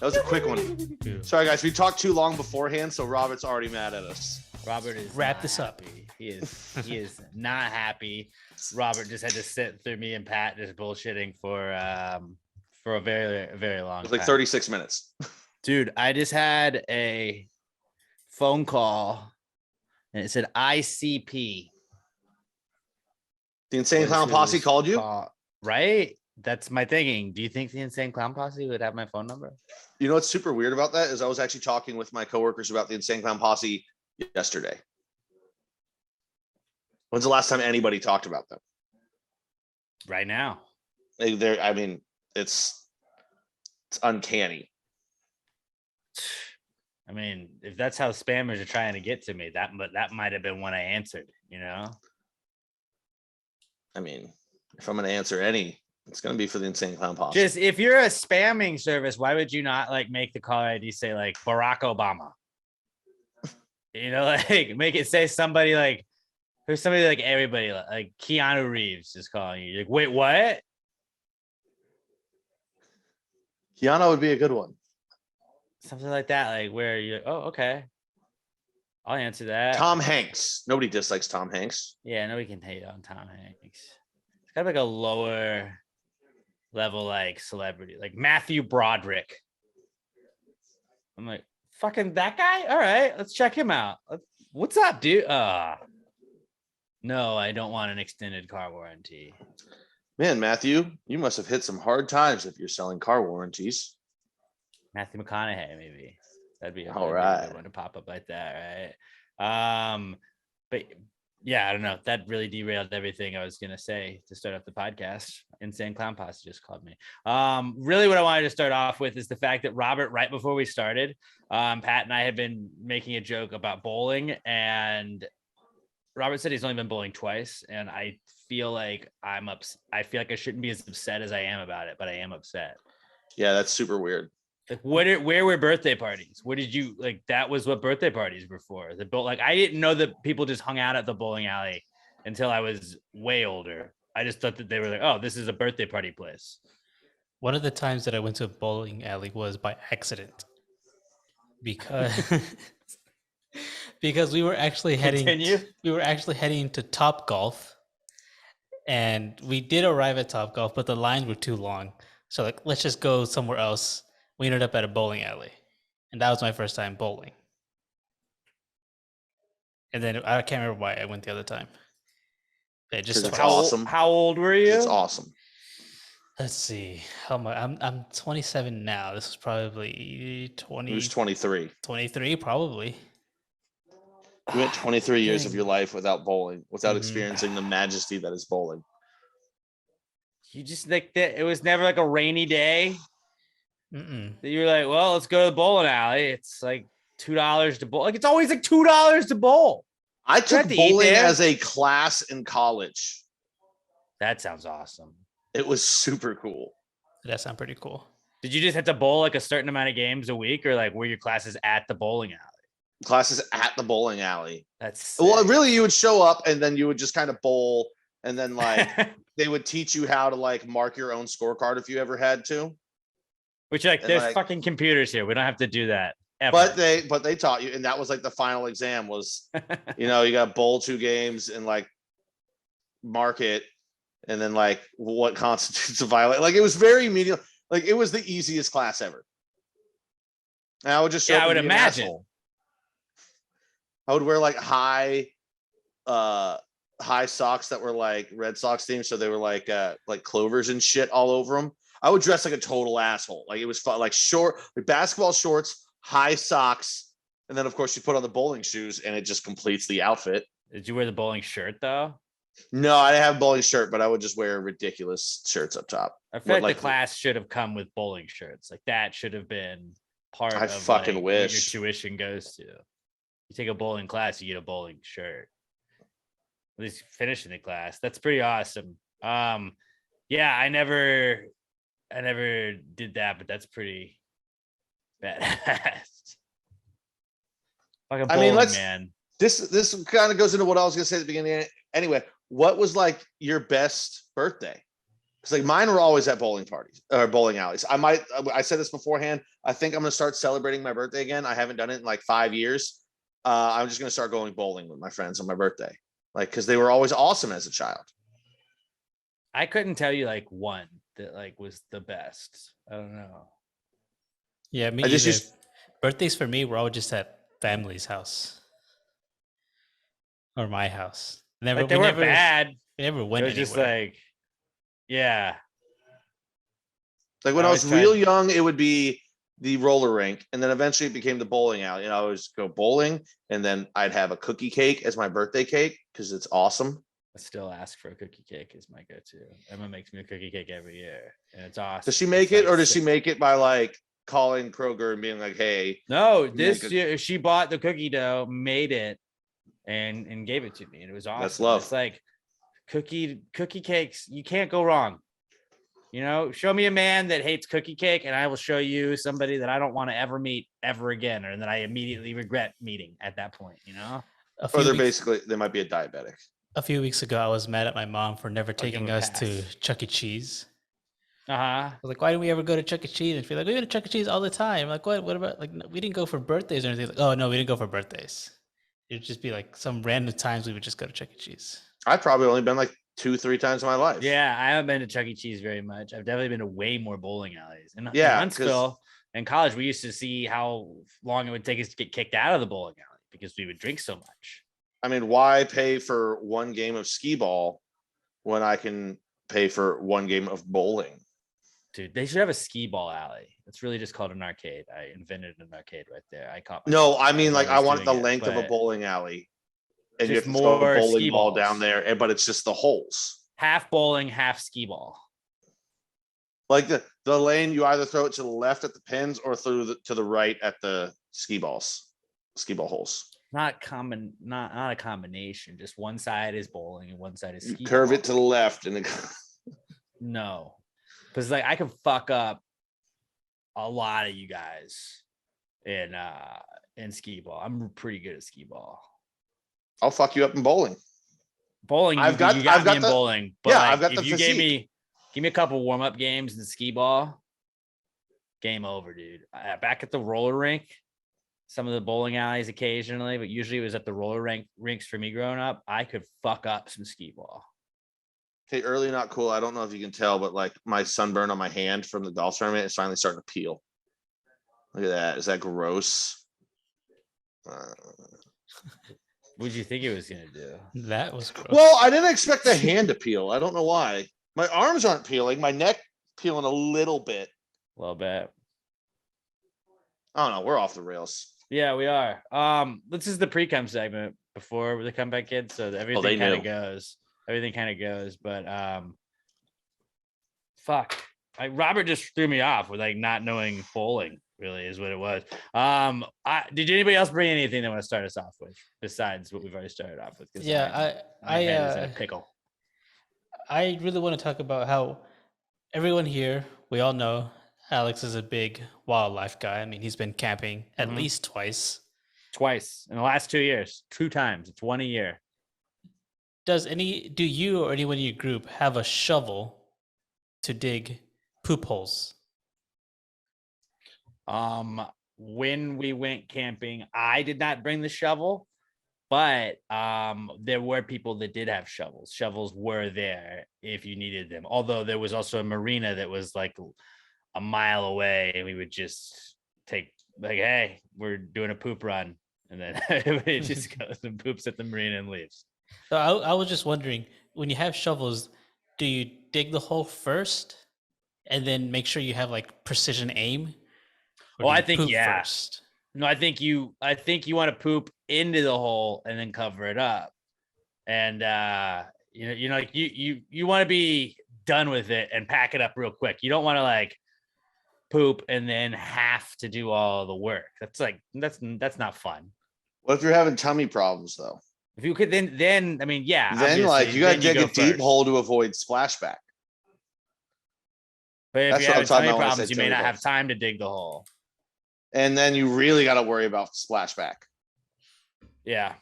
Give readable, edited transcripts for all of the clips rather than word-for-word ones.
was a quick one. Sorry, guys. We talked too long beforehand, so Robert's already mad at us. Robert is wrap this up. He is not happy. Robert just had to sit through me and Pat just bullshitting for a very, very long time. It was like 36 minutes. Dude, I just had a phone call and it said ICP. The Insane Clown Posse called you? Right? That's my thinking. Do you think the Insane Clown Posse would have my phone number? You know what's super weird about that is I was actually talking with my coworkers about the Insane Clown Posse yesterday. When's the last time anybody talked about them? Right now. I mean, it's uncanny. I mean, if that's how spammers are trying to get to me, that might have been when I answered, you know? I mean, if I'm going to answer any, it's going to be for the Insane Clown Posse. Just if you're a spamming service, why would you not like make the caller ID say like Barack Obama? You know, like make it say somebody like, there's somebody like everybody, like Keanu Reeves is calling you. You're like, wait, what? Keanu would be a good one. Something like that, like where you're like, oh, okay. I'll answer that. Tom Hanks. Nobody dislikes Tom Hanks. Yeah, nobody can hate on Tom Hanks. It's got like a lower level like celebrity, like Matthew Broderick. I'm like, fucking that guy? All right, let's check him out. What's up, dude? No, I don't want an extended car warranty. Man, Matthew, you must have hit some hard times if you're selling car warranties. Matthew McConaughey, maybe. That'd be a good one to pop up like that, right? But yeah, I don't know. That really derailed everything I was gonna say to start off the podcast. Insane Clown Posse just called me. Really, what I wanted to start off with is the fact that Robert, right before we started, Pat and I had been making a joke about bowling, and Robert said he's only been bowling twice, and I feel like I'm upset. I feel like I shouldn't be as upset as I am about it, but I am upset. Yeah, that's super weird. Like, where were birthday parties? What did you like? That was what birthday parties were for. Like, I didn't know that people just hung out at the bowling alley until I was way older. I just thought that they were like, oh, this is a birthday party place. One of the times that I went to a bowling alley was by accident because because we were actually heading to Top Golf, and we did arrive at Top Golf, but the lines were too long. So like, let's just go somewhere else. We ended up at a bowling alley, and that was my first time bowling. And then I can't remember why I went the other time. It just It's awesome. How old were you? It's awesome. Let's see. How am I? I'm 27 now. This was probably 20. He was 23. 23, probably. You went 23 years of your life without bowling, without experiencing the majesty that is bowling. You just like that. It was never like a rainy day. You were like, well, let's go to the bowling alley. It's like $2 to bowl. Like it's always like $2 to bowl. I took bowling as a class in college. That sounds awesome. It was super cool. That sounds pretty cool. Did you just have to bowl like a certain amount of games a week, or like were your classes at the bowling alley? Classes at the bowling alley. That's sick. Well, really, you would show up and then you would just kind of bowl, and then like they would teach you how to like mark your own scorecard if you ever had to. Which like, there's fucking computers here. We don't have to do that ever. But they taught you, and that was like the final exam was, you know, you got bowl 2 games and like mark it, and then like what constitutes a violation. Like it was very medium. Like it was the easiest class ever. And I would just show up. I would imagine. I would wear like high socks that were like Red Sox themed, so they were like clovers and shit all over them. I would dress like a total asshole. Like it was fun, like short, like basketball shorts, high socks, and then of course you put on the bowling shoes, and it just completes the outfit. Did you wear the bowling shirt though? No, I didn't have a bowling shirt, but I would just wear ridiculous shirts up top. I feel like the class should have come with bowling shirts. Like that should have been part of fucking like, wish what your tuition goes to. You take a bowling class, you get a bowling shirt. At least finishing the class. That's pretty awesome. Yeah, I never did that, but that's pretty badass. Fucking bowling, man. This kind of goes into what I was gonna say at the beginning. Anyway, what was like your best birthday? Because like mine were always at bowling parties or bowling alleys. I said this beforehand. I think I'm gonna start celebrating my birthday again. I haven't done it in like 5 years. I'm just gonna start going bowling with my friends on my birthday, like because they were always awesome as a child. I couldn't tell you like one that like was the best. I don't know. Yeah, me I just either. used Birthdays for me were all just at family's house or my house. Never, Like they we weren't never, bad. we never It went was just anywhere. like, yeah. like when I I always was real tried. young, it would be the roller rink, and then eventually it became the bowling alley. And I always go bowling, and then I'd have a cookie cake as my birthday cake because it's awesome. I still ask for a cookie cake is my go-to. Emma makes me a cookie cake every year, and it's awesome. Does she make It's it, like or does she make it by like calling Kroger and being like, "Hey, No, make this a-" year she bought the cookie dough, made it, and gave it to me, and it was awesome. That's love. It's like cookie cakes. You can't go wrong. You know, show me a man that hates cookie cake, and I will show you somebody that I don't want to ever meet ever again, or that I immediately regret meeting at that point. You know, A or few they're weeks, basically they might be a diabetic. a few weeks ago, I was mad at my mom for never I'll give taking him a us to pass. Chuck E. Cheese. Uh-huh. I was like, why didn't we ever go to Chuck E. Cheese? And she's like, we went to Chuck E. Cheese all the time. Like, what about like we didn't go for birthdays or anything? Like, oh no, we didn't go for birthdays. It'd just be like some random times we would just go to Chuck E. Cheese. I've probably only been like 2-3 times in my life. Yeah, I haven't been to Chuck E. Cheese very much. I've definitely been to way more bowling alleys. In Yeah, Huntsville, in college, we used to see how long it would take us to get kicked out of the bowling alley because we would drink so much. I mean, why pay for one game of skee ball when I can pay for one game of bowling? Dude, they should have a skee ball alley. It's really just called an arcade. I invented an arcade right there. I caught No, myself I as mean like I was want the doing it, length of a but bowling alley, and you have just to throw a more bowling skee ball balls. down there, but it's just the holes. half bowling, half skee ball. Like the lane, you either throw it to the left at the pins or through to the right at the skee ball holes. Not a combination. Just one side is bowling and one side is You skee curve ball. it to the left, and No, because like I can fuck up a lot of you guys in skee ball. I'm pretty good at skee ball. I'll fuck you up in bowling. Bowling, I've got me in bowling. But yeah, like, I've got if the you give physique. me a couple warm up games in skee ball, game over, dude. Back at the roller rink, some of the bowling alleys occasionally, but usually it was at the roller rinks for me growing up. I could fuck up some skee ball. Hey, early not cool. I don't know if you can tell, but like my sunburn on my hand from the golf tournament is finally starting to peel. Look at that. Is that gross? What did you think it was gonna do? That was gross. Well, I didn't expect the hand to peel. I don't know why. My arms aren't peeling. My neck peeling a little bit. A little bit. I don't know. We're off the rails. Yeah, we are. This is the pre-com segment before the comeback kids, so everything kind of goes. Everything kind of goes, but fuck. Robert just threw me off with like not knowing bowling. Really is what it was. Did anybody else bring anything they want to start us off with besides what we've already started off with? Yeah, my head is in a pickle. I really want to talk about how everyone here, we all know Alex is a big wildlife guy. I mean, he's been camping at least twice. Twice in the last 2 years. 2 times. It's 1 a year. Do you or anyone in your group have a shovel to dig poop holes? When we went camping, I did not bring the shovel, but there were people that did have shovels. Shovels were there if you needed them. Although there was also a marina that was like a mile away, and we would just take like, hey, we're doing a poop run, and then everybody just goes and poops at the marina and leaves. So I was just wondering, when you have shovels, do you dig the hole first and then make sure you have like precision aim? Well, I think first. No, I think you want to poop into the hole and then cover it up. And like you want to be done with it and pack it up real quick. You don't want to like poop and then have to do all the work. That's not fun. What if you're having tummy problems though? If you could then I mean, yeah. Then like you gotta dig a deep hole to avoid splashback. But if you have tummy problems, you may not have time to dig the hole. And then you really got to worry about splashback. Yeah.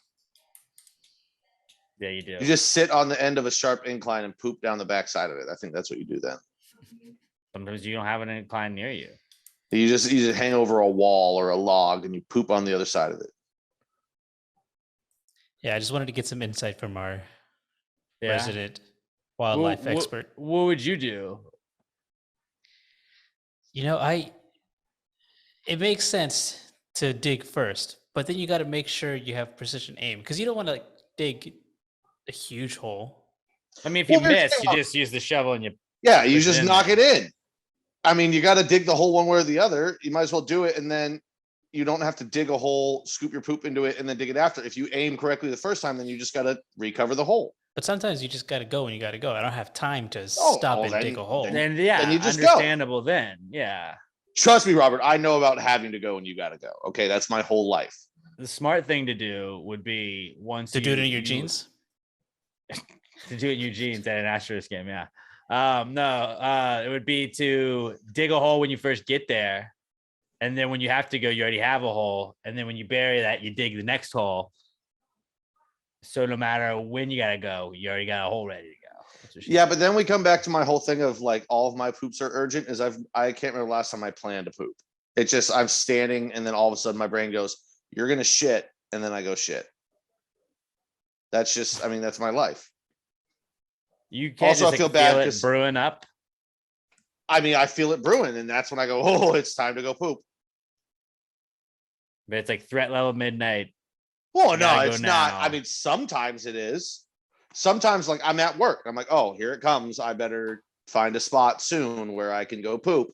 Yeah, you do. You just sit on the end of a sharp incline and poop down the backside of it. I think that's what you do then. Sometimes you don't have an incline near you. You just hang over a wall or a log and you poop on the other side of it. Yeah, I just wanted to get some insight from our resident wildlife expert. What would you do? You know, it makes sense to dig first, but then you got to make sure you have precision aim because you don't want to like dig a huge hole. I mean, if you miss, you just use the shovel and you. Yeah, you just knock it in. I mean, you got to dig the hole one way or the other. You might as well do it, and then you don't have to dig a hole, scoop your poop into it, and then dig it after. If you aim correctly the first time, then you just got to recover the hole. But sometimes you just got to go when you got to go. I don't have time to stop and dig a hole. Then you just understandable go. Then, yeah. Trust me, Robert, I know about having to go when you got to go. Okay, that's my whole life. The smart thing to do would be to do it in your jeans. To do it in your jeans at an Astros game, yeah. It would be to dig a hole when you first get there. And then when you have to go, you already have a hole. And then when you bury that, you dig the next hole. So no matter when you got to go, you already got a hole ready to go. Yeah, but then we come back to my whole thing of like all of my poops are urgent is I can't remember the last time I planned to poop. It's just I'm standing and then all of a sudden my brain goes, you're going to shit. And then I go shit. That's just, I mean, that's my life. You can't also just, I feel bad because brewing up. I mean, I feel it brewing, and that's when I go, oh, it's time to go poop. But it's like threat level midnight. Well, no, it's not. I mean, sometimes it is. Sometimes, like I'm at work, I'm like, oh, here it comes. I better find a spot soon where I can go poop.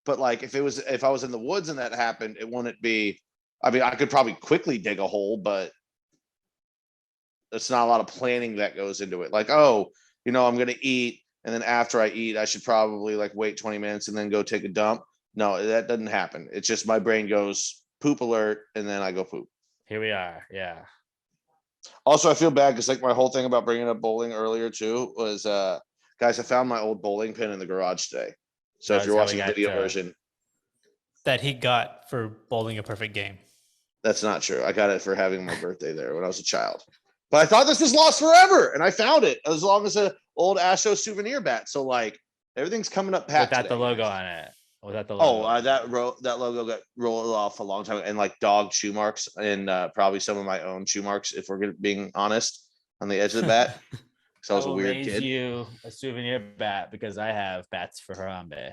But like, if I was in the woods and that happened, it wouldn't be. I mean, I could probably quickly dig a hole, but it's not a lot of planning that goes into it. Like, oh. You know, I'm going to eat. And then after I eat, I should probably like wait 20 minutes and then go take a dump. No, that doesn't happen. It's just my brain goes poop alert. And then I go poop. Here we are. Yeah. Also, I feel bad because like my whole thing about bringing up bowling earlier too was, guys, I found my old bowling pin in the garage today. So if you're watching the video version. That he got for bowling a perfect game. That's not true. I got it for having my birthday there when I was a child. But I thought this was lost forever, and I found it as long as an old Astro souvenir bat. So like everything's coming up pat. Without the logo on it. Without the logo. Oh, that logo got rolled off a long time, and like dog shoe marks, and probably some of my own shoe marks, if we're being honest, on the edge of the bat. So I was a weird kid. You a souvenir bat because I have bats for Harambe.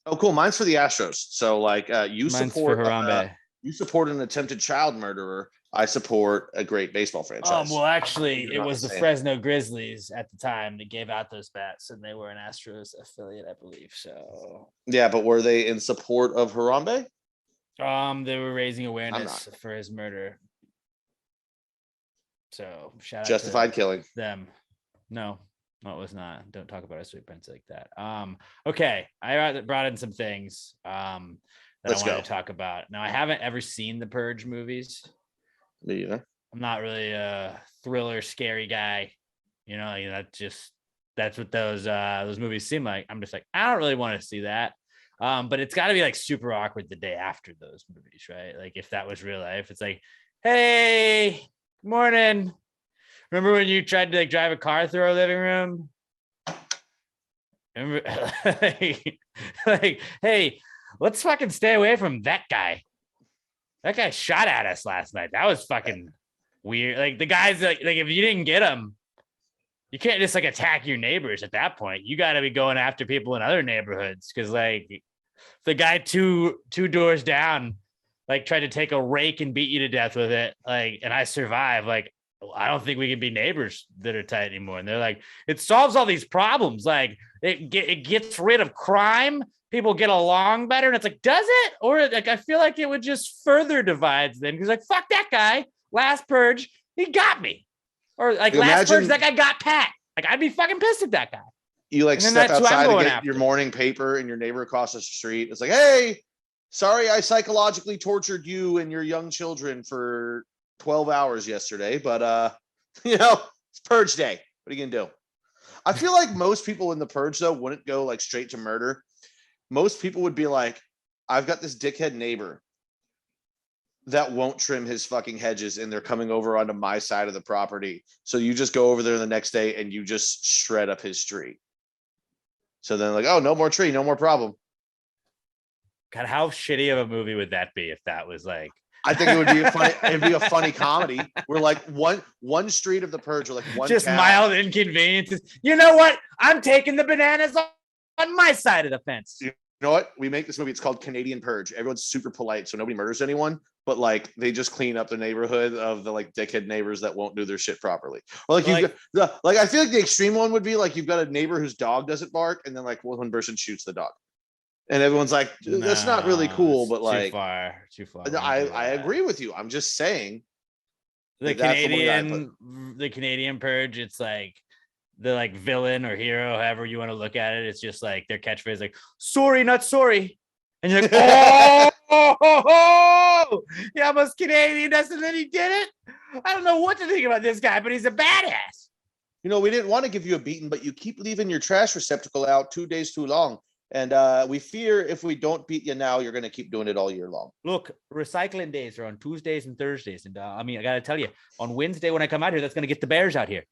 Oh, cool! Mine's for the Astros. So like you Mine's support for Harambe. You support an attempted child murderer. I support a great baseball franchise. Well, actually, it was the Fresno Grizzlies at the time that gave out those bats, and they were an Astros affiliate, I believe. So yeah, but were they in support of Harambe? They were raising awareness for his murder. So shout out justified killing them. No, it was not. Don't talk about a sweet prince like that. Okay, I brought in some things that I wanted to talk about. Now, I haven't ever seen the Purge movies. Me either. I'm not really a thriller, scary guy. You know, that's what those movies seem like. I'm just like, I don't really want to see that. But it's got to be like super awkward the day after those movies, right? Like if that was real life, it's like, hey, good morning. Remember when you tried to like drive a car through our living room? Remember, like, hey, let's fucking stay away from that guy. That guy shot at us last night. That was fucking weird. Like the guys, like if you didn't get them, you can't just like attack your neighbors at that point. You got to be going after people in other neighborhoods because like the guy two doors down, like tried to take a rake and beat you to death with it. Like, and I survived. Like, I don't think we can be neighbors that are tight anymore. And they're like, it solves all these problems. Like it gets rid of crime. People get along better. And it's like, does it? Or like, I feel like it would just further divides then. Cause like, fuck that guy. Last Purge, he got me. Or like last Purge, that guy got Pat. Like I'd be fucking pissed at that guy. You like step outside to get your morning paper and your neighbor across the street. It's like, hey, sorry, I psychologically tortured you and your young children for 12 hours yesterday, but it's Purge Day. What are you gonna do? I feel like most people in the Purge though wouldn't go like straight to murder. Most people would be like, I've got this dickhead neighbor that won't trim his fucking hedges, and they're coming over onto my side of the property. So you just go over there the next day and you just shred up his tree. So then like, oh, no more tree, no more problem. God, how shitty of a movie would that be if that was like? I think it would be it'd be a funny comedy. We're like one street of the purge, or like one just town. mild inconveniences. You know what? I'm taking the bananas on my side of the fence. You know what? We make this movie. It's called Canadian Purge. Everyone's super polite, so nobody murders anyone. But like, they just clean up the neighborhood of the like dickhead neighbors that won't do their shit properly. Or like, I feel like the extreme one would be like you've got a neighbor whose dog doesn't bark, and then like one person shoots the dog, and everyone's like, that's not really cool. But like, too far. I agree with you. I'm just saying. The Canadian Purge. It's like the like villain or hero, however you want to look at it. It's just like their catchphrase, like "sorry, not sorry," and you're like, oh, he almost Canadian us, and then he did it. I don't know what to think about this guy, but he's a badass. You know, we didn't want to give you a beating, but you keep leaving your trash receptacle out 2 days too long. And we fear if we don't beat you now, you're going to keep doing it all year long. Look, recycling days are on Tuesdays and Thursdays. And I mean, I got to tell you, on Wednesday when I come out here, that's going to get the Bears out here.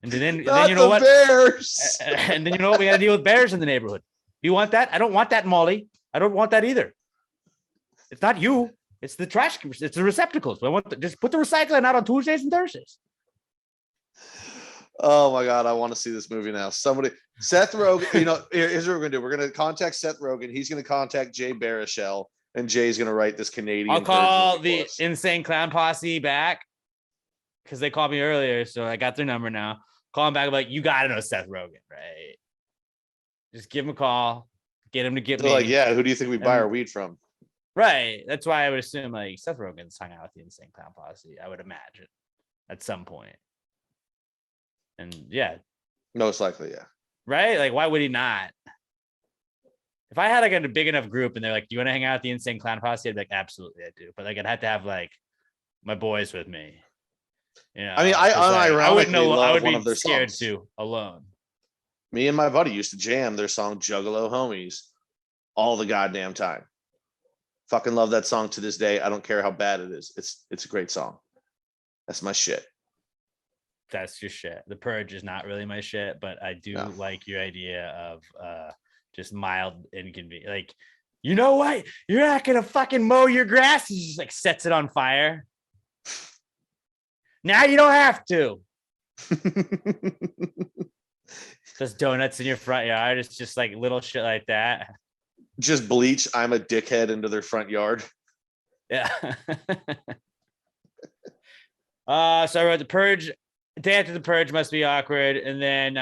And then you know what? Bears. And then you know what? We got to deal with bears in the neighborhood. You want that? I don't want that, Molly. I don't want that either. It's not you. It's the trash. It's the receptacles. I want just put the recycling out on Tuesdays and Thursdays. Oh my God, I want to see this movie now. Seth Rogen, you know, here's what we're going to do. We're going to contact Seth Rogen. He's going to contact Jay Baruchel, and Jay's going to write this Canadian. I'll call the Insane Clown Posse back because they called me earlier, so I got their number now. Call him back. I'm like, you got to know Seth Rogen, right? Just give him a call. Get him to get me. Like, yeah, who do you think we buy our weed from? Right. That's why I would assume like Seth Rogen's hung out with the Insane Clown Posse. I would imagine at some point. And yeah, most likely, yeah. Right? Like, why would he not? If I had like a big enough group and they're like, "Do you want to hang out with the Insane Clown Posse?" I'd be like, "Absolutely, I do." But like, I'd have to have like my boys with me. You know, I mean, I wouldn't know. I would be scared to alone. Me and my buddy used to jam their song "Juggalo Homies" all the goddamn time. Fucking love that song to this day. I don't care how bad it is. It's a great song. That's my shit. That's your shit. The Purge is not really my shit, but I do like your idea of just mild inconvenience. Like, you know what? You're not gonna fucking mow your grass. He just like sets it on fire. Now you don't have to. Just donuts in your front yard. It's just like little shit like that. Just bleach "I'm a dickhead" into their front yard. Yeah. So I wrote The Purge. Day after The Purge must be awkward. And then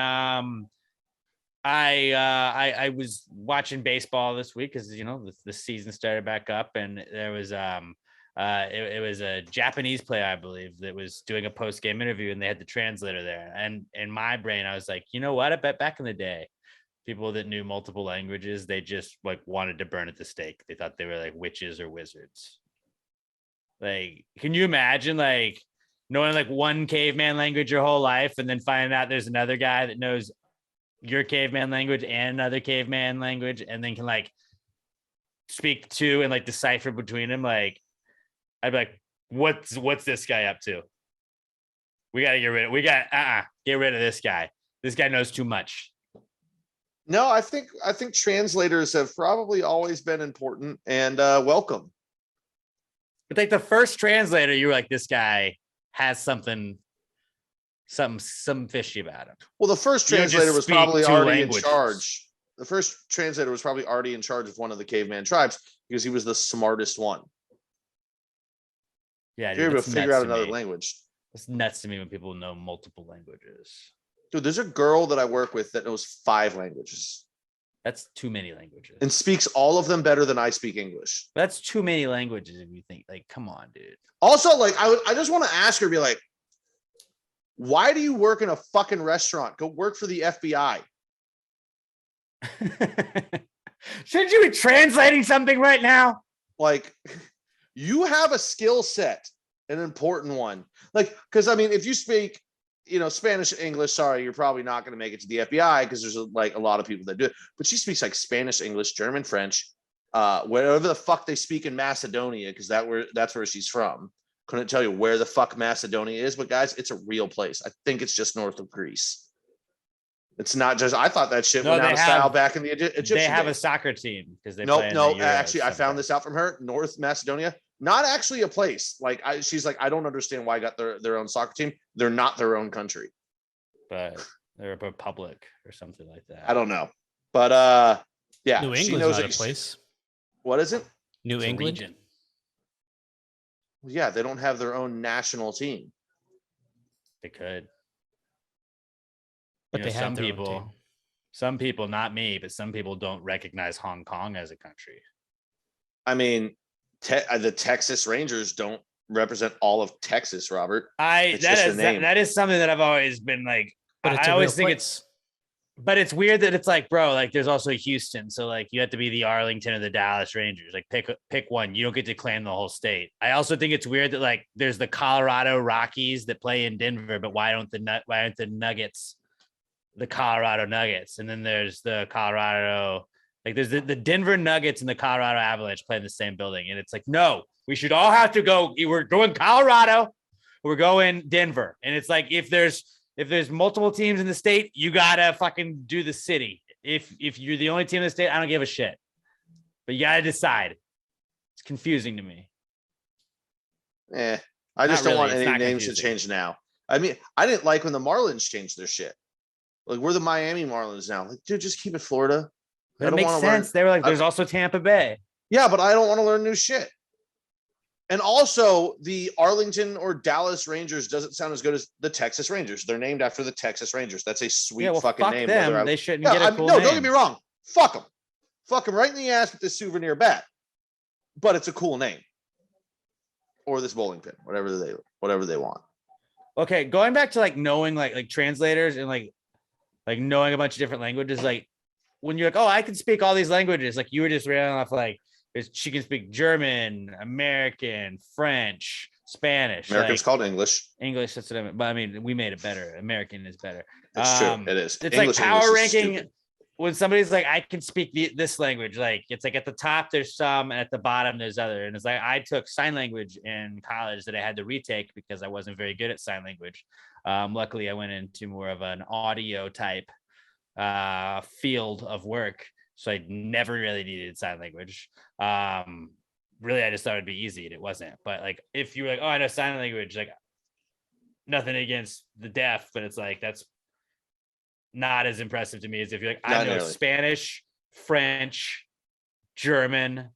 I was watching baseball this week because, you know, the season started back up, and there was it was a Japanese player, I believe, that was doing a post-game interview, and they had the translator there. And in my brain, I was like, you know what? I bet back in the day, people that knew multiple languages, they just like wanted to burn at the stake. They thought they were like witches or wizards. Like, can you imagine like knowing like one caveman language your whole life and then finding out there's another guy that knows your caveman language and another caveman language and then can like speak to and like decipher between them? Like, I'd be like, what's this guy up to? We got to get rid of this guy. This guy knows too much. No, I think translators have probably always been important and welcome. But like the first translator, you were like, this guy has something fishy about him. Well, the first translator was probably already in charge. The first translator was probably already in charge of one of the caveman tribes because he was the smartest one. Yeah, you're able to figure out another language. It's nuts to me when people know multiple languages. Dude, there's a girl that I work with that knows 5 languages. That's too many languages. And speaks all of them better than I speak English. That's too many languages if you think, like, come on, dude. Also, like, I just want to ask her, be like, why do you work in a fucking restaurant? Go work for the FBI. Shouldn't you be translating something right now? Like, you have a skill set, an important one. Like, because, I mean, if you speak, you know, Spanish, English, sorry, you're probably not going to make it to the FBI because there's like a lot of people that do it. But she speaks like Spanish, English, German, French, wherever the fuck they speak in Macedonia, because that's where she's from. Couldn't tell you where the fuck Macedonia is, but guys, it's a real place. I think it's just north of Greece. It's not just. I thought that shit went out of style back in the Egyptian. They have days. a soccer team because they. No. Euros Actually, I found sometimes. this out from her. North Macedonia, not actually a place. Like she's like, I don't understand why I got their own soccer team. They're not their own country, but they're a republic or something like that. I don't know, but yeah, New she England's knows not a place. What is it? New It's England. a region. Yeah, they don't have their own national team. They could. But they have some their own people. team. Some people, not me, but some people don't recognize Hong Kong as a country. I mean, the Texas Rangers don't represent all of Texas, Robert. That is something that I've always been like. But it's I always think but it's weird that it's like, bro, like there's also Houston, so like you have to be the Arlington or the Dallas Rangers. Like pick one. You don't get to claim the whole state. I also think it's weird that like there's the Colorado Rockies that play in Denver, but why aren't the Nuggets the Colorado Nuggets? And then there's the Colorado, like there's the Denver Nuggets and the Colorado Avalanche play in the same building, and it's like, no, we should all have to go. We're going Colorado, we're going Denver, and it's like if there's multiple teams in the state, you gotta fucking do the city. If you're the only team in the state, I don't give a shit. But you gotta decide. It's confusing to me. I just don't want any names to change now. I mean, I didn't like when the Marlins changed their shit. Like we're the Miami Marlins now. Like, dude, just keep it Florida. It makes sense. They were like, there's also Tampa Bay. Yeah, but I don't want to learn new shit. And also, the Arlington or Dallas Rangers doesn't sound as good as the Texas Rangers. They're named after the Texas Rangers. That's a sweet fucking name. Them. They shouldn't get a cool name. No, don't get me wrong. Fuck them. Fuck them right in the ass with this souvenir bat. But it's a cool name. Or this bowling pin, whatever they want. Okay, going back to like knowing like translators and like knowing a bunch of different languages, like when you're like, oh, I can speak all these languages, like you were just reading off like she can speak German, American, French, Spanish. American's called English. English, that's what I mean. But I mean, we made it better. American is better. It's true. It is. It's English, like power English ranking. When somebody's like, I can speak this language, like it's like at the top there's some, and at the bottom there's other. And it's like I took sign language in college that I had to retake because I wasn't very good at sign language. Luckily, I went into more of an audio type field of work, so I never really needed sign language. Really, I just thought it'd be easy, and it wasn't. But like, if you were like, oh, I know sign language, like nothing against the deaf, but it's like that's not as impressive to me as if you're like, I know Spanish, French, German.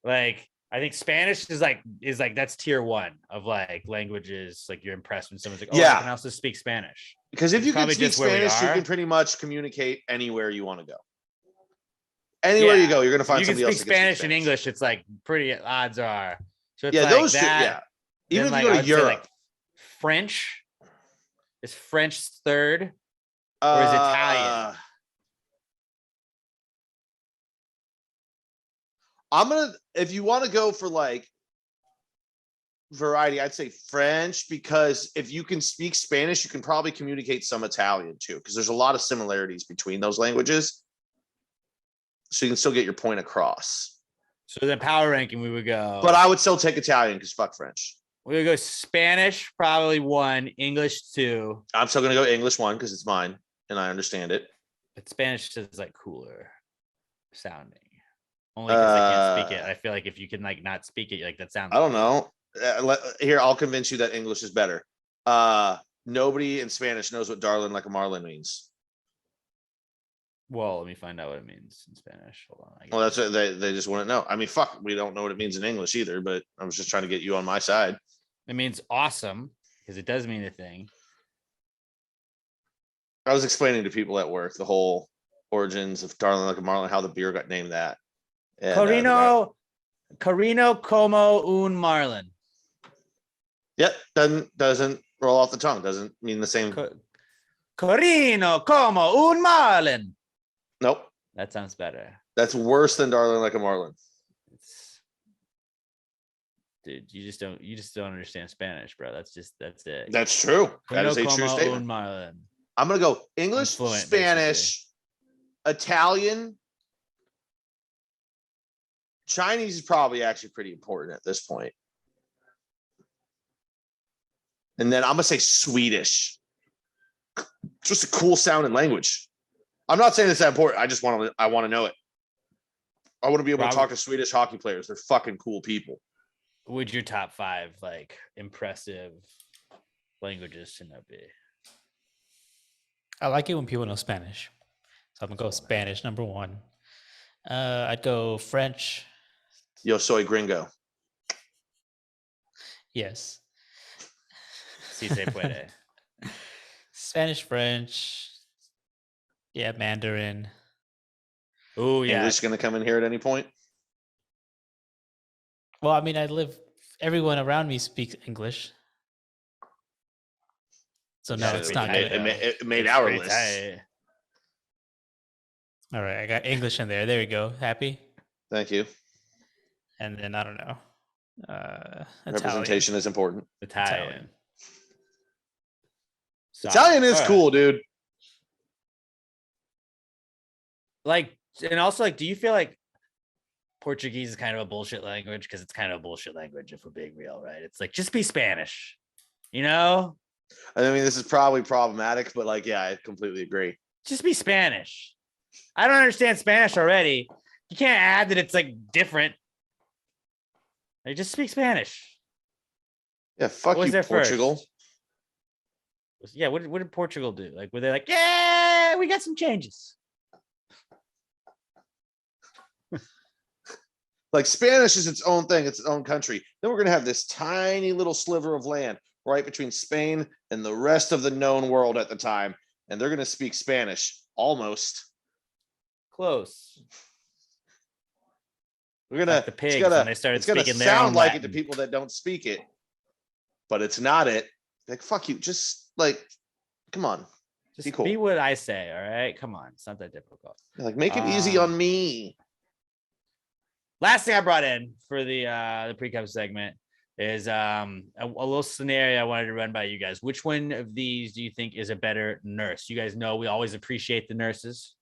Like, I think Spanish is like that's tier one of like languages. Like you're impressed when someone's like, oh, I can also speak Spanish. Because if you can speak Spanish, you can pretty much communicate anywhere you want to go. Anywhere you go, you're gonna find somebody else. You can speak Spanish and English. It's like pretty odds are. So it's yeah, like those that. Two, yeah. Even if you go to Europe, like French is French third. Or is Italian? If you want to go for like variety, I'd say French, because if you can speak Spanish, you can probably communicate some Italian too, because there's a lot of similarities between those languages. So you can still get your point across. So the power ranking, we would go. But I would still take Italian because fuck French. We would go Spanish, probably 1, English 2. I'm still gonna go English 1 because it's mine and I understand it. But Spanish is like cooler sounding. Only because I can't speak it. I feel like if you can like not speak it, like that sounds. I don't know. Here, I'll convince you that English is better. Nobody in Spanish knows what "darling like a Marlin" means. Well, let me find out what it means in Spanish. Hold on. Well, that's what they just wouldn't know. I mean, fuck, we don't know what it means in English either. But I was just trying to get you on my side. It means awesome because it does mean a thing. I was explaining to people at work the whole origins of "Darling Like a Marlin," how the beer got named that. And, Carino como un Marlin. Yep, doesn't roll off the tongue. Doesn't mean the same. Carino como un Marlin. Nope. That sounds better. That's worse than "Darling Like a Marlin." Dude, you just don't understand Spanish, bro. That's it. That's true. That is a true statement. Marlin. I'm gonna go English, fluent, Spanish, basically. Italian, Chinese is probably actually pretty important at this point. And then I'm gonna say Swedish. Just a cool sounding language. I'm not saying it's that important. I want to know it. I want to be able to talk to Swedish hockey players. They're fucking cool people. Would your top 5 like impressive languages to know be? I like it when people know Spanish. So I'm gonna go Spanish, number 1. I'd go French. Yo soy gringo. Yes. Si se puede. Spanish, French. Yeah, Mandarin. Oh, yeah. English going to come in here at any point? Well, I mean, everyone around me speaks English. So no, it's not good. It made our list. Tight. All right, I got English in there. There we go. Happy? Thank you. And then I don't know. Representation is important. Italian. Italian is cool, dude. Like, and also, like, do you feel like Portuguese is kind of a bullshit language? Because it's kind of a bullshit language if we're being real, right? It's like, just be Spanish, you know? I mean, this is probably problematic, but like, yeah, I completely agree. Just be Spanish. I don't understand Spanish already. You can't add that it's like different. Like, just speak Spanish. Yeah, fuck you, Portugal. Yeah, what did Portugal do? Like, were they like, yeah, we got some changes? Like, Spanish is its own thing. It's its own country. Then we're going to have this tiny little sliver of land right between Spain and the rest of the known world at the time. And they're going to speak Spanish almost. Close. We're going to, the pigs when they started speaking their sound own like Latin. it to people that don't speak it, but it's not it. Like, fuck you. Just like, come on. Just cool. be what I say. All right. Come on. It's not that difficult. Like, make it easy on me. Last thing I brought in for the Precome segment is a little scenario I wanted to run by you guys. Which one of these do you think is a better nurse? You guys know we always appreciate the nurses.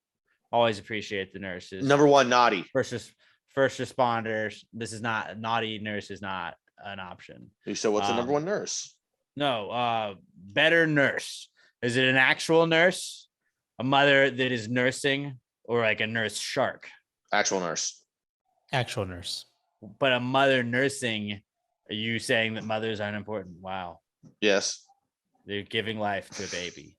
Always appreciate the nurses. Number 1, naughty. First responders. This is not naughty. Nurse is not an option. So what's the number 1 nurse? No, better nurse. Is it an actual nurse, a mother that is nursing, or like a nurse shark? Actual nurse. Actual nurse. But a mother nursing, are you saying that mothers aren't important? Wow. Yes. They're giving life to a baby.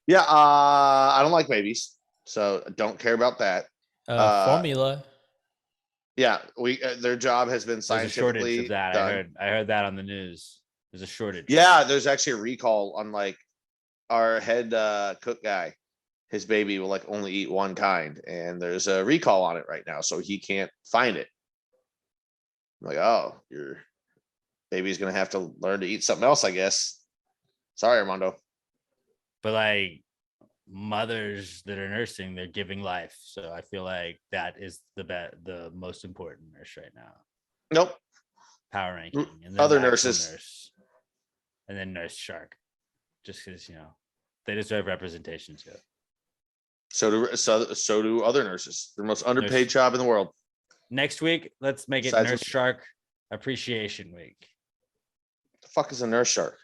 Yeah, I don't like babies, so I don't care about that. Formula. Yeah, their job has been There's a scientifically shortage of that. done. I heard that on the news. There's a shortage. Yeah, there's actually a recall on like our head cook guy. His baby will like only eat one kind, and there's a recall on it right now, so he can't find it. I'm like, oh, your baby's gonna have to learn to eat something else, I guess. Sorry, Armando. But like mothers that are nursing, they're giving life. So I feel like that is the most important nurse right now. Nope. Power ranking. And then Other the actual nurses. nurse, and then nurse shark. Just because, they deserve representation too. So do other nurses. They're the most underpaid job in the world. Next week, let's make it Besides Nurse Shark Appreciation Week. The fuck is a nurse shark?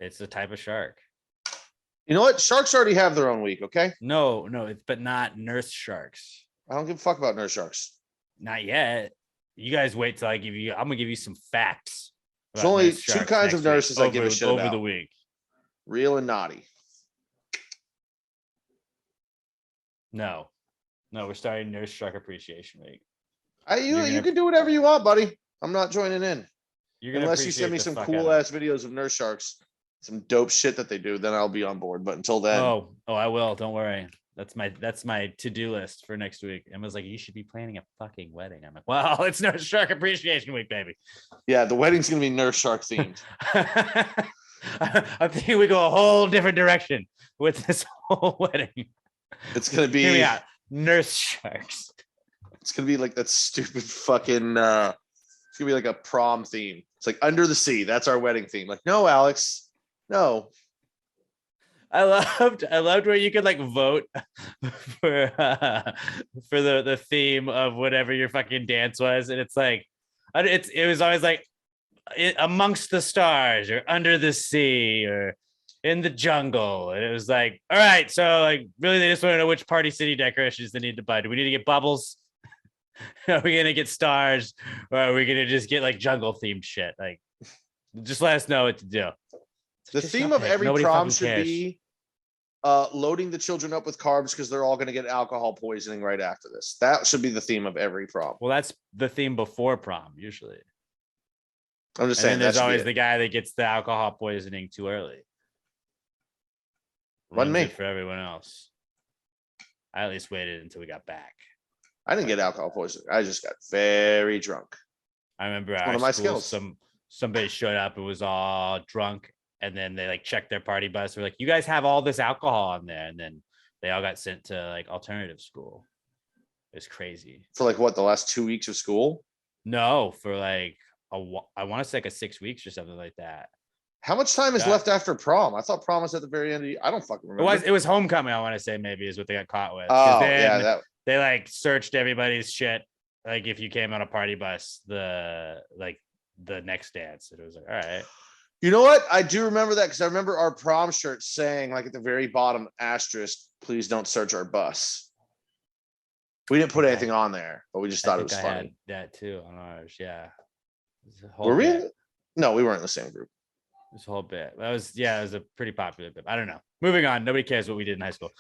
It's a type of shark. You know what? Sharks already have their own week, okay? No, but not nurse sharks. I don't give a fuck about nurse sharks. Not yet. You guys wait till I'm gonna give you some facts. There's only 2 kinds of nurses I give a shit about. Over the week. Real and naughty. No, we're starting Nurse Shark Appreciation Week. You can do whatever you want, buddy. I'm not joining in. Unless you send me some cool ass videos of nurse sharks, some dope shit that they do, then I'll be on board. But until then, oh, I will. Don't worry. That's my to-do list for next week. Emma's like, you should be planning a fucking wedding. I'm like, well, it's Nurse Shark Appreciation Week, baby. Yeah, the wedding's gonna be nurse shark themed. I'm thinking we go a whole different direction with this whole wedding. It's gonna be nurse sharks. It's gonna be like that stupid fucking. It's gonna be like a prom theme. It's like under the sea. That's our wedding theme. Like, no, Alex, no. I loved where you could like vote for the theme of whatever your fucking dance was, and it's like it was always like amongst the stars or under the sea or in the jungle, and it was like, all right, so like really they just want to know which party city decorations they need to buy. Do we need to get bubbles? Are we gonna get stars, or are we gonna just get like jungle themed shit? Like, just let us know what to do. The theme of every prom should be loading the children up with carbs because they're all going to get alcohol poisoning right after this. That should be the theme of every prom. Well, that's the theme before prom usually. I'm just saying. And there's always the guy that gets the alcohol poisoning too early. Run me for everyone else. I at least waited until we got back. I didn't get alcohol poisoning. I just got very drunk. I remember one of my skills. Somebody showed up and was all drunk, and then they like checked their party bus. They're like, "You guys have all this alcohol on there," and then they all got sent to like alternative school. It's crazy. For like what, the last 2 weeks of school? No, for like I want to say like a 6 weeks or something like that. How much time is left after prom? I thought prom was at the very end of the. I don't fucking remember. It was homecoming. I want to say maybe is what they got caught with. Oh yeah, they like searched everybody's shit. Like if you came on a party bus, the next dance, it was like, all right. You know what? I do remember that because I remember our prom shirt saying like at the very bottom asterisk, please don't search our bus. We didn't put anything on there, but we just thought it was funny. That too on ours, yeah. Were we? No, we weren't in the same group. This whole bit. It was a pretty popular bit. I don't know. Moving on. Nobody cares what we did in high school.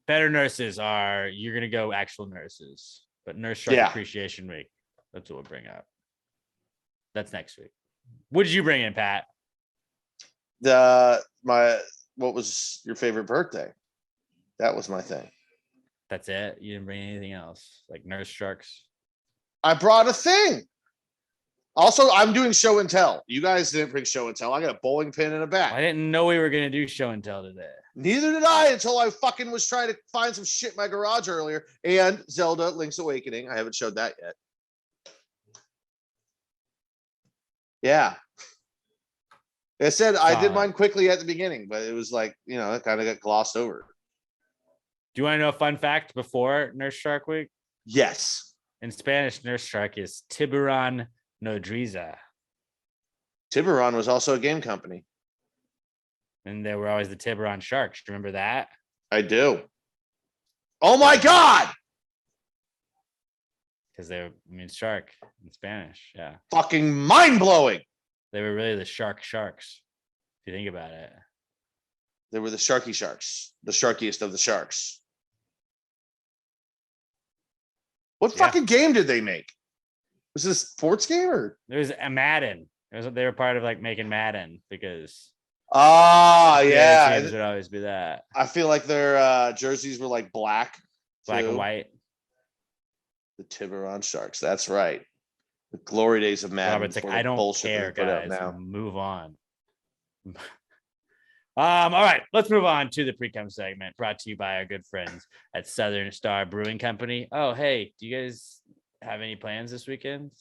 Better nurses are, you're gonna go actual nurses, but Nurse Shark Appreciation Week. That's what we'll bring up. That's next week. What did you bring in, Pat? What was your favorite birthday? That was my thing. That's it. You didn't bring anything else, like Nurse Sharks. I brought a thing. Also, I'm doing show and tell. You guys didn't bring show and tell. I got a bowling pin and a bat. I didn't know we were gonna do show and tell today. Neither did I until I fucking was trying to find some shit in my garage earlier. And Zelda Link's Awakening. I haven't showed that yet. Yeah. I said I did mine quickly at the beginning, but it was like, it kind of got glossed over. Do you want to know a fun fact before Nurse Shark Week? Yes. In Spanish, Nurse Shark is Tiburon Nodriza. Tiburon was also a game company. And there were always the Tiburon Sharks. Do you remember that? I do. Oh my God. Because they mean shark in Spanish. Yeah. Fucking mind blowing. They were really the sharks. If you think about it. They were the Sharky Sharks, the sharkiest of the sharks. What fucking game did they make? Was this a sports game or? There was a Madden. They were part of like making Madden because. Yeah. Teams would always be that. I feel like their jerseys were like black and white. The Tiburon Sharks. That's right. The glory days of Madden. Robert's like, I don't care, guys. Now. Move on. All right, let's move on to the Precome segment brought to you by our good friends at Southern Star Brewing Company. Oh, hey, do you guys have any plans this weekend?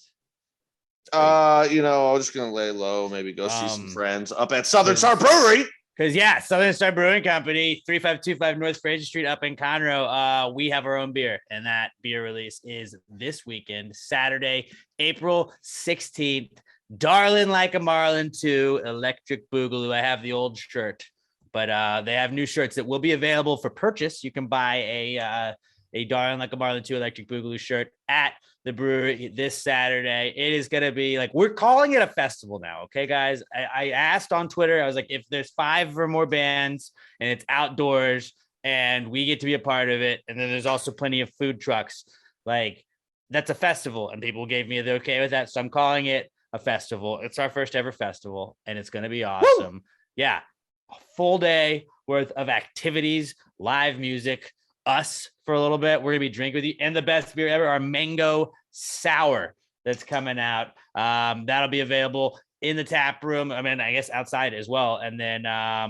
I'm just gonna lay low, maybe go see some friends up at Southern Star Brewery. Because Southern Star Brewing Company, 3525 North Fraser Street up in Conroe. We have our own beer, and that beer release is this weekend, Saturday, April 16th. Darling Like a Marlin 2, Electric Boogaloo. I have the old shirt, but they have new shirts that will be available for purchase. You can buy a Darling Like a Marlin 2 Electric Boogaloo shirt at the brewery this Saturday. It is going to be like, we're calling it a festival now. Okay, guys. I asked on Twitter, I was like, if there's 5 or more bands and it's outdoors and we get to be a part of it, and then there's also plenty of food trucks, like that's a festival. And people gave me the okay with that. So I'm calling it a festival. It's our first ever festival and it's going to be awesome. Woo! Yeah. A full day worth of activities, live music, us for a little bit. We're going to be drinking with you, and the best beer ever, our mango sour that's coming out. That'll be available in the tap room. I mean, I guess outside as well. And then,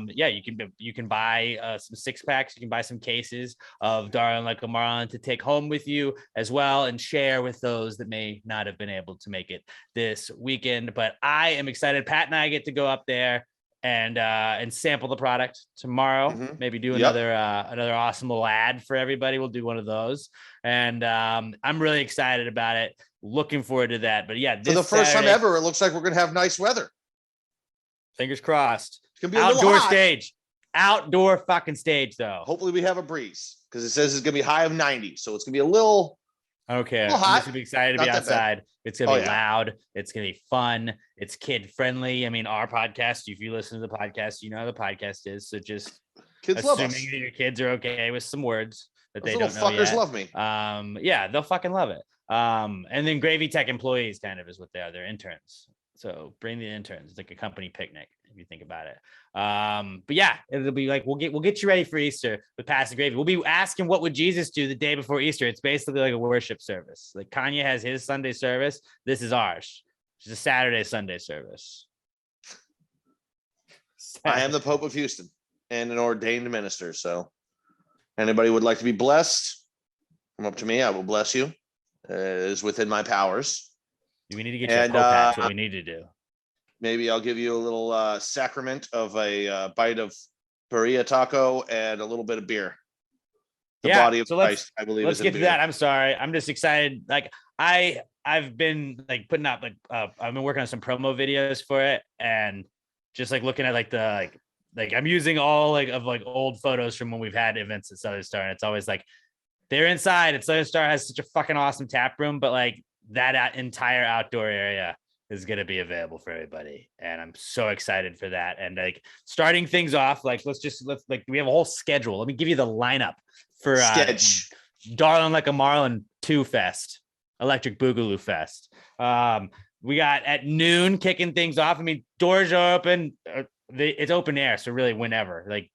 you can buy some 6-packs. You can buy some cases of Darling Like a Marlin to take home with you as well and share with those that may not have been able to make it this weekend. But I am excited. Pat and I get to go up there and sample the product tomorrow. Maybe do another awesome little ad for everybody. We'll do one of those, and I'm really excited about it. Looking forward to that. But yeah, for the first time ever, it looks like we're gonna have nice weather. Fingers crossed. It's gonna be outdoor stage, outdoor fucking stage though. Hopefully we have a breeze because it says it's gonna be high of 90, so it's gonna be a little. Okay, I'm just gonna be excited to be outside. It's gonna be loud. It's gonna be fun. It's kid friendly. I mean, our podcast. If you listen to the podcast, you know how the podcast is. So just kids love us. Assuming that your kids are okay with some words that Those they little don't know fuckers yet. love me. Yeah, they'll fucking love it. And then Gravy Tech employees kind of is what they are. They're interns. So bring the interns. It's like a company picnic if you think about it. But yeah, it'll be like we'll get you ready for Easter with Pass the Gravy. We'll be asking what would Jesus do the day before Easter. It's basically like a worship service. Like Kanye has his Sunday service. This is ours. It's a Saturday Sunday service. I am the Pope of Houston and an ordained minister. So anybody would like to be blessed, come up to me. I will bless you. It is within my powers. We need to get you a Pope hat. That's what we need to do. Maybe I'll give you a little sacrament of a bite of burrito taco and a little bit of beer. The body of Christ, I believe. Let's get to that. I'm sorry. I'm just excited. Like I've been like putting up I've been working on some promo videos for it, and just like looking at like I'm using all of old photos from when we've had events at Southern Star, and it's always like they're inside. And Southern Star has such a fucking awesome tap room, but like that entire outdoor area is going to be available for everybody. And I'm so excited for that. And like starting things off, like, let's we have a whole schedule. Let me give you the lineup for Darling Like a Marlin 2 Fest, Electric Boogaloo Fest. We got at noon kicking things off. I mean, doors are open. It's open air. So really whenever, like,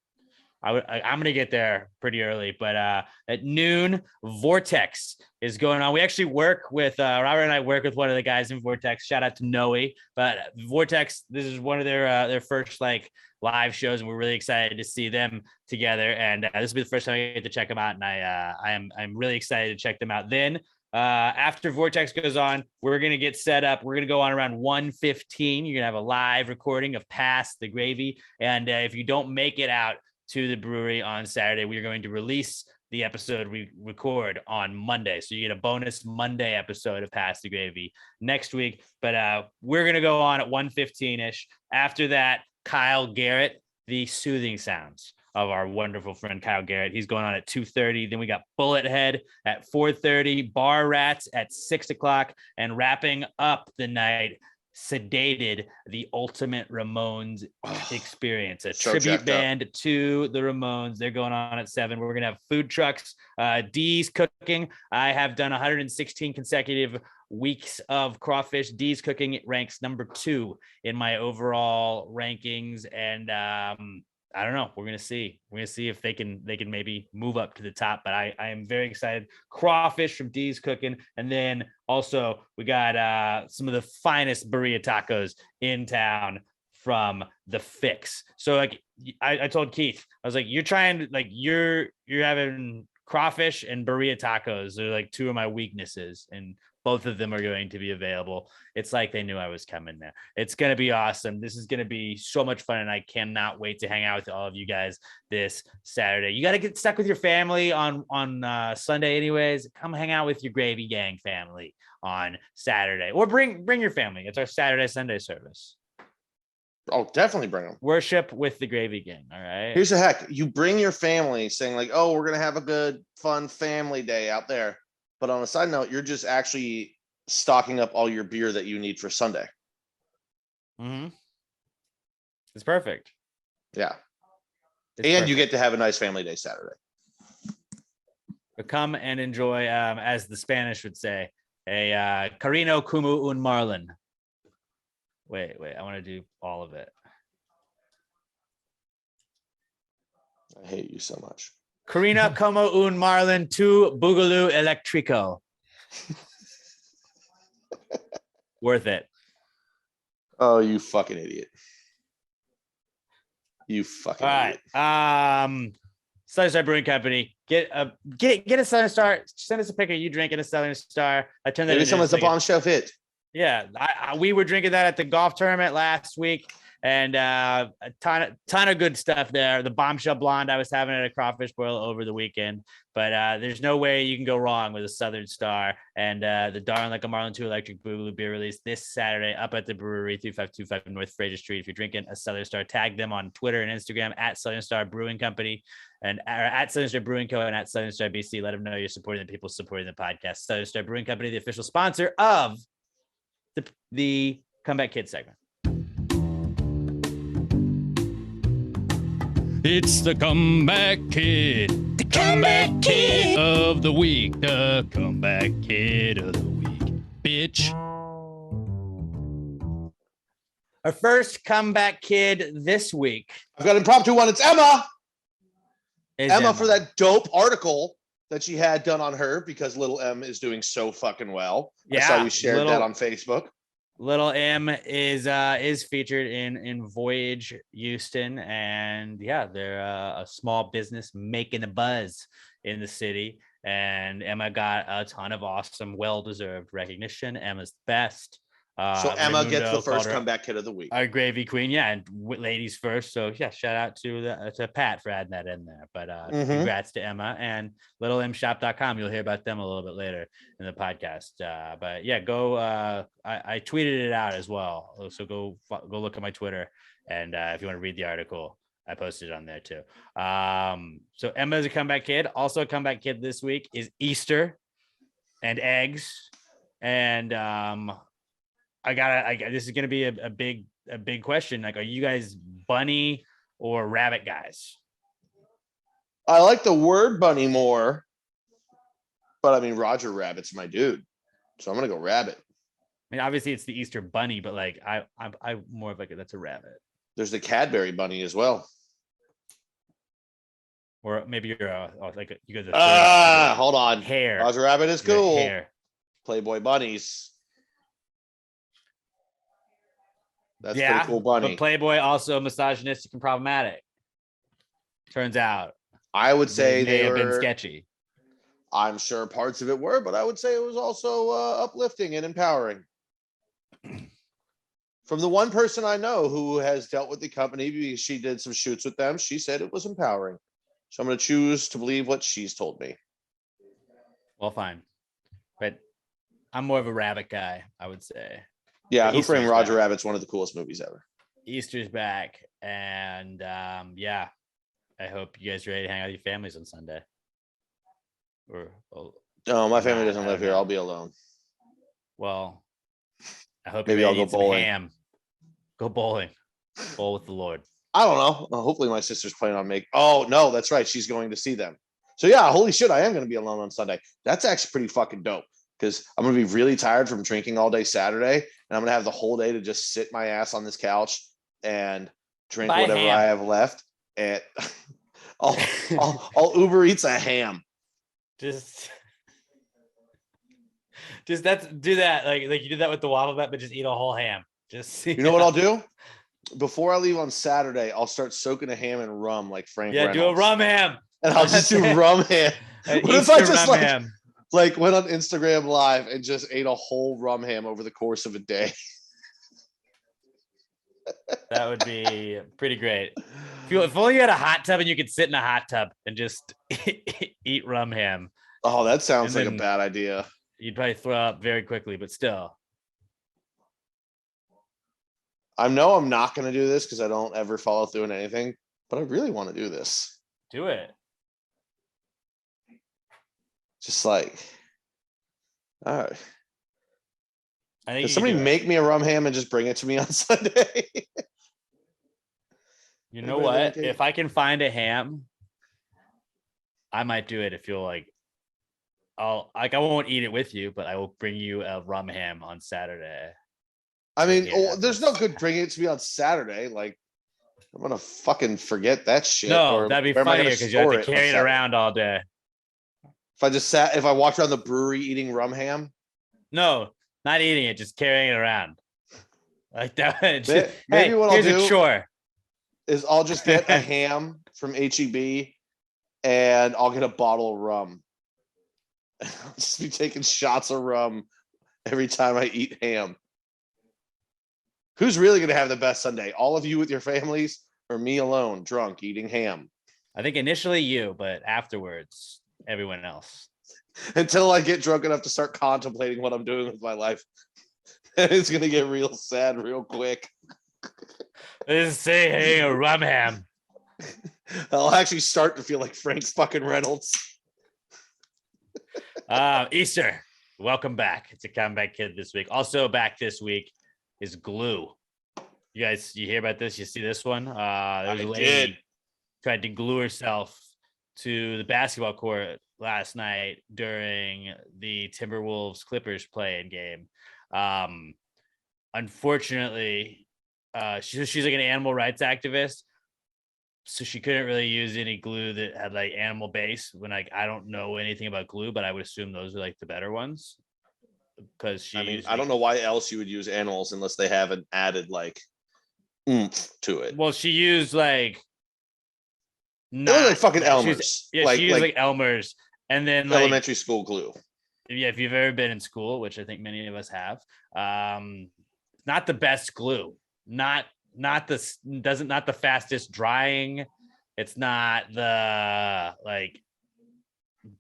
I'm going to get there pretty early, but at noon, Vortex is going on. We actually work with, Robert and I work with one of the guys in Vortex. Shout out to Noe. But Vortex, this is one of their first like live shows, and we're really excited to see them together. And this will be the first time I get to check them out, and I'm really excited to check them out. Then after Vortex goes on, we're going to get set up. We're going to go on around 1:15. You're going to have a live recording of Pass the Gravy. And if you don't make it out to the brewery on Saturday, we are going to release the episode we record on Monday. So you get a bonus Monday episode of Pass the Gravy next week. But we're going to go on at 1:15-ish. After that, Kyle Garrett, the soothing sounds of our wonderful friend Kyle Garrett. He's going on at 2:30. Then we got Bullet Head at 4:30, Bar Rats at 6 o'clock, and wrapping up the night, Sedated, the ultimate Ramones experience, a tribute band to the Ramones. They're going on at 7. We're gonna have food trucks, D's cooking. I have done 116 consecutive weeks of crawfish. D's cooking ranks number 2 in my overall rankings, and I don't know. We're gonna see. We're gonna see if they can maybe move up to the top. But I am very excited. Crawfish from D's Cooking, and then also we got some of the finest burrito tacos in town from the Fix. So like I told Keith, I was like, you're trying to you're having crawfish and burrito tacos. They're like 2 of my weaknesses, and both of them are going to be available. It's like they knew I was coming there. It's going to be awesome. This is going to be so much fun, and I cannot wait to hang out with all of you guys this Saturday. You got to get stuck with your family on Sunday anyways. Come hang out with your Gravy Gang family on Saturday, or bring your family. It's our Saturday Sunday service. Oh, definitely bring them. Worship with the Gravy Gang. All right. Here's the heck. You bring your family saying like, oh, we're going to have a good, fun family day out there. But on a side note, you're just actually stocking up all your beer that you need for Sunday. Mm-hmm. It's perfect. Yeah. It's and perfect. You get to have a nice family day Saturday. But come and enjoy, as the Spanish would say, a Carino como un Marlin. Wait, I want to do all of it. I hate you so much. Carino como un Marlin tu Boogaloo Electrico. Worth it. Oh, you fucking idiot. You fucking idiot. All right. Southern Star Brewing Company. Get a Southern Star. Send us a picture. You drinking a Southern Star. I turned that Maybe into someone's a bomb shelf hit. Yeah, we were drinking that at the golf tournament last week, and a ton of good stuff there. The bombshell blonde I was having at a crawfish boil over the weekend, but there's no way you can go wrong with a Southern Star. And the Darn Like a Marlin 2 Electric Boogaloo beer release this Saturday up at the brewery 3525 North Fraser Street. If you're drinking a Southern Star, tag them on Twitter and Instagram at Southern Star Brewing Company and at Southern Star Brewing Co. and at Southern Star BC. Let them know you're supporting the people supporting the podcast. Southern Star Brewing Company, the official sponsor of the Comeback Kid segment. It's the Comeback Kid. The Comeback Kid of the week. The Comeback Kid of the week. Bitch. Our first comeback kid this week. I've got an impromptu one. It's Emma. Emma For that dope article that she had done on her because little M is doing so fucking well. I saw you shared that on Facebook. Little M is featured in Voyage Houston, and yeah, they're a small business making a buzz in the city. And Emma got a ton of awesome, well-deserved recognition. Emma's the best. So Emma gets the Raimundo first comeback kid of the week. Our gravy queen, yeah, and ladies first. So yeah, shout out to Pat for adding that in there. But congrats to Emma and littlemshop.com. You'll hear about them a little bit later in the podcast. But yeah, go. I tweeted it out as well. So go look at my Twitter, and if you want to read the article, I posted it on there too. So Emma is a comeback kid. Also a comeback kid this week is Easter and eggs, and this is going to be a big question. Like, are you guys bunny or rabbit guys? I like the word bunny more, but I mean, Roger Rabbit's my dude. So I'm going to go rabbit. I mean, obviously it's the Easter bunny, but like, I'm more of like, that's a rabbit. There's the Cadbury bunny as well. Or maybe you're you go hold on. Hair. Roger Rabbit is cool. Hair. Playboy bunnies. That's pretty cool bunny. But Playboy also misogynistic and problematic. Turns out. I would say they have been sketchy. I'm sure parts of it were, but I would say it was also uplifting and empowering. From the one person I know who has dealt with the company because she did some shoots with them, she said it was empowering. So I'm going to choose to believe what she's told me. Well, fine. But I'm more of a rabbit guy, I would say. Yeah, Who Framed Roger Rabbit's one of the coolest movies ever. Easter's back, and yeah, I hope you guys are ready to hang out with your families on Sunday. No, my family doesn't live here. I'll be alone. Well, I hope maybe I'll go bowling. Ham. Go bowling. Bowl with the Lord. I don't know. Hopefully, my sister's planning on making. Oh no, that's right. She's going to see them. So yeah, holy shit, I am going to be alone on Sunday. That's actually pretty fucking dope. Because I'm going to be really tired from drinking all day Saturday, and I'm going to have the whole day to just sit my ass on this couch and drink whatever I have left. And I'll Uber Eats a ham. Just do that. Like you did that with the waffle bet, but just eat a whole ham. You know what I'll do? Before I leave on Saturday, I'll start soking a ham in rum like Frank Reynolds. Do a rum ham. And I'll just do rum ham. What if I just like went on Instagram Live and just ate a whole rum ham over the course of a day? That would be pretty great. If only you had a hot tub and you could sit in a hot tub and just eat rum ham. Oh, that sounds like a bad idea. You'd probably throw up very quickly, but still. I know I'm not going to do this because I don't ever follow through on anything, but I really want to do this. Do it. Just like, all right. Can somebody make me a rum ham and just bring it to me on Sunday? You know what? If I can find a ham, I might do it. If you'll I won't eat it with you, but I will bring you a rum ham on Saturday. I mean, there's no good bringing it to me on Saturday. Like, I'm gonna fucking forget that shit. No, that'd be funnier because you have to carry it around all day. If I walked around the brewery eating rum ham. No, not eating it, just carrying it around. Like that. Maybe what I'll do is I'll just get a ham from HEB and I'll get a bottle of rum. I'll just be taking shots of rum every time I eat ham. Who's really going to have the best Sunday? All of you with your families or me alone, drunk, eating ham? I think initially you, but afterwards, everyone else. Until I get drunk enough to start contemplating what I'm doing with my life. It's going to get real sad real quick. Let's say, hey, a rum ham. I'll actually start to feel like Frank's fucking Reynolds. Easter, welcome back. It's a Comeback Kid this week. Also back this week is glue. You guys, you hear about this? You see this one? There was a lady tried to glue herself to the basketball court last night during the Timberwolves Clippers play-in game. Unfortunately, she's like an animal rights activist. So she couldn't really use any glue that had like animal base. When like I don't know anything about glue, but I would assume those are like the better ones. Because I don't know why else you would use animals unless they haven't added like oomph to it. Well, she used like like fucking Elmer's. She used like Elmer's, and then like elementary school glue. Yeah, if you've ever been in school, which I think many of us have, not the best glue. Not the fastest drying. It's not the like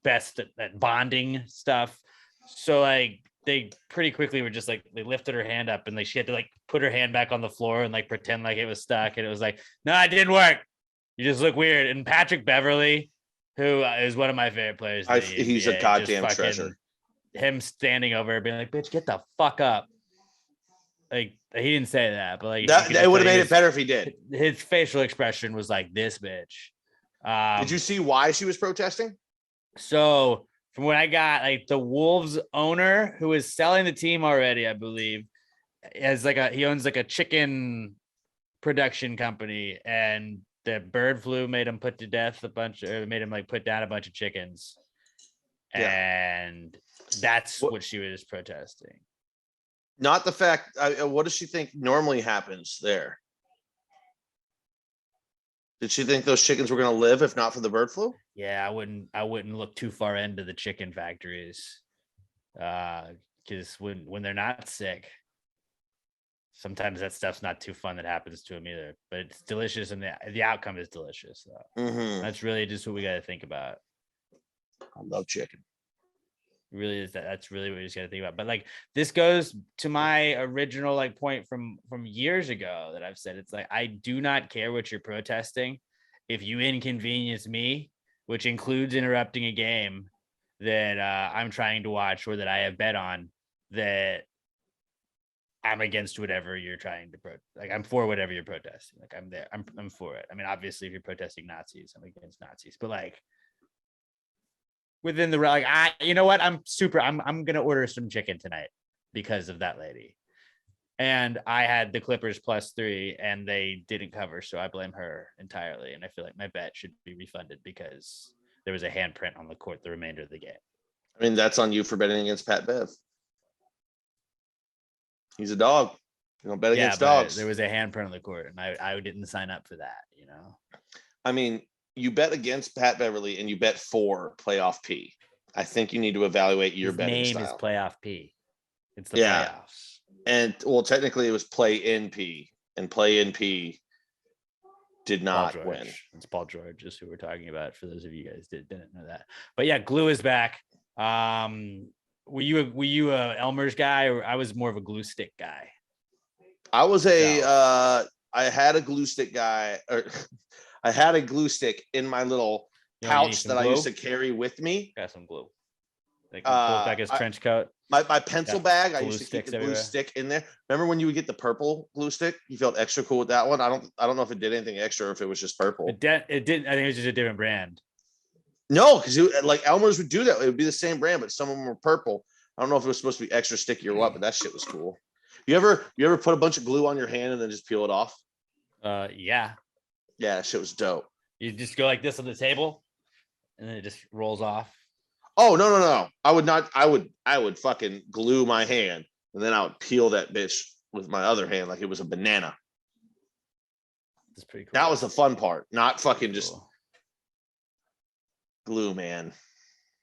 best at bonding stuff. So like they pretty quickly were just like they lifted her hand up and like she had to like put her hand back on the floor and like pretend like it was stuck, and it was like, no, it didn't work. You just look weird. And Patrick Beverly, who is one of my favorite players, he's a goddamn treasure. Him standing over her being like, bitch, get the fuck up. Like he didn't say that, but like it would have made it better if he did. His facial expression was like, this bitch. Did you see why she was protesting? So from what I got, like the Wolves owner who is selling the team already, I believe, he owns like a chicken production company, and the bird flu made him put down a bunch of chickens. Yeah. And that's what she was protesting. Not the fact. What does she think normally happens there? Did she think those chickens were going to live if not for the bird flu? Yeah, I wouldn't look too far into the chicken factories, because when they're not sick, sometimes that stuff's not too fun that happens to them either. But it's delicious, and the outcome is delicious. So that's really just what we got to think about. I love chicken. Really is that's really what you just got to think about. But like this goes to my original like point from years ago that I've said. It's like, I do not care what you're protesting. If you inconvenience me, which includes interrupting a game that I'm trying to watch or that I have bet on, that I'm against whatever you're trying to like I'm for whatever you're protesting. Like I'm there. I'm for it. I mean, obviously if you're protesting Nazis, I'm against Nazis, but like within the like, you know what? I'm gonna order some chicken tonight because of that lady. And I had the Clippers +3 and they didn't cover, so I blame her entirely. And I feel like my bet should be refunded because there was a handprint on the court the remainder of the game. I mean, that's on you for betting against Pat Bev. He's a dog. You don't bet against dogs. There was a handprint on the court, and I didn't sign up for that. You know. I mean, you bet against Pat Beverly and you bet for playoff P. I think you need to evaluate your betting style. His name is playoff P. It's the playoffs. And well, technically it was play in P, and play in P did not win. It's Paul George is who we're talking about, for those of you guys that didn't know that. But yeah, glue is back. Were you a Elmer's guy, or I was more of a glue stick guy? I was I had a glue stick guy, or I had a glue stick in my little pouch that I used to carry with me. Got some glue. Like back his trench coat. My pencil bag, I used to keep the glue stick in there. Remember when you would get the purple glue stick? You felt extra cool with that one. I don't know if it did anything extra or if it was just purple. It didn't. I think it was just a different brand. No, because like Elmer's would do that. It would be the same brand, but some of them were purple. I don't know if it was supposed to be extra sticky or what, but that shit was cool. You ever put a bunch of glue on your hand and then just peel it off? Yeah. Yeah, that shit was dope. You just go like this on the table, and then it just rolls off. Oh, no. I would not. I would fucking glue my hand, and then I would peel that bitch with my other hand like it was a banana. That's pretty cool. That was the fun part, not fucking just glue, man.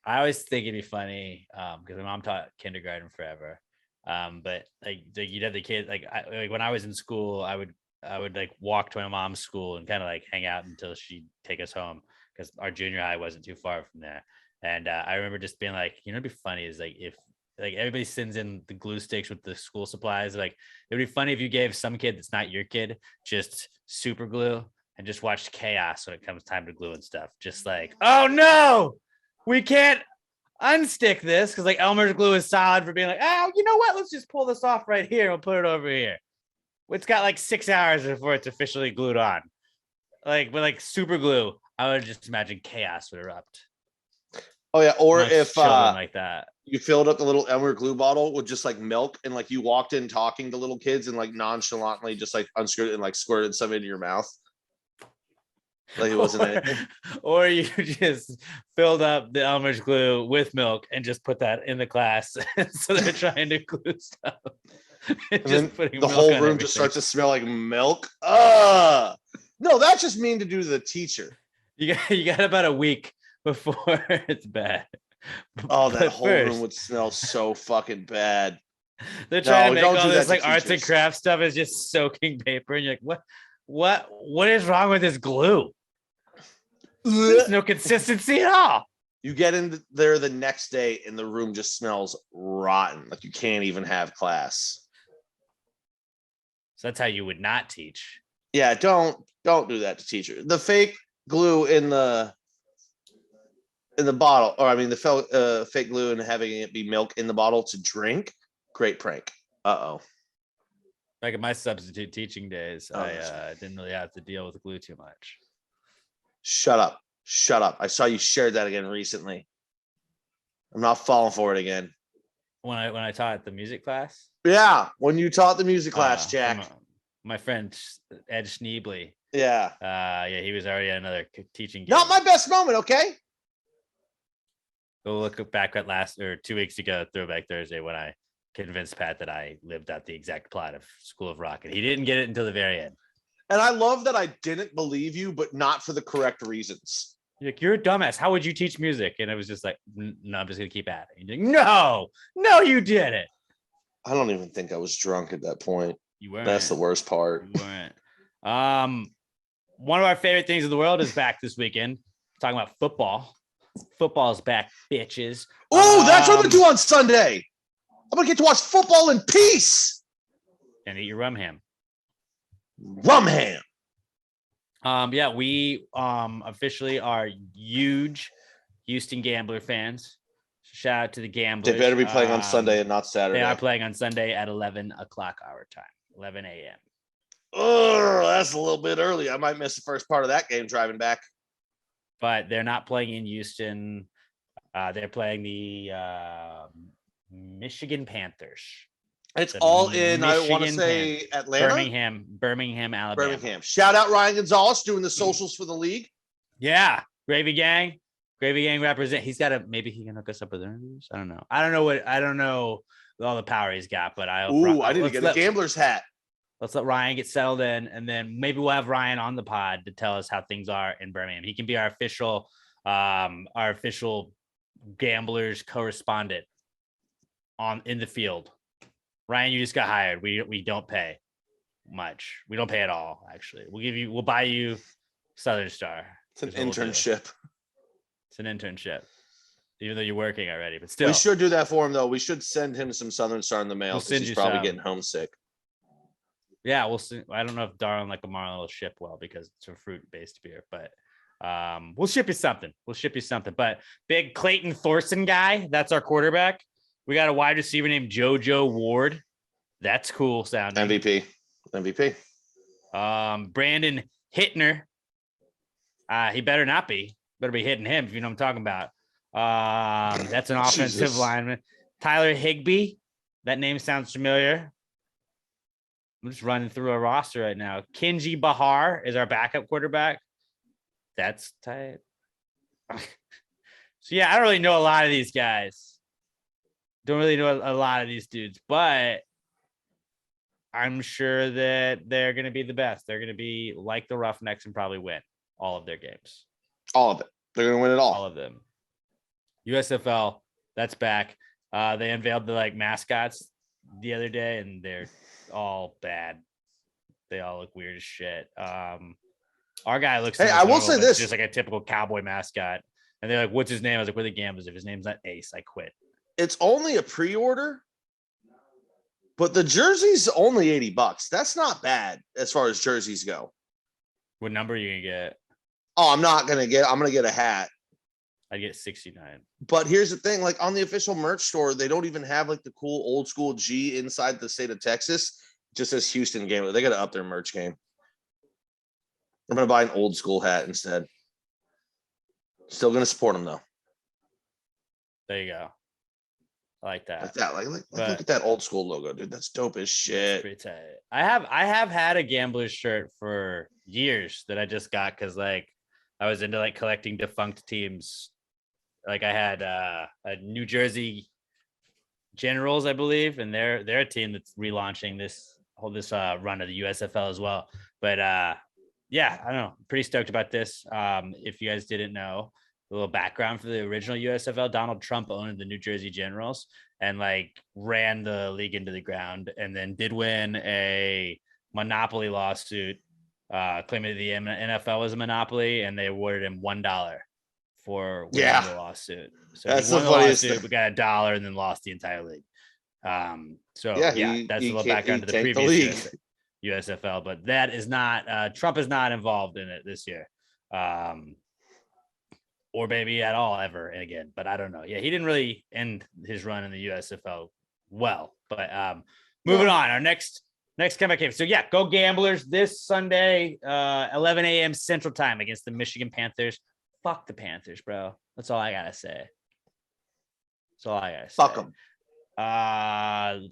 I always think it'd be funny because my mom taught kindergarten forever, But like you'd have the kids like when I was in school, I would like walk to my mom's school and kind of like hang out until she'd take us home because our junior high wasn't too far from there. And I remember just being like, it'd be funny is like if like everybody sends in the glue sticks with the school supplies, like it would be funny if you gave some kid that's not your kid just super glue and just watched chaos when it comes time to glue and stuff. Just like, oh no, we can't unstick this because like Elmer's glue is solid for being like, oh, you know what? Let's just pull this off right here and we'll put it over here. It's got like 6 hours before it's officially glued on. Like with like super glue, I would just imagine chaos would erupt. Oh yeah, or if like that, you filled up the little Elmer glue bottle with just like milk, and like you walked in talking to little kids and like nonchalantly just like unscrewed it and like squirted some into your mouth, like it wasn't anything. Or you just filled up the Elmer's glue with milk and just put that in the class, so they're trying to glue stuff. And then the whole room just starts to smell like milk. No, that's just mean to do to the teacher. You got about a week before it's bad. Oh, that whole room would smell so fucking bad. They're trying to make all this like arts and crafts stuff is just soaking paper, and you're like, what is wrong with this glue? There's no consistency at all. You get in there the next day and the room just smells rotten. Like you can't even have class. So that's how you would not teach. Yeah, don't do that to teachers. The fake glue in the bottle, or I mean the fake glue and having it be milk in the bottle to drink. Great prank. Like in my substitute teaching days, I didn't really have to deal with glue too much. Shut up. I saw you shared that again recently. I'm not falling for it again. When I taught the music class? Yeah, when you taught the music class, Jack. My friend Ed Schneebly. Yeah. Yeah, he was already at another teaching gig. Not my best moment, okay? Go look back at 2 weeks ago, Throwback Thursday, when I convinced Pat that I lived out the exact plot of School of Rock, and he didn't get it until the very end. And I love that I didn't believe you, but not for the correct reasons. You're a dumbass. How would you teach music? And it was just like, no, I'm just gonna keep at it. Like, no, you didn't. I don't even think I was drunk at that point. You weren't. That's the worst part. You weren't. One of our favorite things in the world is back this weekend. We're talking about football. Football's back, bitches. Oh, that's what I'm gonna do on Sunday. I'm gonna get to watch football in peace. And eat your rum ham. Rum ham. Yeah, we officially are huge Houston Gambler fans. Shout out to the Gamblers. They better be playing on Sunday and not Saturday. They are playing on Sunday at 11 o'clock our time, 11 a.m. Oh, that's a little bit early. I might miss the first part of that game driving back. But they're not playing in Houston. They're playing the Michigan Panthers. It's all in, I want to say, Atlanta? Birmingham, Alabama. Birmingham. Shout out Ryan Gonzalez doing the socials for the league. Yeah. Gravy Gang represent. He's got maybe he can hook us up with interviews. I don't know. I don't know all the power he's got, but I need to get a gambler's hat. Let's let Ryan get settled in, and then maybe we'll have Ryan on the pod to tell us how things are in Birmingham. He can be our official Gamblers correspondent in the field. Ryan, you just got hired. We don't pay much. We don't pay at all, actually. We'll buy you Southern Star. It's an internship. It's an internship. Even though you're working already, but still. We should do that for him, though. We should send him some Southern Star in the mail because he's probably getting homesick. Yeah, we'll see. I don't know if Darwin like a Marlin will ship well because it's a fruit-based beer, but we'll ship you something. But big Clayton Thorson guy, that's our quarterback. We got a wide receiver named JoJo Ward. That's cool sounding. MVP. Brandon Hittner. He better not be. Better be hitting him if you know what I'm talking about. That's an offensive lineman. Tyler Higbee. That name sounds familiar. I'm just running through a roster right now. Kinji Bahar is our backup quarterback. That's tight. So, yeah, I don't really know a lot of these guys. Don't really know a lot of these dudes, but I'm sure that they're going to be the best. They're going to be like the Roughnecks and probably win all of their games. All of it. They're going to win it all. All of them. USFL, that's back. They unveiled the mascots the other day, and they're all bad. They all look weird as shit. Our guy looks. Hey, I will say this: just like a typical cowboy mascot. And they're like, "What's his name?" I was like, "We're the Gamblers. If his name's not Ace, I quit." It's only a pre-order, but the jersey's only $80. That's not bad as far as jerseys go. What number are you gonna get? Oh, I'm gonna get a hat. I get 69. But here's the thing: like on the official merch store, they don't even have like the cool old school G inside the state of Texas. It just says Houston Gambler. They got to up their merch game. I'm gonna buy an old school hat instead. Still gonna support them though. There you go. I like that. Like that. Like look at that old school logo, dude. That's dope as shit. Pretty tight. I have had a Gambler's shirt for years that I just got because like I was into like collecting defunct teams. Like I had a New Jersey Generals, I believe, and they're a team that's relaunching this run of the USFL as well. But yeah, I don't know. Pretty stoked about this. If you guys didn't know, a little background for the original USFL, Donald Trump owned the New Jersey Generals and like ran the league into the ground, and then did win a monopoly lawsuit claiming the NFL was a monopoly, and they awarded him $1 for winning the lawsuit. So that's he won the the funniest lawsuit, thing. we got $1 and then lost the entire league. So Yeah, that's a little background to the previous USFL, but that is not Trump is not involved in it this year. Or maybe at all ever again, but I don't know. Yeah, he didn't really end his run in the USFL well. But moving on, our next comeback game. So yeah, go Gamblers this Sunday, 11 a.m. Central Time against the Michigan Panthers. Fuck the Panthers, bro. That's all I gotta say. That's all I gotta say. Fuck them.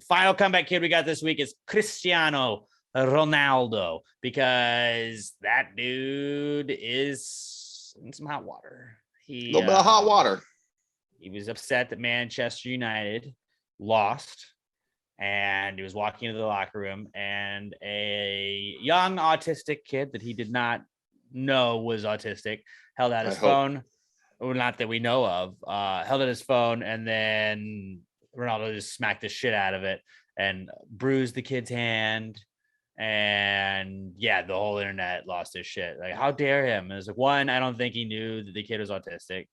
Final comeback kid we got this week is Cristiano Ronaldo, because that dude is in some hot water. A little bit of hot water. He was upset that Manchester United lost, and he was walking into the locker room, and a young autistic kid that he did not know was autistic held out his phone, or not that we know of, held out his phone, and then Ronaldo just smacked the shit out of it and bruised the kid's hand. And yeah, the whole internet lost his shit. Like, how dare him? It was like, one, I don't think he knew that the kid was autistic.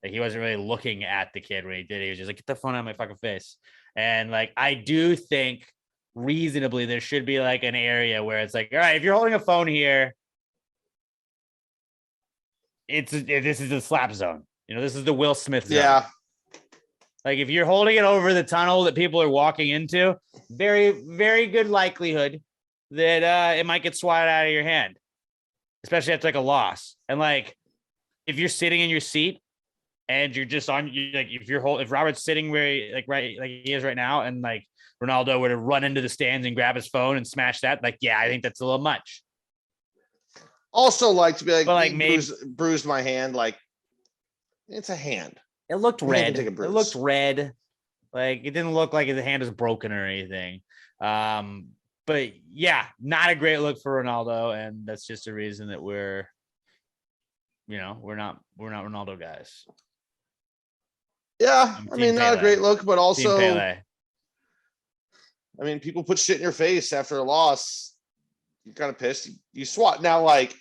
Like, he wasn't really looking at the kid when he did it. He was just like, get the phone out of my fucking face. And like, I do think reasonably there should be like an area where it's like, all right, if you're holding a phone here, this is the slap zone. You know, this is the Will Smith zone. Yeah. Like, if you're holding it over the tunnel that people are walking into, very, very good likelihood that it might get swatted out of your hand, especially after like a loss. And like, if you're sitting in your seat and you're just on, like, if Robert's sitting where he is right now, and like Ronaldo were to run into the stands and grab his phone and smash that, like, yeah, I think that's a little much. Also, like, to be like, but like, maybe bruised my hand. Like, it's a hand. It looked red. It looked red. Like, it didn't look like his hand was broken or anything. But yeah, not a great look for Ronaldo, and that's just a reason that we're not Ronaldo guys. Yeah, I mean, not a great look, but also, I mean, people put shit in your face after a loss. You're kind of pissed. You swat. Now, like,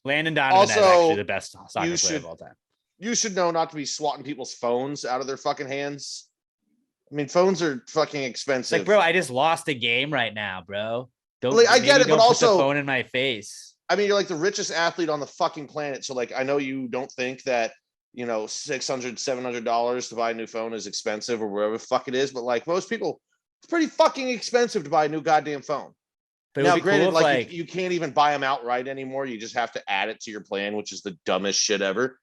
Landon Donovan is actually the best soccer player of all time. You should know not to be swatting people's phones out of their fucking hands. I mean, phones are fucking expensive. Like, bro, I just lost a game right now, bro. I get it, but also put the phone in my face. I mean, you're like the richest athlete on the fucking planet. So like, I know you don't think that, you know, $600, $700 to buy a new phone is expensive or whatever the fuck it is. But like most people, it's pretty fucking expensive to buy a new goddamn phone. But now, granted, cool like you can't even buy them outright anymore. You just have to add it to your plan, which is the dumbest shit ever.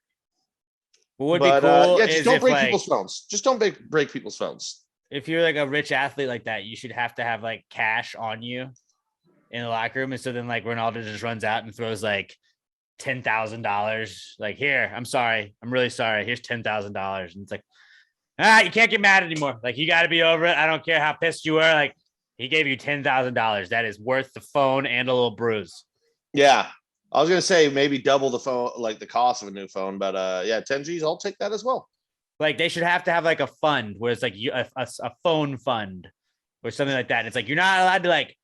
What would be cool? Yeah, just don't break people's phones. Just don't break people's phones. If you're like a rich athlete like that, you should have to have like cash on you in the locker room. And so then like Ronaldo just runs out and throws like $10,000. Like, here, I'm sorry. I'm really sorry. Here's $10,000. And it's like, you can't get mad anymore. Like, you got to be over it. I don't care how pissed you were. Like, he gave you $10,000. That is worth the phone and a little bruise. Yeah. I was going to say maybe double the phone, like the cost of a new phone, but yeah, 10 G's, I'll take that as well. Like, they should have to have like a fund where it's like a phone fund or something like that. And it's like, you're not allowed to like,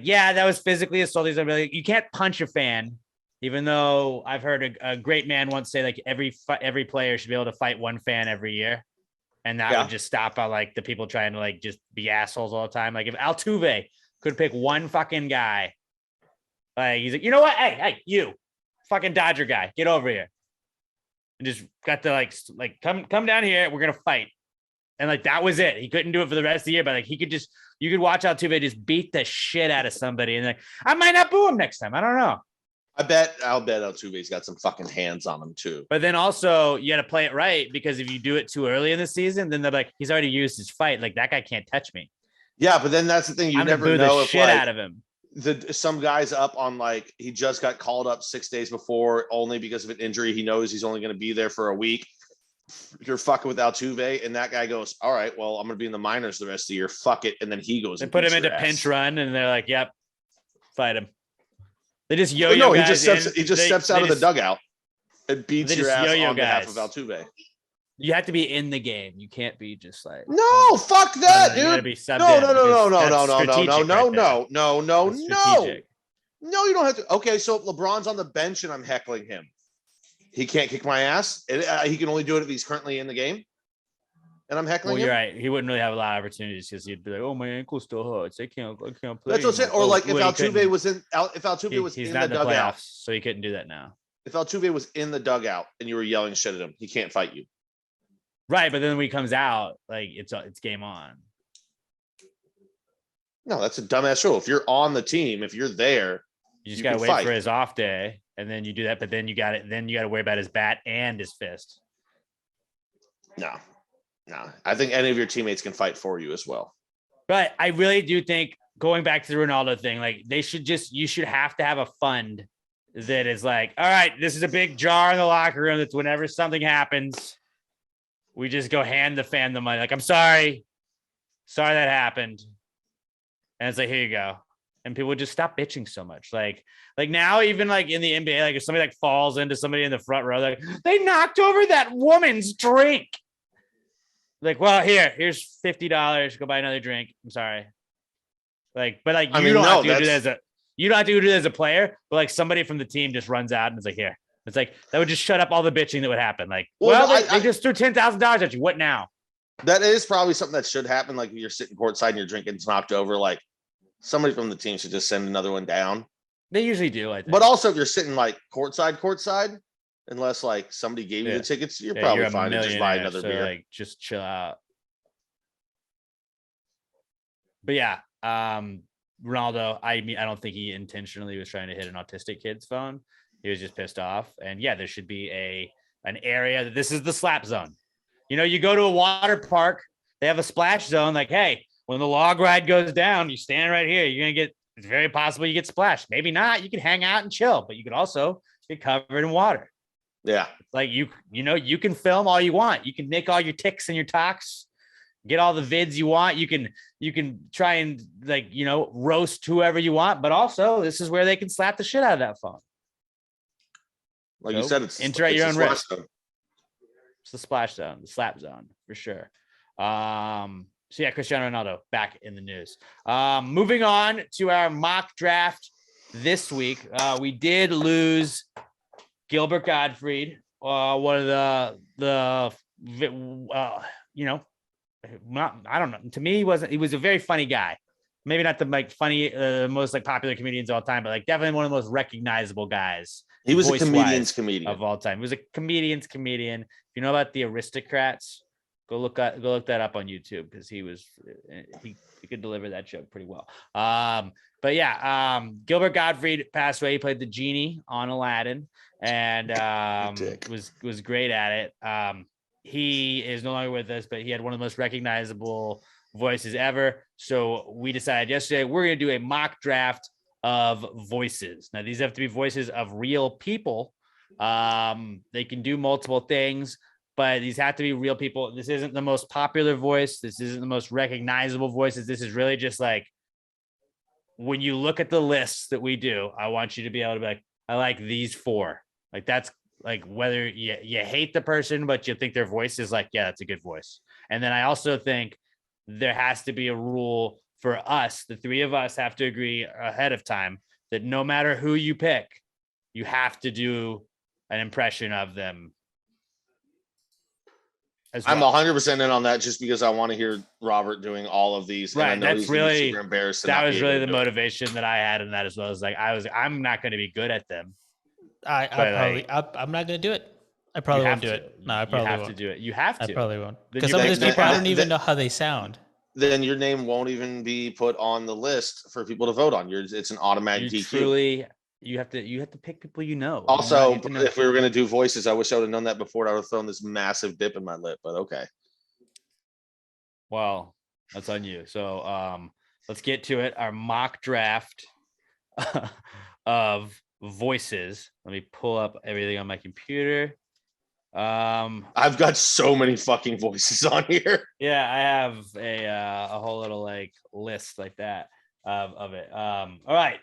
yeah, that was physically assaulting somebody. Like, you can't punch a fan, even though I've heard a great man once say like every player should be able to fight one fan every year. And that would just stop all like the people trying to like just be assholes all the time. Like if Altuve could pick one fucking guy, like he's like, you know what? Hey, you fucking Dodger guy, get over here. And just got to like come down here. We're going to fight. And like, that was it. He couldn't do it for the rest of the year, but like you could watch Altuve just beat the shit out of somebody. And like, I might not boo him next time. I don't know. I'll bet Altuve's got some fucking hands on him too. But then also you got to play it right, because if you do it too early in the season, then they're like, he's already used his fight. Like, that guy can't touch me. Yeah, but then that's the thing. You I'm never boo know the if shit like, out of him. Some guy's up on like, he just got called up 6 days before only because of an injury. He knows he's only going to be there for a week. You're fucking with Altuve, and that guy goes, all right, well, I'm going to be in the minors the rest of the year. Fuck it. And then he goes. They and put him beats into your ass. pinch run, and they're like, yep, fight him. They just yo-yo No, he guys just steps out of the dugout and beats your ass yo-yo on behalf of guys. Altuve. You have to be in the game. You can't be just like, No, fuck that, you gotta dude. be subbed No, in, no, because that's no. strategic. No, you don't have to. Okay, so if LeBron's on the bench and I'm heckling him, he can't kick my ass. He can only do it if he's currently in the game, and I'm heckling Well, him. you're right. He wouldn't really have a lot of opportunities, because he'd be like, "Oh, my ankle still hurts. I can't play." That's what I'm saying. Or anymore." like if Well, he Altuve couldn't. was in, if Altuve was He's in not the in the dugout, playoffs, so he couldn't do that now. if Altuve was in the dugout and you were yelling shit at him, he can't fight you. Right, but then when he comes out, like it's game on. No, that's a dumbass rule. If you're on the team, if you're there, You just you gotta can wait fight. for his off day, and then you do that. But then you got it. Then you got to worry about his bat and his fist. no. I think any of your teammates can fight for you as well. But I really do think, going back to the Ronaldo thing, like you should have to have a fund that is like, all right, this is a big jar in the locker room. That's whenever something happens, we just go hand the fan the money. Like, I'm sorry that happened. And it's like, here you go. And people just stop bitching so much. Like now, even like in the NBA, like if somebody like falls into somebody in the front row, like they knocked over that woman's drink. Like, well, here's $50. Go buy another drink. I'm sorry. Like, but like you don't have to do that as a player, but like somebody from the team just runs out and is like, here. It's like that would just shut up all the bitching that would happen. Like, they just threw $10,000 at you. What now? That is probably something that should happen. Like if you're sitting courtside and your drink gets knocked over, like somebody from the team should just send another one down. They usually do, I think. But also if you're sitting like courtside, unless like somebody gave you the tickets, you're probably fine to just buy another beer. Like just chill out. But yeah, Ronaldo, I mean, I don't think he intentionally was trying to hit an autistic kid's phone. He was just pissed off. And yeah, there should be an area that this is the slap zone. You know, you go to a water park, they have a splash zone. Like, hey, when the log ride goes down, you stand right here. It's very possible you get splashed. Maybe not. You can hang out and chill, but you could also get covered in water. Yeah. Like you can film all you want. You can make all your ticks and your talks, get all the vids you want. You can try and roast whoever you want, but also this is where they can slap the shit out of that phone. Like you said, enter at your own risk. Zone. It's the splash zone, the slap zone for sure. So yeah, Cristiano Ronaldo back in the news. Moving on to our mock draft this week. We did lose Gilbert Gottfried, one of the I don't know. To me, he was a very funny guy. Maybe not the most popular comedians of all time, but like definitely one of the most recognizable guys. He was a comedian's comedian of all time. He was a comedian's comedian. If you know about the Aristocrats, go look that up on YouTube, because he could deliver that joke pretty well. But yeah, Gilbert Gottfried passed away. He played the genie on Aladdin, and was great at it. He is no longer with us, but he had one of the most recognizable voices ever. So we decided yesterday we're going to do a mock draft of voices. Now, these have to be voices of real people. They can do multiple things, but these have to be real people. This isn't the most popular voice. This isn't the most recognizable voices. This is really just like, when you look at the lists that we do, I want you to be able to be like, I like these four. Like that's like whether you hate the person, but you think their voice is like, yeah, that's a good voice. And then I also think there has to be a rule for us. The three of us have to agree ahead of time that no matter who you pick, you have to do an impression of them. I'm 100% in on that just because I want to hear Robert doing all of these. Right. And I know That's he's gonna be really, super embarrassed. that was really the motivation that I had in that as well. As like, I'm not going to be good at them. I'm not gonna do it. I probably won't do it. No, I probably won't. To do it. You have to. I probably won't. Then Because you some of think these people, I that- don't even know how they sound. Then your name won't even be put on the list for people to vote on. It's an automatic You DQ. truly, you have to pick people you know. Also, You have to know. if we were going to do voices, I wish I would have known that before. I would have thrown this massive dip in my lip, but okay. Well, that's on you. So let's get to it. Our mock draft of voices. Let me pull up everything on my computer. I've got so many fucking voices on here. Yeah, I have a whole little like list like that of it. All right.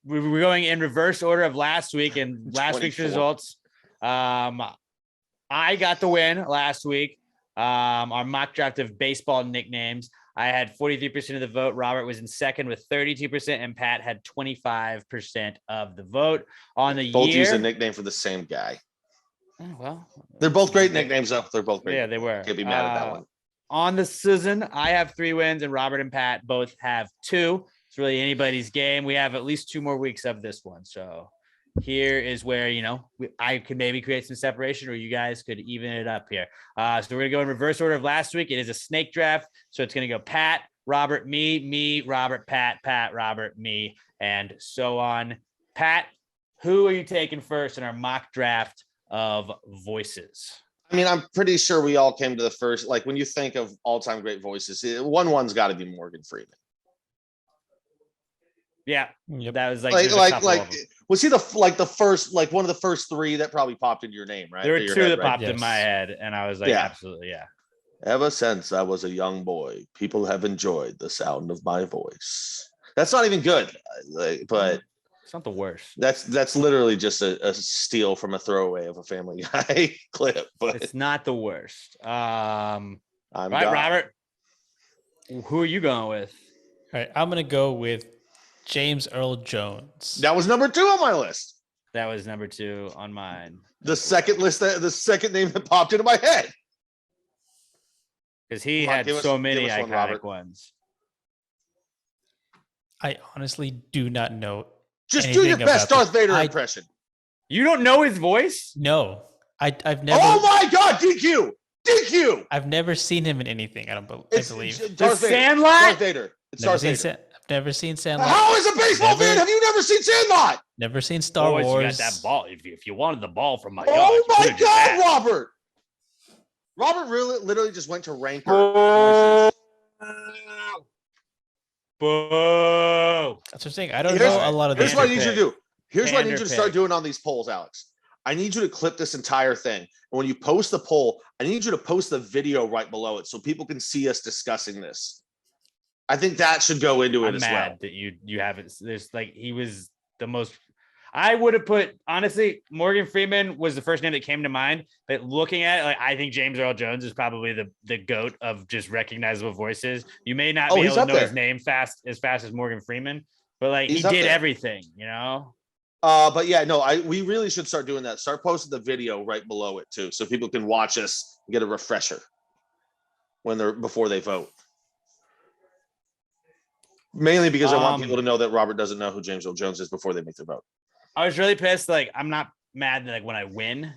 We're going in reverse order of last week and last week's 24. results. I got the win last week. Our mock draft of baseball nicknames. I had 43% of the vote. Robert was in second with 32%, and Pat had 25% of the vote. On the Both year, use a nickname for the same guy. Oh, well, They're both great nicknames, though. They're both great. Yeah, they were. Can't be mad at that one. On the season, I have 3 wins, and Robert and Pat both have 2. It's really anybody's game. We have at least 2 more weeks of this one. So here is where, I could maybe create some separation, or you guys could even it up here. So we're going to go in reverse order of last week. It is a snake draft. So it's going to go Pat, Robert, me, Robert, Pat, Robert, me, and so on. Pat, who are you taking first in our mock draft of voices? I mean, I'm pretty sure we all came to the first, like when you think of all-time great voices, one's got to be Morgan Freeman. Yeah, Yep. that was like was he the first, like one of the first 3 that probably popped into your name, right? There were Your 2 head, that right? popped in my Yes. head, and I was like, Yeah. absolutely, yeah. Ever since I was a young boy, people have enjoyed the sound of my voice. That's not even good, but It's not the worst. that's literally just a steal from a throwaway of a Family Guy clip. But It's not the worst. I'm Right, God. Robert, who are you going with? All right, I'm gonna go with James Earl Jones. That was number 2 on my list. That was number 2 on mine. The second name that popped into my head. Because he Come on, had give us- so many give us one, iconic Robert. ones. I honestly do not know. Just do your anything best about Darth Vader I- impression. You don't know his voice? No, I've never. Oh my God, DQ. I've never seen him in anything. I believe. The Darth Vader. Sandlot? Darth Vader. It's Never Darth seen Vader. I've never seen Sandlot. How is a baseball Never- fan? Have you never seen Sandlot? Never seen Star Boys, Wars. you got that ball. If you wanted the ball from my yard, Oh you my could've just God, asked. Robert. Robert really literally just went to ranker voices. Boo. That's what I'm saying. I don't Here's- know a lot of Here's these. what I need you to do. Here's what I need you to Pander start pig. doing on these polls, Alex. I need you to clip this entire thing. And when you post the poll, I need you to post the video right below it so people can see us discussing this. I think that should go into it I'm as mad well. that you haven't. There's like he was the most. I would have put honestly. Morgan Freeman was the first name that came to mind. But looking at it, like I think James Earl Jones is probably the goat of just recognizable voices. You may not Oh, be he's able to up know there. his name fast as Morgan Freeman, but like He's he up did there. everything. You know. But yeah, no, we really should start doing that. Start posting the video right below it too, so people can watch us and get a refresher before they vote. Mainly because I want people to know that Robert doesn't know who James Earl Jones is before they make their vote. I was really pissed. Like, I'm not mad that like when I win,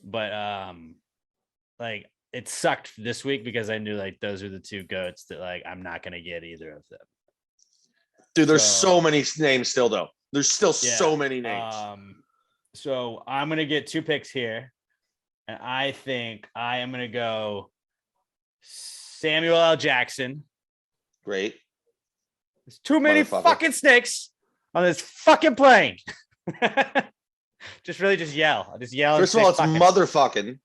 but like it sucked this week because I knew like those are the 2 goats that like I'm not gonna get either of them. Dude, there's So- so many names still though. There's still so many names. So I'm gonna get 2 picks here, and I think I am gonna go Samuel L. Jackson. Great. There's too many Motherfucker. fucking snakes on this fucking plane. just yell. I just yell. and First of all, it's say fucking. motherfucking.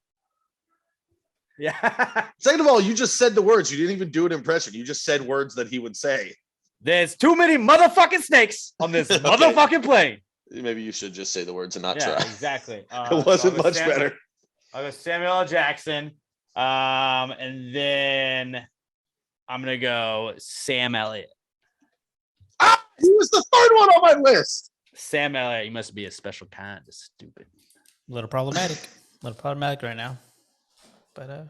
Yeah. Second of all, you just said the words. You didn't even do an impression. You just said words that he would say. There's too many motherfucking snakes on this Okay. motherfucking plane. Maybe you should just say the words and not Yeah, try. exactly. It wasn't much better. I'll go Samuel L. Jackson. And then I'm gonna go Sam Elliott. Ah, he was the third one on my list. Sam Elliott, you must be a special kind of stupid. A little problematic. Right now. But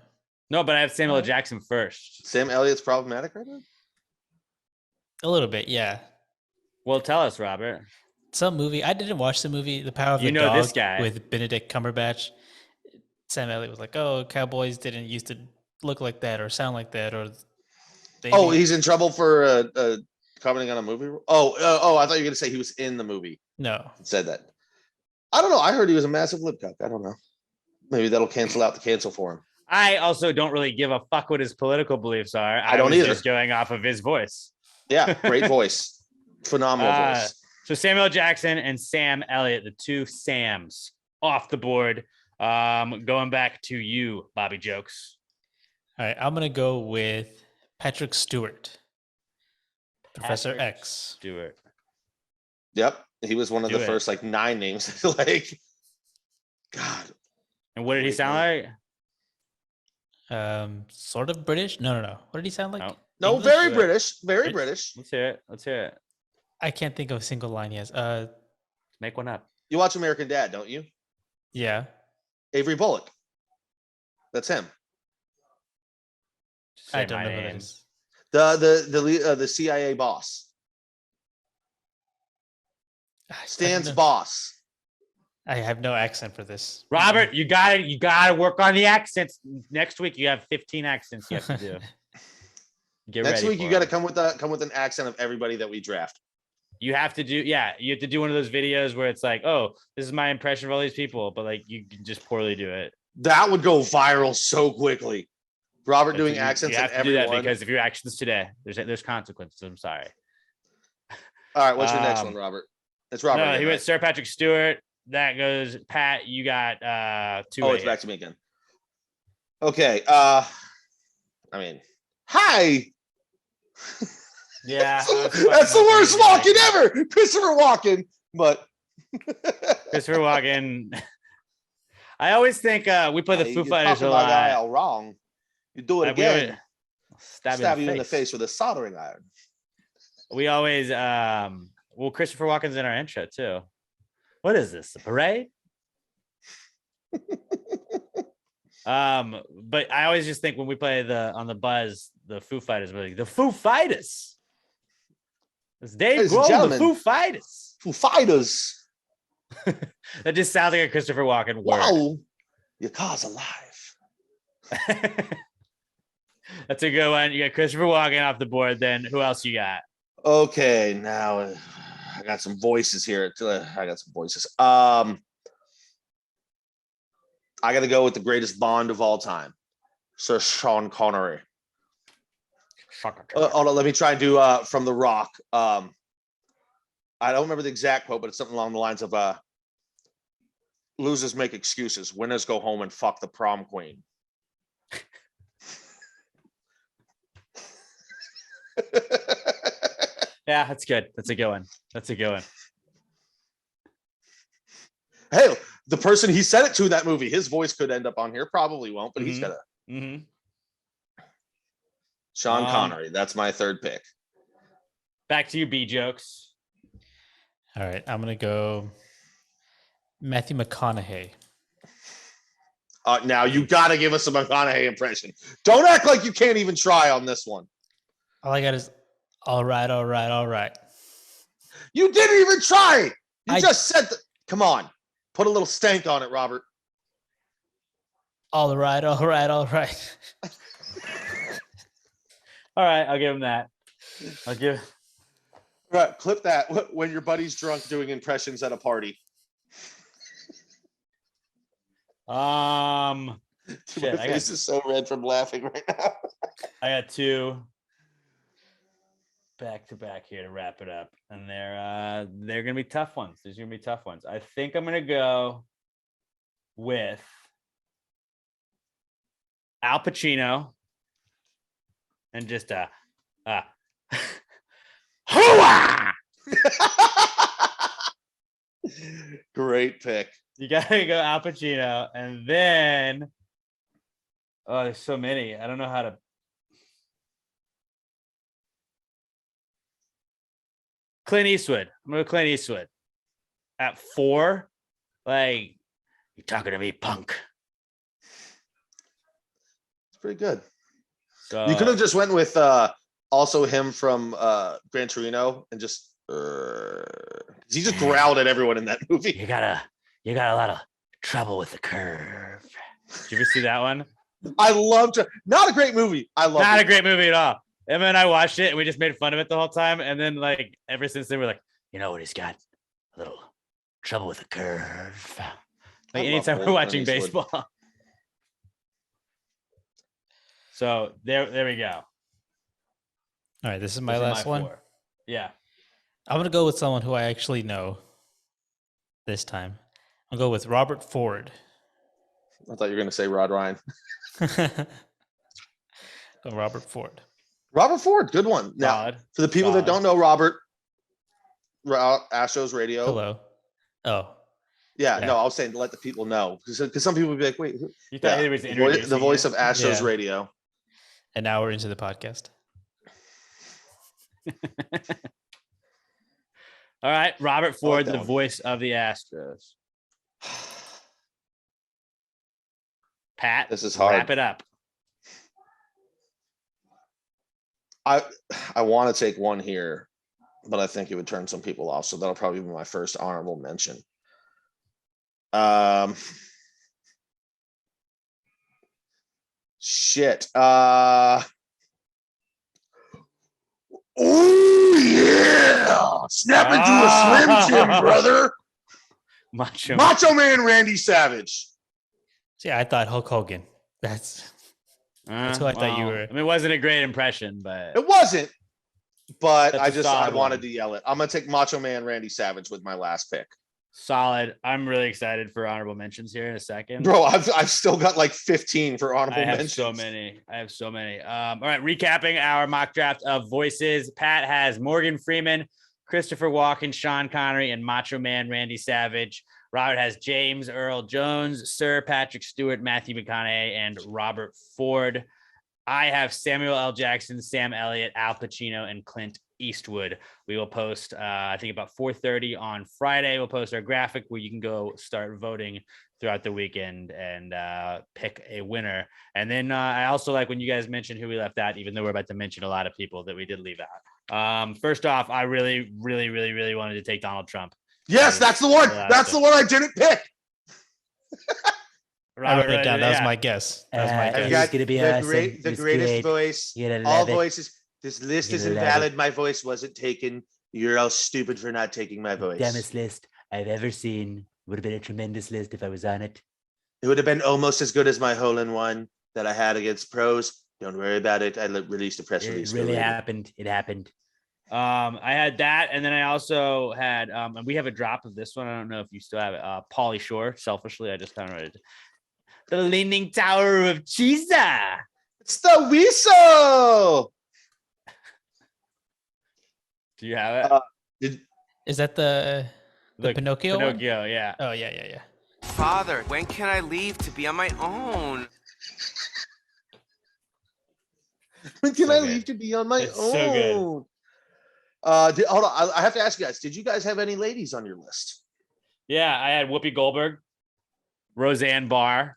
No, but I have Samuel L. Jackson first. Sam Elliott's problematic right now. a little bit, yeah. Well, tell us, Robert. Some movie. I didn't watch the movie The Power of the You know Dog this guy. with Benedict Cumberbatch. Sam Elliott was like, "Oh, cowboys didn't used to look like that or sound like that." Or He's in trouble for commenting on a movie. I thought you were gonna say he was in the movie. no. Said that. I don't know. I heard he was a massive lip cock. I don't know. Maybe that'll cancel out the cancel for him. I also don't really give a fuck what his political beliefs are. I don't was either. Just going off of his voice. Yeah, great voice. Phenomenal voice. So Samuel Jackson and Sam Elliott, the two Sams off the board. Going back to you, Bobby Jokes. All right, I'm gonna go with Patrick Stewart, Professor X. Stewart. Yep. He was one of Do the it. first like 9 names. Like, God. And what did he sound like? Sort of British. No. What did he sound like? No, English? very British. Very British. Let's hear it. I can't think of a single line he has. Make one up. You watch American Dad, don't you? Yeah. Avery Bullock. That's him. Say I don't my know who name. that is. The CIA boss. I Stan's don't know. boss. I have no accent for this. Robert, you gotta work on the accents. Next week you have 15 accents you have to do. Get Next ready week for you got to it. come with an accent of everybody that we draft. You have to do one of those videos where it's like, oh, this is my impression of all these people, but like you can just poorly do it. That would go viral so quickly. Robert doing You accents have of to do that everyone. because if your actions today, there's consequences. I'm sorry. All right, what's your next one, Robert? It's Robert. No, again, he right? went Sir Patrick Stewart. That goes Pat. You got 2. Oh, it's back to me again. Okay. I mean, hi. Yeah, That's the worst walking ever, Christopher Walken. But Christopher Walken. I always think we play the Foo you're Fighters talking a my lot. guy all wrong. You do it We always- again. Stab You in the face with a soldering iron. We always Christopher Walken's in our intro too. What is this? A parade? But I always just think when we play on the buzz, the Foo Fighters, we're like, the Foo Fighters. It's Dave Ladies and Grohl, the gentlemen. Foo Fighters. Foo Fighters. That just sounds like a Christopher Walken word. Wow. Your car's alive. That's a good one. You got Christopher Walken off the board. Then who else you got? Okay, now I got some voices here. I got to go with the greatest Bond of all time, Sir Sean Connery. Hold on, let me try and do from The Rock. I don't remember the exact quote, but it's something along the lines of losers make excuses, winners go home and fuck the prom queen. Yeah, that's good. That's a good one. Hey, the person he said it to in that movie, his voice could end up on here. Probably won't, but he's got a Sean Connery. That's my third pick. Back to you, B Jokes. All right, I'm gonna go Matthew McConaughey. Now you got to give us a McConaughey impression. Don't act like you can't even try on this one. All I got is all right. You didn't even try. You just said come on. Put a little stank on it, Robert. All right. All right, I'll give him that. Right, clip that when your buddy's drunk doing impressions at a party. Shit, My I face is so red from laughing right now. got 2 back to back here to wrap it up, and they're gonna be tough ones. These are gonna be tough ones. I think I'm gonna go with Al Pacino and just hooah! Great pick. You gotta go Al Pacino, and then there's so many. I don't know how to. Clint Eastwood. I'm gonna go Clint Eastwood. At 4, like, you talking to me, punk? It's pretty good. So You could have just went with also him from Gran Torino and just he just growled at everyone in that movie. you got a lot of trouble with the curve. Did you ever see that one? I loved it. Not a great movie. I love Not it. a great movie at all. Emma and I watched it and we just made fun of it the whole time. And then like ever since then we're like, you know what, he's got a little trouble with the curve. Like anytime we're watching baseball. So there we go. All right, this is my Those are last one. 4. Yeah. I'm gonna go with someone who I actually know this time. I'll go with Robert Ford. I thought you were going to say Rod Ryan. Robert Ford. Robert Ford, good one. Now, Solid. for the people that don't know Robert, Astros Radio. Hello. Oh. Yeah, Yeah. no, I was saying to let the people know because some people would be like, wait, who? You thought he was The voice of Astros Yeah. Radio. And now we're into the podcast. All right, Robert Ford, that the one. voice of the Astros. Pat, This is hard. Wrap it up. I want to take one here, but I think it would turn some people off. So that'll probably be my first honorable mention. Shit. Oh yeah! Snap into a Slim Jim, brother. Macho Man Randy Savage. See, I thought Hulk Hogan. That's who I thought you were. I mean, it wasn't a great impression, but It wasn't, but That's a I solid wanted one. to yell it. I'm gonna take Macho Man Randy Savage with my last pick. solid. I'm really excited for honorable mentions here in a second. Bro, I've still got like 15 for honorable I have mentions. so many. All right, recapping our mock draft of voices. Pat has Morgan Freeman, Christopher Walken, Sean Connery, and Macho Man Randy Savage. Robert has James Earl Jones, Sir Patrick Stewart, Matthew McConaughey, and Robert Ford. I have Samuel L. Jackson, Sam Elliott, Al Pacino, and Clint Eastwood. We will post, I think about 4:30 on Friday. We'll post our graphic where you can go start voting throughout the weekend and pick a winner. And then I also like when you guys mentioned who we left out, even though we're about to mention a lot of people that we did leave out. First off, I really wanted to take Donald Trump. Yes, that's the one. That's the one I didn't pick. I wrote it down. That was my guess. That was my I've guess. got gonna be the, awesome. great, the It's greatest great. voice. You're gonna All love it. voices. This list You're is gonna love invalid. My voice wasn't taken. You're all stupid for not taking my voice. Dumbest list I've ever seen. Would have been a tremendous list if I was on it. It would have been almost as good as my hole-in-one that I had against pros. Don't worry about it. I released a press It release. really later. happened. It happened. I had that, and then I also had, and we have a drop of this one. I don't know if you still have it. Pauly Shore. Selfishly, I just kind of read it. The Leaning Tower of Cheesa. It's the Weasel. Do you have it? Is that the Pinocchio one? Pinocchio, yeah. Oh, yeah. Father, when can I leave to be on my own? When can So I good. leave to be on my It's own? so good. Hold on. I have to ask you guys, did you guys have any ladies on your list? Yeah, I had Whoopi Goldberg, Roseanne Barr.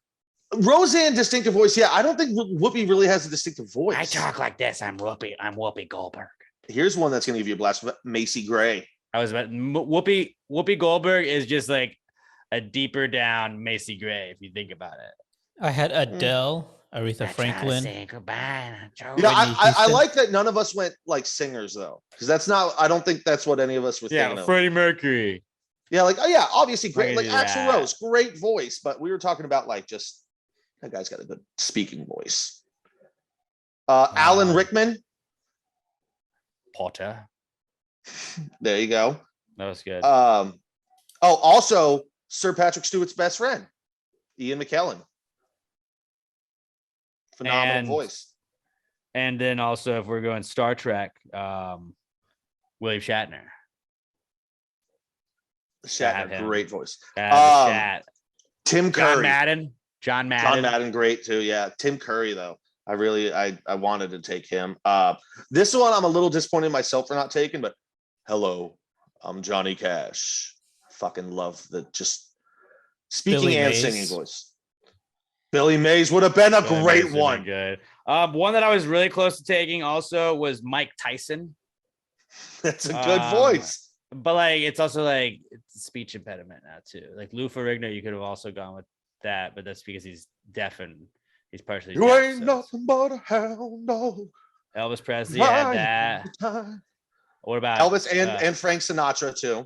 Roseanne, distinctive voice. Yeah, I don't think Whoopi really has a distinctive voice. I talk like this. I'm Whoopi Goldberg. Here's one that's going to give you a blast. Macy Gray. I was about Whoopi Goldberg is just like a deeper down Macy Gray, if you think about it. I had Adele, Aretha Franklin. Say goodbye. Yeah, I Houston. like that none of us went like singers though, because that's not. I don't think that's what any of us were thinking of. Freddie Mercury. Yeah, like yeah, obviously I great. can Like do Axl that. Rose, great voice, but we were talking about like just that guy's got a good speaking voice. Alan Rickman. Potter. There you go. That was good. Also Sir Patrick Stewart's best friend, Ian McKellen. Phenomenal And- voice. And then also, if we're going Star Trek, William Shatner. Shatner, him. great voice. Shat. Tim Curry. John Madden. John Madden, great too. Yeah, Tim Curry though. I wanted to take him. This one I'm a little disappointed in myself for not taking, but hello, I'm Johnny Cash. Fucking love the just speaking Billy and Mays. singing voice. Billy Mays would have been a Billy great Mays would've one. been good. One that I was really close to taking also was Mike Tyson. That's a good voice. But like, it's also like it's a speech impediment now too. Like Lou Ferrigno, you could have also gone with that, but that's because he's deaf and he's partially You deaf, ain't so nothing but a hound dog. Elvis Presley had that. Time. What about Elvis and Frank Sinatra too.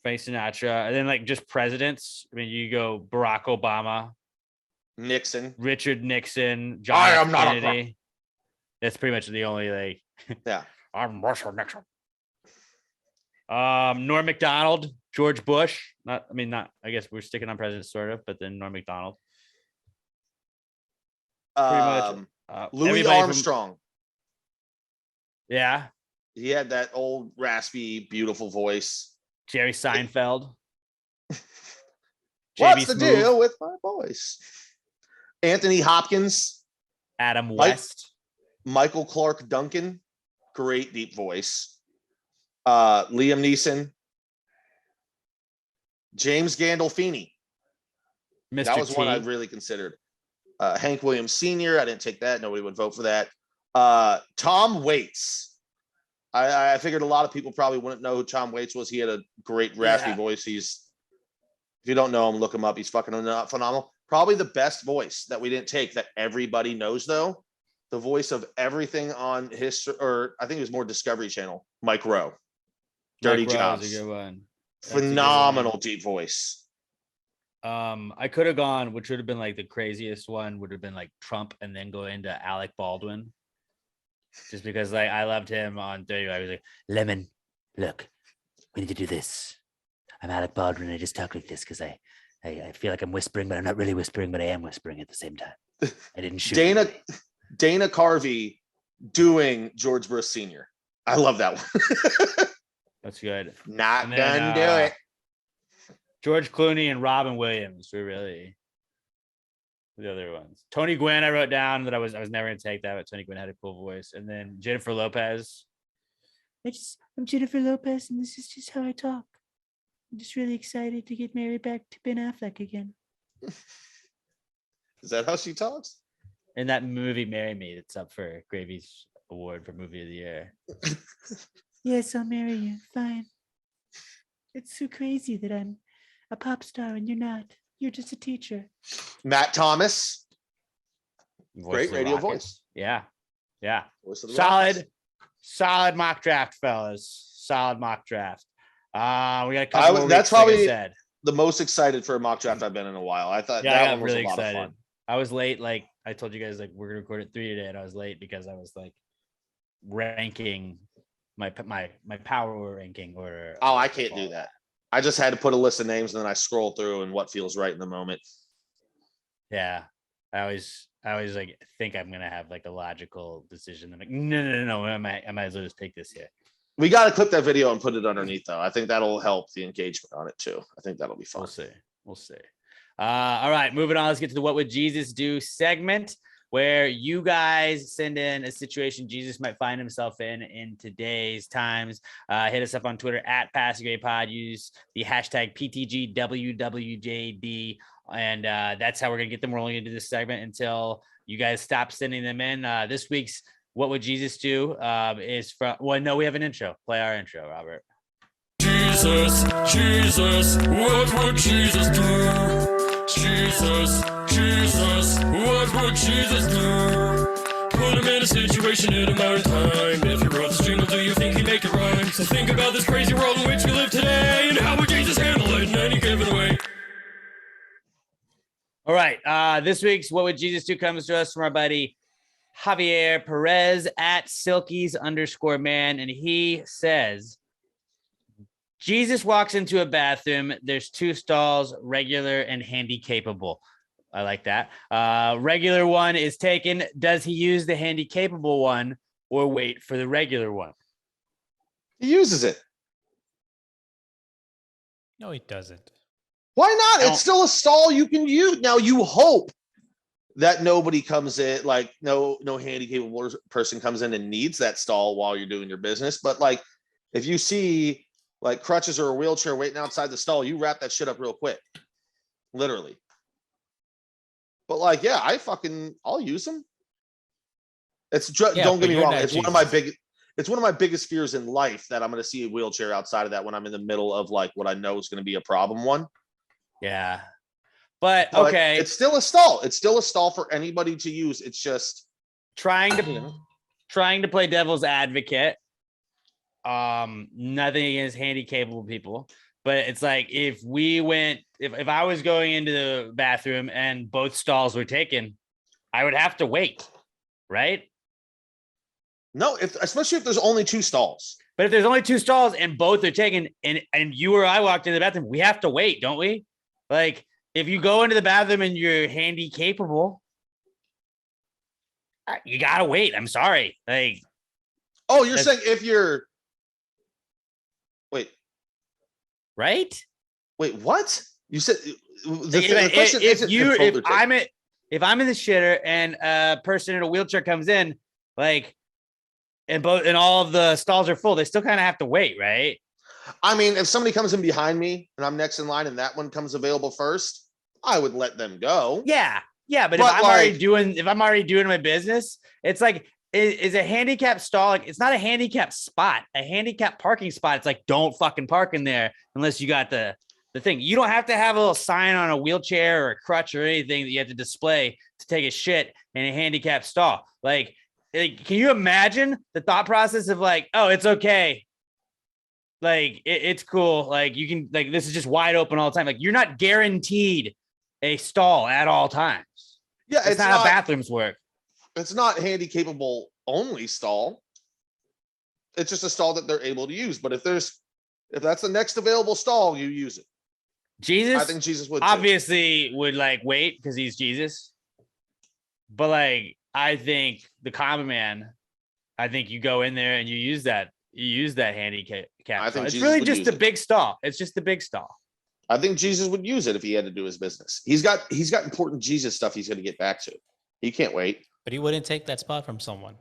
Frank Sinatra? And then like just presidents. I mean, you go Barack Obama, Nixon. Richard Nixon, John I F. am not a Kennedy. That's pretty much the only like. Yeah. I'm Russell Nixon. Norm Macdonald, George Bush. I guess we're sticking on presidents sort of, but then Norm Macdonald. Pretty much. Louis Armstrong. Yeah. He had that old raspy, beautiful voice. Jerry Seinfeld. What's JB the Smoove, deal with my voice? Anthony Hopkins. Adam West. Michael Clark Duncan. Great deep voice. Liam Neeson. James Gandolfini. Mr. That was T. one I really considered. Hank Williams Sr. I didn't take that. Nobody would vote for that. Tom Waits. I figured a lot of people probably wouldn't know who Tom Waits was. He had a great raspy voice. If you don't know him, look him up. He's fucking phenomenal. Probably the best voice that we didn't take that everybody knows though. The voice of everything on history, or I think it was more Discovery Channel. Mike Rowe. Dirty Mike Rowe Jobs. is a good one. Phenomenal deep voice. I could have gone, which would have been like the craziest one, would have been like Trump and then go into Alec Baldwin. Just because like I loved him on 30. I was like, Lemon, look, we need to do this. I'm Alec Baldwin. I just talk like this because I feel like I'm whispering, but I'm not really whispering, but I am whispering at the same time. I didn't shoot Dana Carvey doing George Bush Sr. I love that one. that's good. Not gonna do it. George Clooney and Robin Williams were really the other ones. Tony Gwynn, I wrote down that I was never gonna take that, but Tony Gwynn had a cool voice. And then Jennifer Lopez. I'm Jennifer Lopez, and this is just how I talk. I'm just really excited to get married back to Ben Affleck again. Is that how she talks? In that movie Marry Me, that's up for Gravy's award for movie of the year. Yes, I'll marry you. Fine. It's so crazy that I'm a pop star and you're not. You're just a teacher. Matt Thomas. Voice Great of the radio Rockets. voice. Yeah. Voice of the Rockets. Solid mock draft, fellas. Solid mock draft. We got a couple more That's weeks, like I probably said. the most excited for a mock draft I've been in a while. I thought I that got one was really a lot excited. of fun. I was late. Like I told you guys, like we're gonna record at 3 today, and I was late because I was like ranking my power ranking order. Oh, I can't do that. I just had to put a list of names and then I scroll through and what feels right in the moment. Yeah, I always like think I'm gonna have like a logical decision. I'm like, no. I might as well just take this here. We got to clip that video and put it underneath though. I think that'll help the engagement on it too. I think that'll be fun. We'll see. All right, moving on. Let's get to the What Would Jesus Do segment, where you guys send in a situation Jesus might find himself in today's times. Hit us up on Twitter at PassingGrayPod. Use the hashtag PTGWWJD. And that's how we're going to get them rolling into this segment until you guys stop sending them in. This week's What Would Jesus Do is from, well, no, we have an intro. Play our intro, Robert. Jesus, what would Jesus do? Jesus, what would Jesus do? Put him in a situation in a modern time. If he wrote this jingle, do you think he'd make it rhyme? So think about this crazy world in which we live today, and how would Jesus handle it in any given way? All right, this week's What Would Jesus Do comes to us from our buddy Javier Perez at Silkies_man, and he says, Jesus walks into a bathroom. There's 2 stalls, regular and handy capable. I like that. Regular one is taken. Does he use the handy capable one or wait for the regular one? He uses it. No, he doesn't. Why not? It's still a stall you can use. Now you hope that nobody comes in, like no handy capable person comes in and needs that stall while you're doing your business. But like, if you see like crutches or a wheelchair waiting outside the stall, you wrap that shit up real quick, literally. But like, yeah, I'll use them. It's don't get but me you're wrong. not It's one of my biggest fears in life that I'm going to see a wheelchair outside of that when I'm in the middle of like what I know is going to be a problem one. Yeah. But But okay. it's still a stall. It's still a stall for anybody to use. It's just trying to play devil's advocate. Nothing against handy capable people, but it's like if I was going into the bathroom and both stalls were taken, I would have to wait, right? no, especially if there's only 2 stalls. But if there's only 2 stalls and both are taken, and you or I walked into the bathroom, we have to wait, don't we? Like if you go into the bathroom and you're handy capable, you gotta wait. I'm sorry. Like, Oh, you're saying if you're right? wait, what? You said the question isn't if I'm in the shitter and a person in a wheelchair comes in, like, and all of the stalls are full, they still kind of have to wait, right? I mean, if somebody comes in behind me and I'm next in line and that one comes available first, I would let them go. Yeah. But if I'm already doing my business, it's like, is a handicap stall, like, it's not a handicap spot, a handicap parking spot. It's like, don't fucking park in there unless you got the thing. You don't have to have a little sign on a wheelchair or a crutch or anything that you have to display to take a shit in a handicap stall. Like, can you imagine the thought process of like, oh, it's okay. Like, it's cool. Like, you can, like, this is just wide open all the time. Like, you're not guaranteed a stall at all times. Yeah, it's not how bathrooms work. It's not handy capable only stall. It's just a stall that they're able to use. But if that's the next available stall, you use it. Jesus, I think Jesus would obviously would like wait because he's Jesus. But like, I think the common man, I think you go in there and you use that handicap. I think it's Jesus really would just use the it. big stall. It's just the big stall. I think Jesus would use it if he had to do his business. He's got important Jesus stuff he's going to get back to. He can't wait. But he wouldn't take that spot from someone.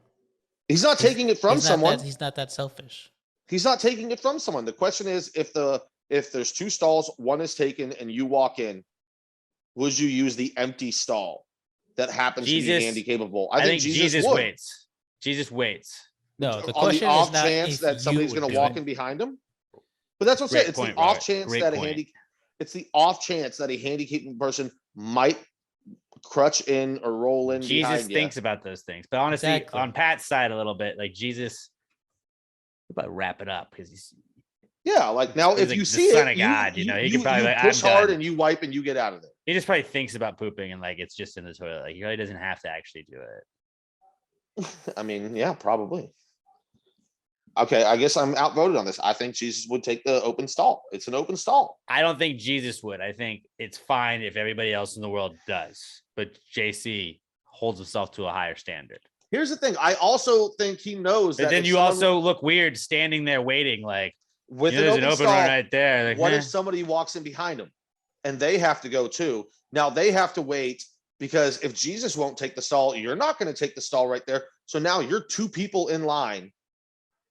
He's not taking it from someone. He's not that selfish. He's not taking it from someone. The question is, if there's 2 stalls, one is taken, and you walk in, would you use the empty stall that happens to be handy capable? I think Jesus would. waits. Jesus waits. No, the on question the off is not chance if that somebody's you going would to do walk it. in behind him. But that's what I'm saying. It's the off chance that it's the off chance that a handicapped person might crutch in or roll in. Jesus thinks about those things, but honestly, on Pat's side a little bit, like Jesus, about wrap it up because he's like now if like you the see son it, of God, you know, he you can probably like, push I'm hard done. and you wipe and you get out of there. He just probably thinks about pooping and like it's just in the toilet. Like he really doesn't have to actually do it. I mean, yeah, probably. Okay, I guess I'm outvoted on this. I think Jesus would take the open stall. It's an open stall. I don't think Jesus would. I think it's fine if everybody else in the world does, but JC holds himself to a higher standard. Here's the thing. I also think he knows but that. Then you also look weird standing there waiting, like with there's an open one right there. Like, what if somebody walks in behind him and they have to go too? Now they have to wait because if Jesus won't take the stall, you're not going to take the stall right there. So now you're 2 people in line.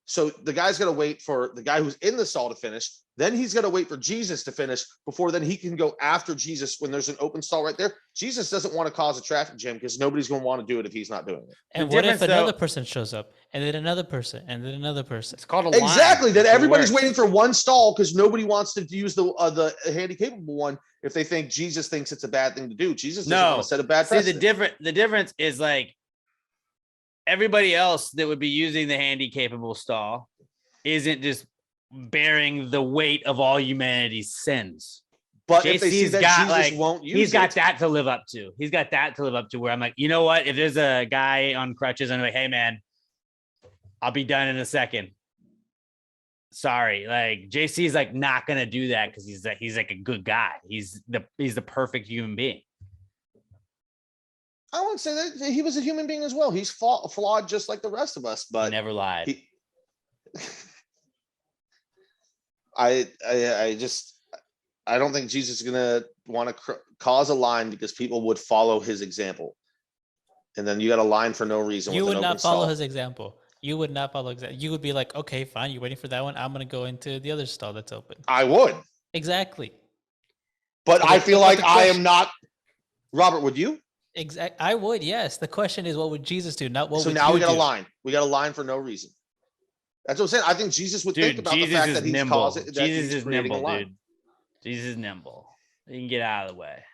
So the guy's going to wait for the guy who's in the stall to finish. Then he's going to wait for Jesus to finish before then he can go after Jesus when there's an open stall right there. Jesus doesn't want to cause a traffic jam because nobody's going to want to do it if he's not doing it. And what if another person shows up and then another person and then another person? It's called a line. Exactly. Then everybody's waiting for one stall because nobody wants to use the handy capable one if they think Jesus thinks it's a bad thing to do. Jesus doesn't want to set a bad precedent. The difference is like everybody else that would be using the handy capable stall isn't just bearing the weight of all humanity's sins. But if they see that Jesus won't use he's got that to live up to. He's got that to live up to where I'm like, you know what? If there's a guy on crutches, I'm like, hey man, I'll be done in a second. Sorry. Like JC's like not gonna do that because he's like a good guy. He's the perfect human being. I wouldn't say that he was a human being as well. He's flawed just like the rest of us, but he never lied. I don't think Jesus is gonna want to cause a line because people would follow his example, and then you got a line for no reason. You with would an not open follow stall. his example. You would not follow exactly. You would be like, okay, fine. You're waiting for that one. I'm gonna go into the other stall that's open. I would, Exactly. but So I the- feel but like the I am question- not. Robert, would you? I would. Yes. The question is, what would Jesus do? Not what So would now you we got do? a line. We got a line for no reason. That's what I'm saying. I think Jesus would think Dude, about Jesus the fact is that he's nimble. causing. That Jesus he's is creating nimble, a line. dude. Jesus is nimble. You can get out of the way.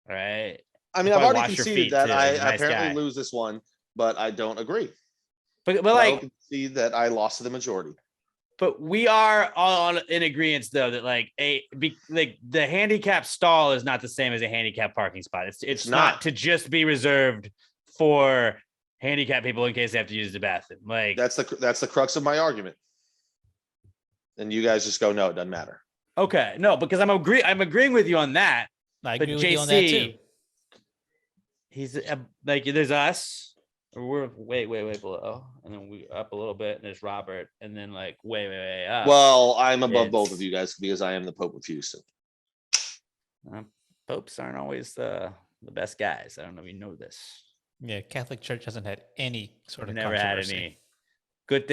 All right. I mean, Probably I've already wash your conceded feet, that too. I He's a nice apparently guy. lose this one, but I don't agree. But But I like, will concede that I lost to the majority. but we are all in agreement though that like the handicap stall is not the same as a handicap parking spot. It's not not. to just be reserved for handicapped people in case they have to use the bathroom. Like That's the crux of my argument. And you guys just go, no, it doesn't matter. okay, no, because I'm agreeing with you on that. I But agree with you on that too. JC, he's like there's us. We're way below, and then we up a little bit, and there's Robert, and then like way up. Well, I'm above both It's- of you guys because I am the Pope of Houston. Popes aren't always the best guys. I don't know if you know this. Yeah, Catholic Church hasn't had any sort of Never had controversy. any. Good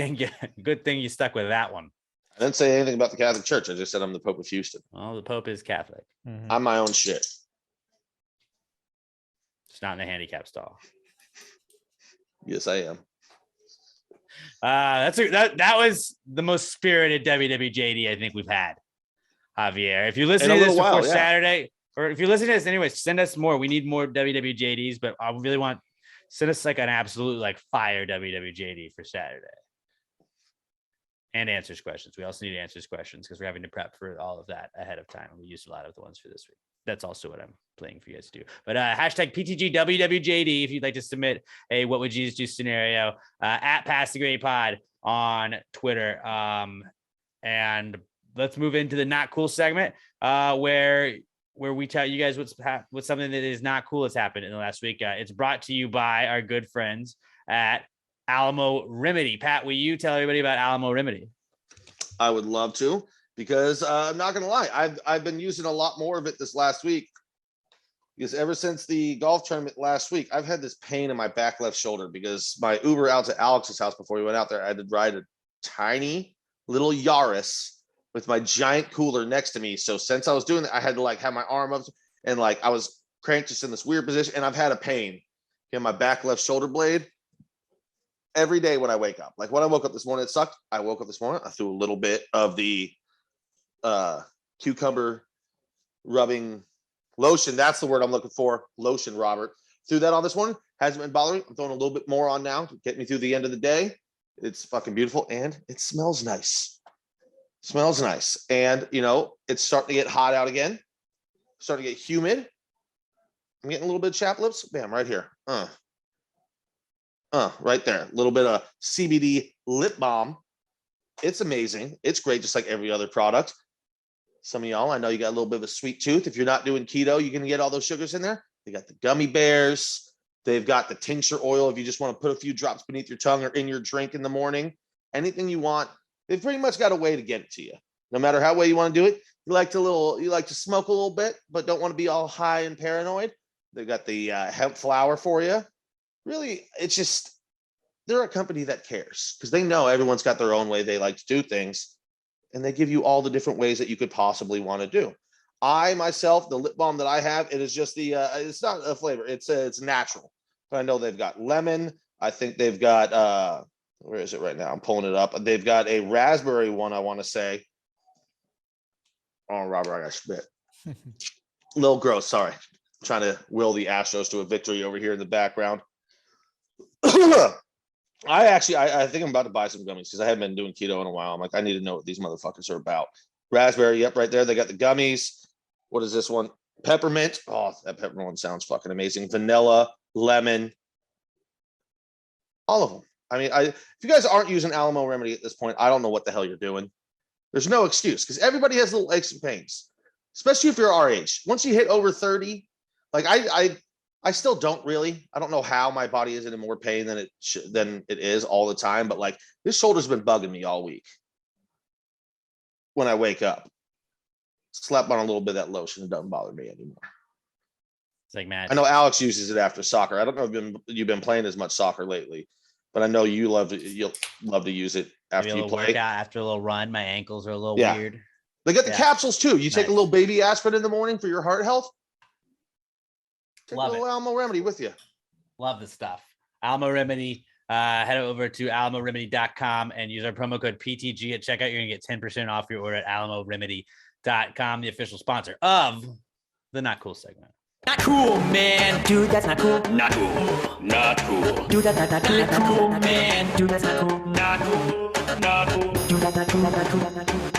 thing you stuck with that one. I didn't say anything about the Catholic Church. I just said I'm the Pope of Houston. Well, the Pope is Catholic. Mhm. I'm my own shit. It's not in the handicap stall. Yes, I am. That was the most spirited WWJD I think we've had, Javier. If you listen In to a this little before while, yeah. Saturday, or if you're listening to this anyway, send us more. We need more WWJDs, but I really want send us like an absolute like fire WWJD for Saturday. And answers questions. We also need answers questions because we're having to prep for all of that ahead of time. We used a lot of the ones for this week. That's also what I'm playing for you guys to do. But hashtag PTGWWJD if you'd like to submit a what would Jesus do scenario at Pass the Grade Pod on Twitter. And let's move into the not cool segment where we tell you guys what's something that is not cool that's happened in the last week. It's brought to you by our good friends at Alamo Remedy. Pat, will you tell everybody about Alamo Remedy? I would love to, because I'm not gonna lie, I've been using a lot more of it this last week. Because ever since the golf tournament last week, I've had this pain in my back left shoulder because my Uber out to Alex's house before we went out there, I had to ride a tiny little Yaris with my giant cooler next to me. So since I was doing that, I had to like have my arm up and like I was cranked just in this weird position, and I've had a pain in my back left shoulder blade every day when I wake up. Like when I woke up this morning, it sucked. I woke up this morning, I threw a little bit of the cucumber rubbing lotion. That's the word I'm looking for. Lotion, Robert. Threw that on this morning. Hasn't been bothering. I'm throwing a little bit more on now to get me through the end of the day. It's fucking beautiful and it smells nice. Smells nice. And you know, it's starting to get hot out again. Starting to get humid. I'm getting a little bit of chapped lips. Bam, right here. Right there. A little bit of CBD lip balm. It's amazing. It's great, just like every other product. Some of y'all, I know you got a little bit of a sweet tooth. If you're not doing keto, you can get all those sugars in there. They got the gummy bears. They've got the tincture oil if you just want to put a few drops beneath your tongue or in your drink in the morning. Anything you want. They've pretty much got a way to get it to you. No matter how way you want to do it. You like to smoke a little bit, but don't want to be all high and paranoid. They've got the hemp flower for you. Really, it's just, they're a company that cares because they know everyone's got their own way they like to do things. And they give you all the different ways that you could possibly want to do. I myself, the lip balm that I have, it is just the, it's not a flavor. It's natural. But I know they've got lemon. I think they've got, where is it right now? I'm pulling it up. They've got a raspberry one, I want to say. Oh, Robert, I got spit. A little gross, sorry. Trying to will the Astros to a victory over here in the background. I think I'm about to buy some gummies because I haven't been doing keto in a while. I'm like, I need to know what these motherfuckers are about. Raspberry, yep, right there. They got the gummies. What is this one? Peppermint. Oh, that peppermint one sounds fucking amazing. Vanilla, lemon, all of them. I mean, if you guys aren't using Alamo Remedy at this point, I don't know what the hell you're doing. There's no excuse because everybody has little aches and pains, especially if you're our age. Once you hit over 30, like I still don't really. I don't know how my body isn't in more pain than it is all the time. But like this shoulder's been bugging me all week. When I wake up, slap on a little bit of that lotion. It doesn't bother me anymore. It's like magic. I know Alex uses it after soccer. I don't know if you've been playing as much soccer lately, but I know you'll love to use it Maybe after a you little play. workout, after a little run. My ankles are a little Yeah. weird. They got the Yeah. capsules too. You take a Nice. little baby aspirin in the morning for your heart health. Take Love a little Almo Remedy with you. Love the stuff. Almo Remedy. Head over to alamoremedy.com and use our promo code PTG at checkout. You're gonna get 10% off your order at alamoremedy.com, the official sponsor of the Not Cool segment. Not cool, man. Dude, that's not cool. Not cool. Not cool. Dude, that's not cool, man. Dude, that's not cool. Not cool. Not cool. Dude, that's not cool. Not cool. Not cool.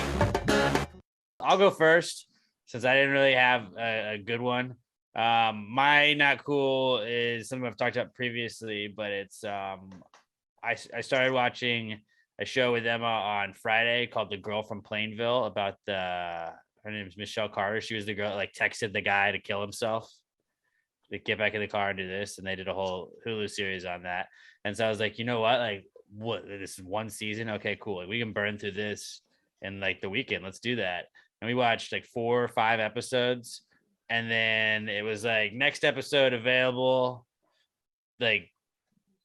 I'll go first since I didn't really have a good one. My not cool is something I've talked about previously, but it's I started watching a show with Emma on Friday called The Girl from Plainville about her name is Michelle Carter. She was the girl that like texted the guy to kill himself. To get back in the car and do this, and they did a whole Hulu series on that. And so I was like, you know what? Like, what? This is one season. Okay, cool. Like, we can burn through this in like the weekend. Let's do that. And we watched like 4 or 5 episodes, and then it was like next episode available. Like,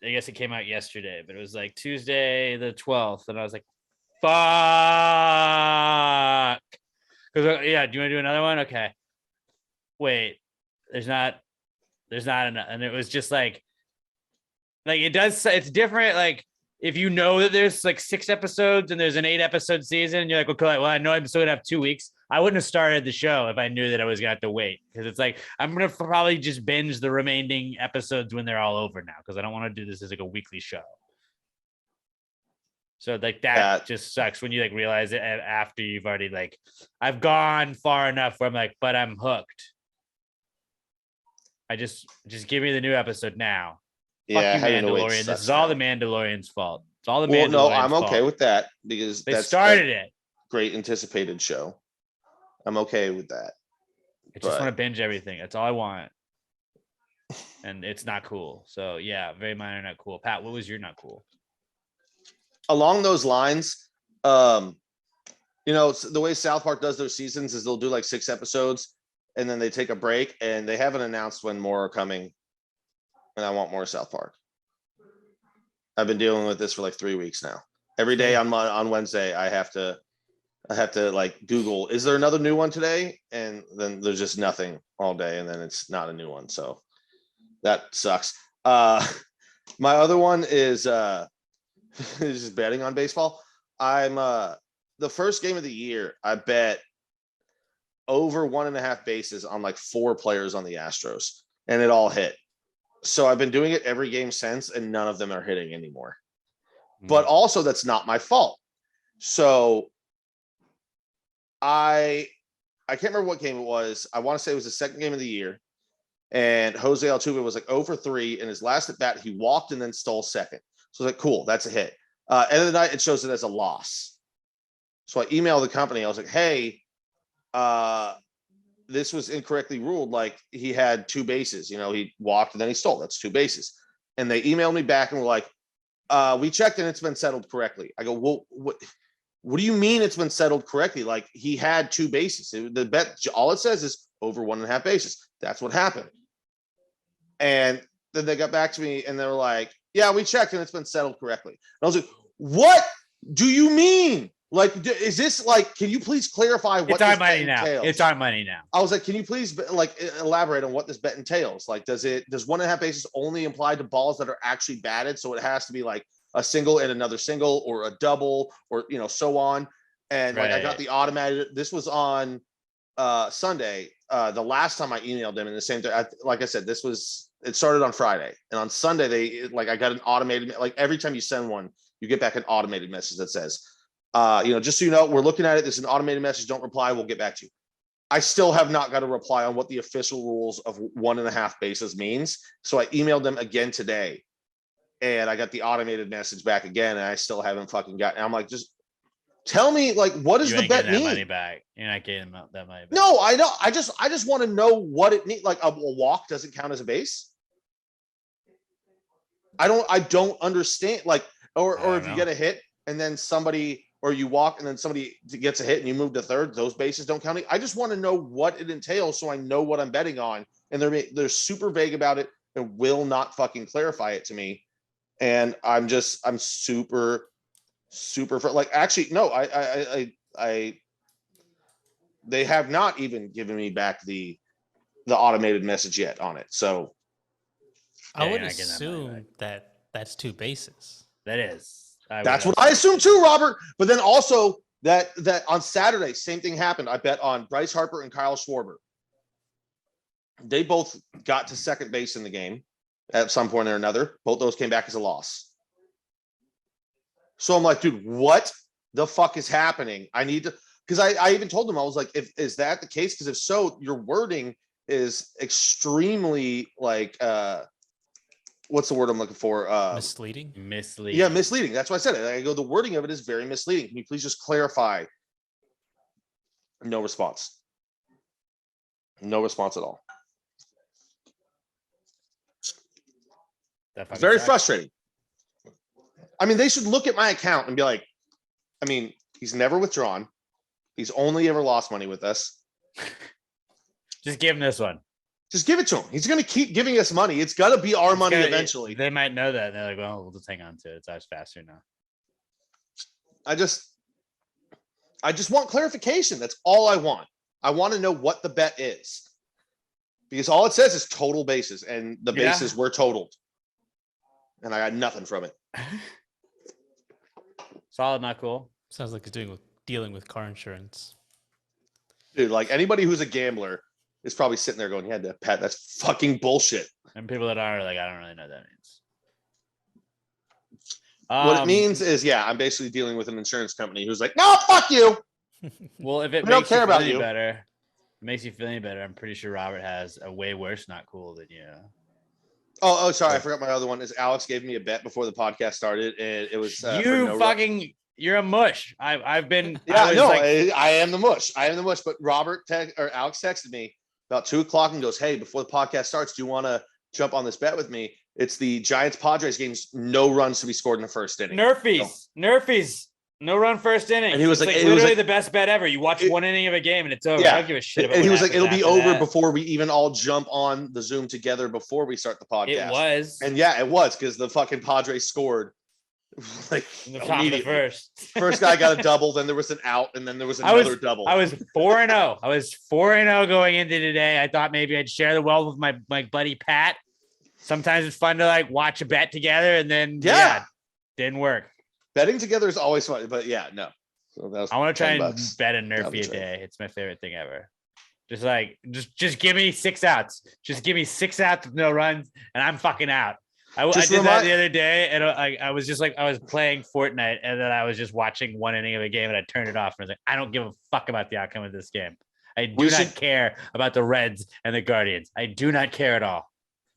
I guess it came out yesterday, but it was like Tuesday the 12th, and I was like, fuck. Because yeah, do you want to do another one? Okay. Wait, there's not enough. And it was just like it does, it's different. Like if you know that there's like 6 episodes and there's an 8-episode season, you're like, okay, well, I know I'm still gonna have 2 weeks. I wouldn't have started the show if I knew that I was gonna have to wait, because it's like I'm gonna probably just binge the remaining episodes when they're all over now, because I don't want to do this as like a weekly show. So like that just sucks when you like realize it after you've already like, I've gone far enough where I'm like, but I'm hooked. I just give me the new episode now. Yeah, fuck you, Mandalorian. This is all the Mandalorian's fault. It's all the Well, Mandalorian's no, I'm fault. okay with that because They that's started a it. great anticipated show. I'm okay with that. I just want to binge everything. That's all I want. And it's not cool. So yeah, very minor, not cool. Pat, what was your not cool? Along those lines, the way South Park does their seasons is they'll do like 6 episodes and then they take a break, and they haven't announced when more are coming. And I want more South Park. I've been dealing with this for like 3 weeks now. Every day on Wednesday, I have to like Google, is there another new one today? And then there's just nothing all day, and then it's not a new one. So that sucks. My other one is just betting on baseball. I'm the first game of the year, I bet over 1.5 bases on like 4 players on the Astros, and it all hit. So I've been doing it every game since, and none of them are hitting anymore. But also, that's not my fault. So I can't remember what game it was. I want to say it was the second game of the year, and Jose Altuve was like 0 for 3 in his last at bat. He walked and then stole second. So I was like, cool, that's a hit. End of the night, it shows it as a loss. So I emailed the company. I was like, hey, this was incorrectly ruled. Like, he had 2 bases. He walked and then he stole. That's 2 bases. And they emailed me back and were like, we checked and it's been settled correctly. I go, well, what do you mean it's been settled correctly? Like, he had 2 bases. The bet, all it says is over 1.5 bases. That's what happened. And then they got back to me and they were like, yeah, we checked and it's been settled correctly. And I was like, what do you mean? Like, is this like, can you please clarify what it's this our money bet now? entails? It's our money now. I was like, can you please like elaborate on what this bet entails? Like, does 1.5 bases only apply to balls that are actually batted? So it has to be like a single and another single, or a double, or so on. And like, I got the automated. This was on Sunday. The last time I emailed them in the same day, like I said, it started on Friday, and on Sunday I got an automated, like every time you send one, you get back an automated message that says, just so you know, we're looking at it. This is an automated message. Don't reply. We'll get back to you. I still have not got a reply on what the official rules of 1.5 bases means. So I emailed them again today, and I got the automated message back again, and I still haven't fucking gotten. I'm like, just tell me, like, what does the bet mean? Money back. You're not getting that money back. No, I don't. I just want to know what it means. Like, a walk doesn't count as a base. I don't understand. Like, or if you get a hit and then somebody, or you walk and then somebody gets a hit and you move to third, those bases don't count. I just want to know what it entails so I know what I'm betting on. And they're super vague about it and will not fucking clarify it to me. And I'm super like, actually, no, they have not even given me back the automated message yet on it. So I would you're not getting that money assume that that's 2 bases. That is. that's what I assume too, Robert. But then also that on Saturday, same thing happened. I bet on Bryce Harper and Kyle Schwarber. They both got to second base in the game at some point or another. Both those came back as a loss. So I'm like, dude, what the fuck is happening? I need to, because I even told them, I was like, is that the case? Because if so, your wording is extremely like, what's the word I'm looking for? Misleading. Yeah, misleading. That's why I said it. I go, the wording of it is very misleading. Can you please just clarify? No response. No response at all. It's very frustrating. I mean, they should look at my account and be like, I mean, he's never withdrawn. He's only ever lost money with us. Just give him this one. Just give it to him. He's going to keep giving us money. It's got to be our money eventually. They might know that. And they're like, well, we'll just hang on to it. It's ours faster now. I just want clarification. That's all I want. I want to know what the bet is. Because all it says is total bases, and the bases were totaled. And I got nothing from it. Solid, not cool. Sounds like he's dealing with car insurance. Dude, like anybody who's a gambler is probably sitting there going, yeah, Pat, that's fucking bullshit. And people that are like, I don't really know what that means. What it means is, I'm basically dealing with an insurance company who's like, no, fuck you. Well, if it We don't makes care you about feel any you. better, it makes you feel any better. I'm pretty sure Robert has a way worse not cool than you. Oh, sorry. I forgot my other one is Alex gave me a bet before the podcast started, and it was you're a mush. I've been. I am the mush. I am the mush. But Alex texted me about 2:00 and goes, hey, before the podcast starts, do you want to jump on this bet with me? It's the Giants Padres games. No runs to be scored in the first inning. Nerfies. No run first inning. And he was like, literally the best bet ever. You watch one inning of a game and it's over. Yeah. I don't give a shit about And he was like, it'll be over that. before we even all jump on the Zoom together before we start the podcast. It was. And it was because the fucking Padres scored. Like in the top of the first guy got a double, then there was an out, and then there was another double. I was 4-0. I was 4-0 going into today. I thought maybe I'd share the wealth with my buddy Pat. Sometimes it's fun to like watch a bet together, and then didn't work. Betting together is always fun, but no. So I want to try and bet a Nerfy a day. It's my favorite thing ever. Just give me 6 outs. Just give me 6 outs with no runs, and I'm fucking out. I did that the other day, and I was just like, I was playing Fortnite, and then I was just watching one inning of a game, and I turned it off, and I was like, I don't give a fuck about the outcome of this game. I do not care about the Reds and the Guardians. I do not care at all.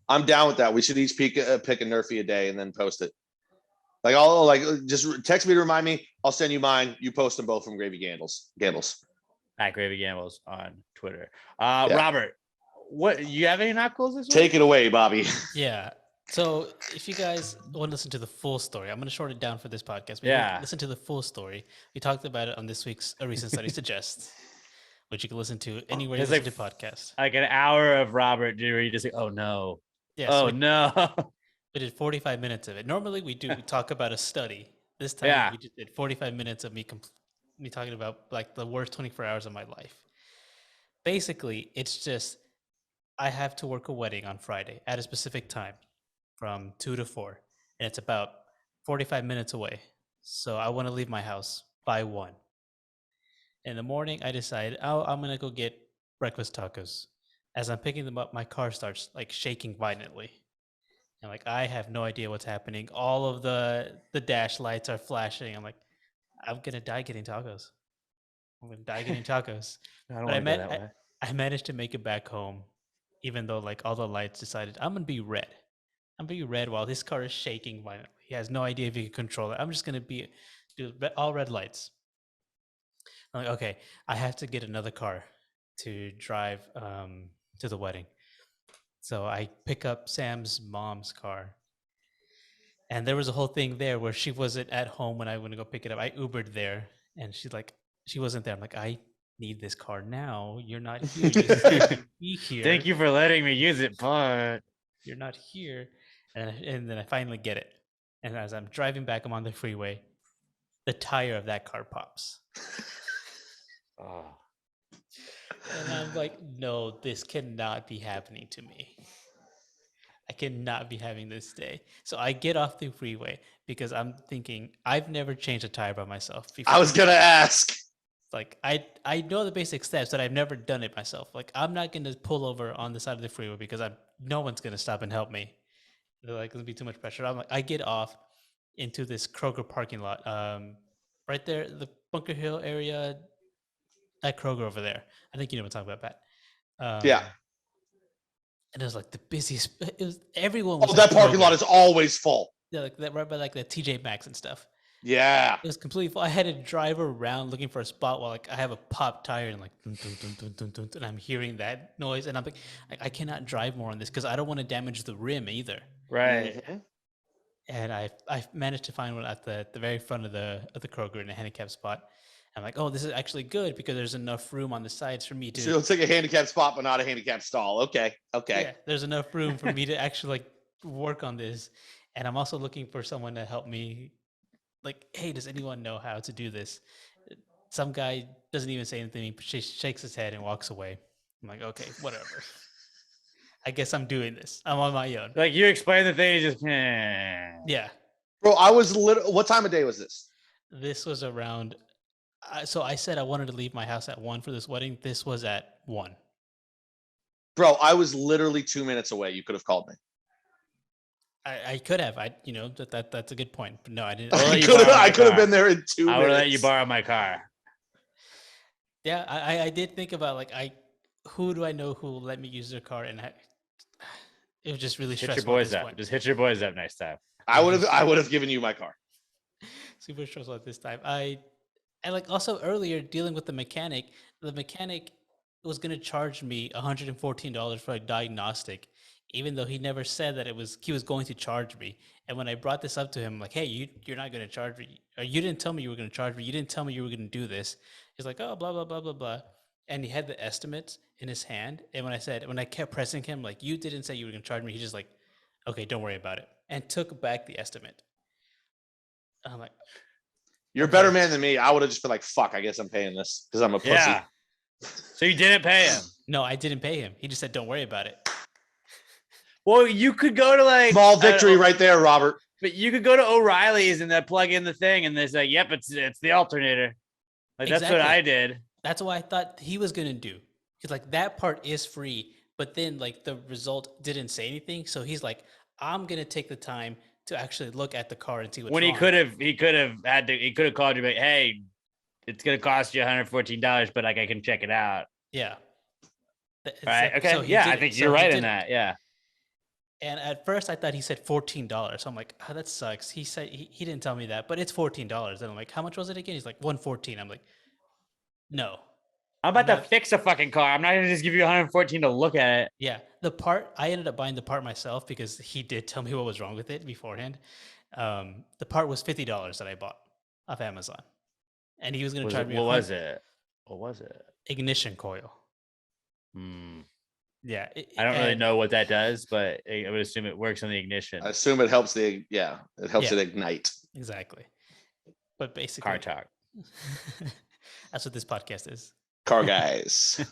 I'm down with that. We should each pick a Nerfy a day and then post it. Like, I'll just text me to remind me. I'll send you mine. You post them both from Gravy Gambles. At Gravy Gambles on Twitter. Robert, what you have any not cools this week? Take it away, Bobby. Yeah. So if you guys want to listen to the full story, I'm going to short it down for this podcast. But listen to the full story. We talked about it on this week's A Recent Study Suggests, which you can listen to anywhere you listen to podcasts. Like an hour of Robert where you just like, oh no. Yes, no. We did 45 minutes of it. Normally we talk about a study. This time we just did 45 minutes of me talking about like the worst 24 hours of my life. Basically, it's just I have to work a wedding on Friday at a specific time from 2 to 4, and it's about 45 minutes away. So I want to leave my house by 1. In the morning, I decide, I'm going to go get breakfast tacos. As I'm picking them up, my car starts like shaking violently. And like, I have no idea what's happening. All of the dash lights are flashing. I'm like, I'm going to die getting tacos. I managed to make it back home, even though like all the lights decided I'm going to be red. I'm going to be red while this car is shaking violently. He has no idea if he can control it. I'm just going to do all red lights. I'm like, okay, I have to get another car to drive to the wedding. So I pick up Sam's mom's car. And there was a whole thing there where she wasn't at home when I went to go pick it up. I Ubered there, and she wasn't there. I'm like, I need this car now. You're not here. You be here. Thank you for letting me use it, but you're not here. And then I finally get it. And as I'm driving back, I'm on the freeway. The tire of that car pops. Oh. And I'm like, no, this cannot be happening to me. I cannot be having this day. So I get off the freeway because I'm thinking I've never changed a tire by myself before. I was gonna ask. Like I know the basic steps, but I've never done it myself. Like I'm not gonna pull over on the side of the freeway because no one's gonna stop and help me. They're like, it'll be too much pressure. I'm like, I get off into this Kroger parking lot, right there, the Bunker Hill area, that Kroger over there. I think you know what I'm talking about, Pat. Yeah. And it was like the busiest. It was everyone was. Oh, at that parking Kroger. lot is always full. Yeah, like that right by like the TJ Maxx and stuff. Yeah. It was completely full. I had to drive around looking for a spot while like I have a pop tire and like dun, dun, dun, dun, dun, dun, and I'm hearing that noise and I'm like, I cannot drive more on this because I don't want to damage the rim either. Right. Mhm. And I managed to find one at the very front of the Kroger in a handicap spot. I'm like, oh, this is actually good because there's enough room on the sides for me to. So you'll take a handicap spot, but not a handicap stall. Okay. Okay. Yeah, there's enough room for me to actually like work on this. And I'm also looking for someone to help me. Like, hey, does anyone know how to do this? Some guy doesn't even say anything. He shakes his head and walks away. I'm like, okay, whatever. I guess I'm doing this. I'm on my own. Like you explain the thing, you just Yeah. Bro, I was what time of day was this? This was around. So I said I wanted to leave my house at 1 for this wedding. This was at 1. Bro, I was literally 2 minutes away. You could have called me. I could have. That's a good point. But no, I didn't. I could have been there in 2 minutes. I would have let you borrow my car. Yeah, I did think about like who do I know who will let me use their car, and it was just really Hit stressful. your boys up. Just hit your boys up next time. I would have given you my car. Super stressful at this time. And like also earlier dealing with the mechanic was going to charge me $114 for a diagnostic, even though he never said that he was going to charge me. And when I brought this up to him, like, hey, you're not going to charge me, or you didn't tell me you were going to charge me. You didn't tell me you were going to do this. He's like, oh, blah, blah, blah, blah, blah. And he had the estimates in his hand. And when I kept pressing him, like, you didn't say you were going to charge me, he just like, okay, don't worry about it. And took back the estimate. I'm like, you're a better man than me. I would have just been like, fuck, I guess I'm paying this because I'm a pussy. Yeah. So you didn't pay him? No, I didn't pay him. He just said, don't worry about it. Well, you could go to like small victory right there, Robert. But you could go to O'Reilly's and then plug in the thing and they say, yep, it's the alternator. Like that's what I did. That's what I thought he was gonna do. Because like that part is free, but then like the result didn't say anything. So he's like, I'm gonna take the time to actually look at the car and see what's when wrong. he could have called you like, hey, it's gonna cost you $114, but like I can check it out. Yeah. Right. Okay. So yeah, I think you're right in that. Yeah. And at first I thought he said $14. So I'm like, oh, that sucks. He said he didn't tell me that, but it's $14. And I'm like, how much was it again? He's like, $114. I'm like, no. I'm about to fix a fucking car. I'm not gonna just give you $114 to look at it. Yeah. I ended up buying the part myself because he did tell me what was wrong with it beforehand. The part was $50 that I bought off Amazon. And he was gonna charge me. What was it? Ignition coil. Yeah. I don't really know what that does, but I would assume it works on the ignition. I assume it helps it ignite. Exactly. But basically car talk. That's what this podcast is. Car guys.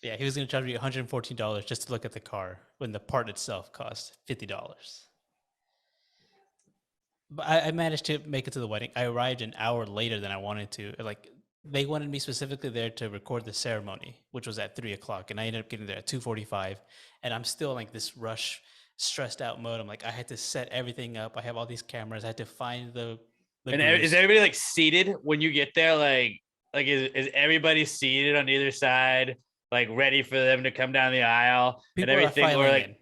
Yeah, he was going to charge me $114 just to look at the car when the part itself cost $50. But I managed to make it to the wedding. I arrived an hour later than I wanted to. Like they wanted me specifically there to record the ceremony, which was at 3:00, and I ended up getting there at 2:45. And I'm still like this rush, stressed out mode. I'm like, I had to set everything up. I have all these cameras. I had to find the and is everybody like seated when you get there? Like is everybody seated on either side, like ready for them to come down the aisle people and everything? Or like, in.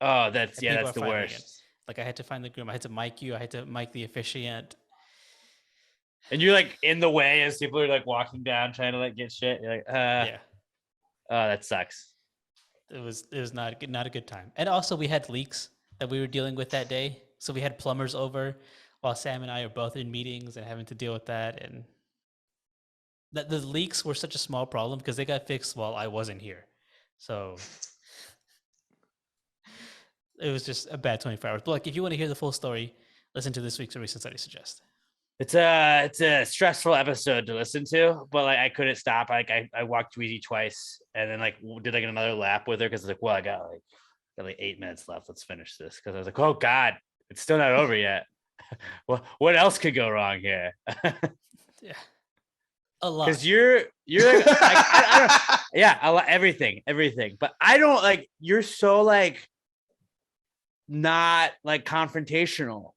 Oh, that's the worst. In. Like I had to find the groom. I had to mic you. I had to mic the officiant. And you're like in the way as people are like walking down trying to like get shit. You're like, yeah. Oh, that sucks. It was not a good time. And also we had leaks that we were dealing with that day. So we had plumbers over while Sam and I are both in meetings and having to deal with that. And the leaks were such a small problem because they got fixed while I wasn't here. So it was just a bad 24 hours. But like, if you want to hear the full story, listen to this week's Recent Study Suggest. It's a stressful episode to listen to, but like I couldn't stop. Like I walked Tweezy twice and then like did like another lap with her because like, well, I got like 8 minutes left. Let's finish this. Because I was like, oh God, it's still not over yet. Well, what else could go wrong here? Yeah. A lot. Because you're like I don't, yeah, a lot, everything. But I don't like, you're so like not like confrontational.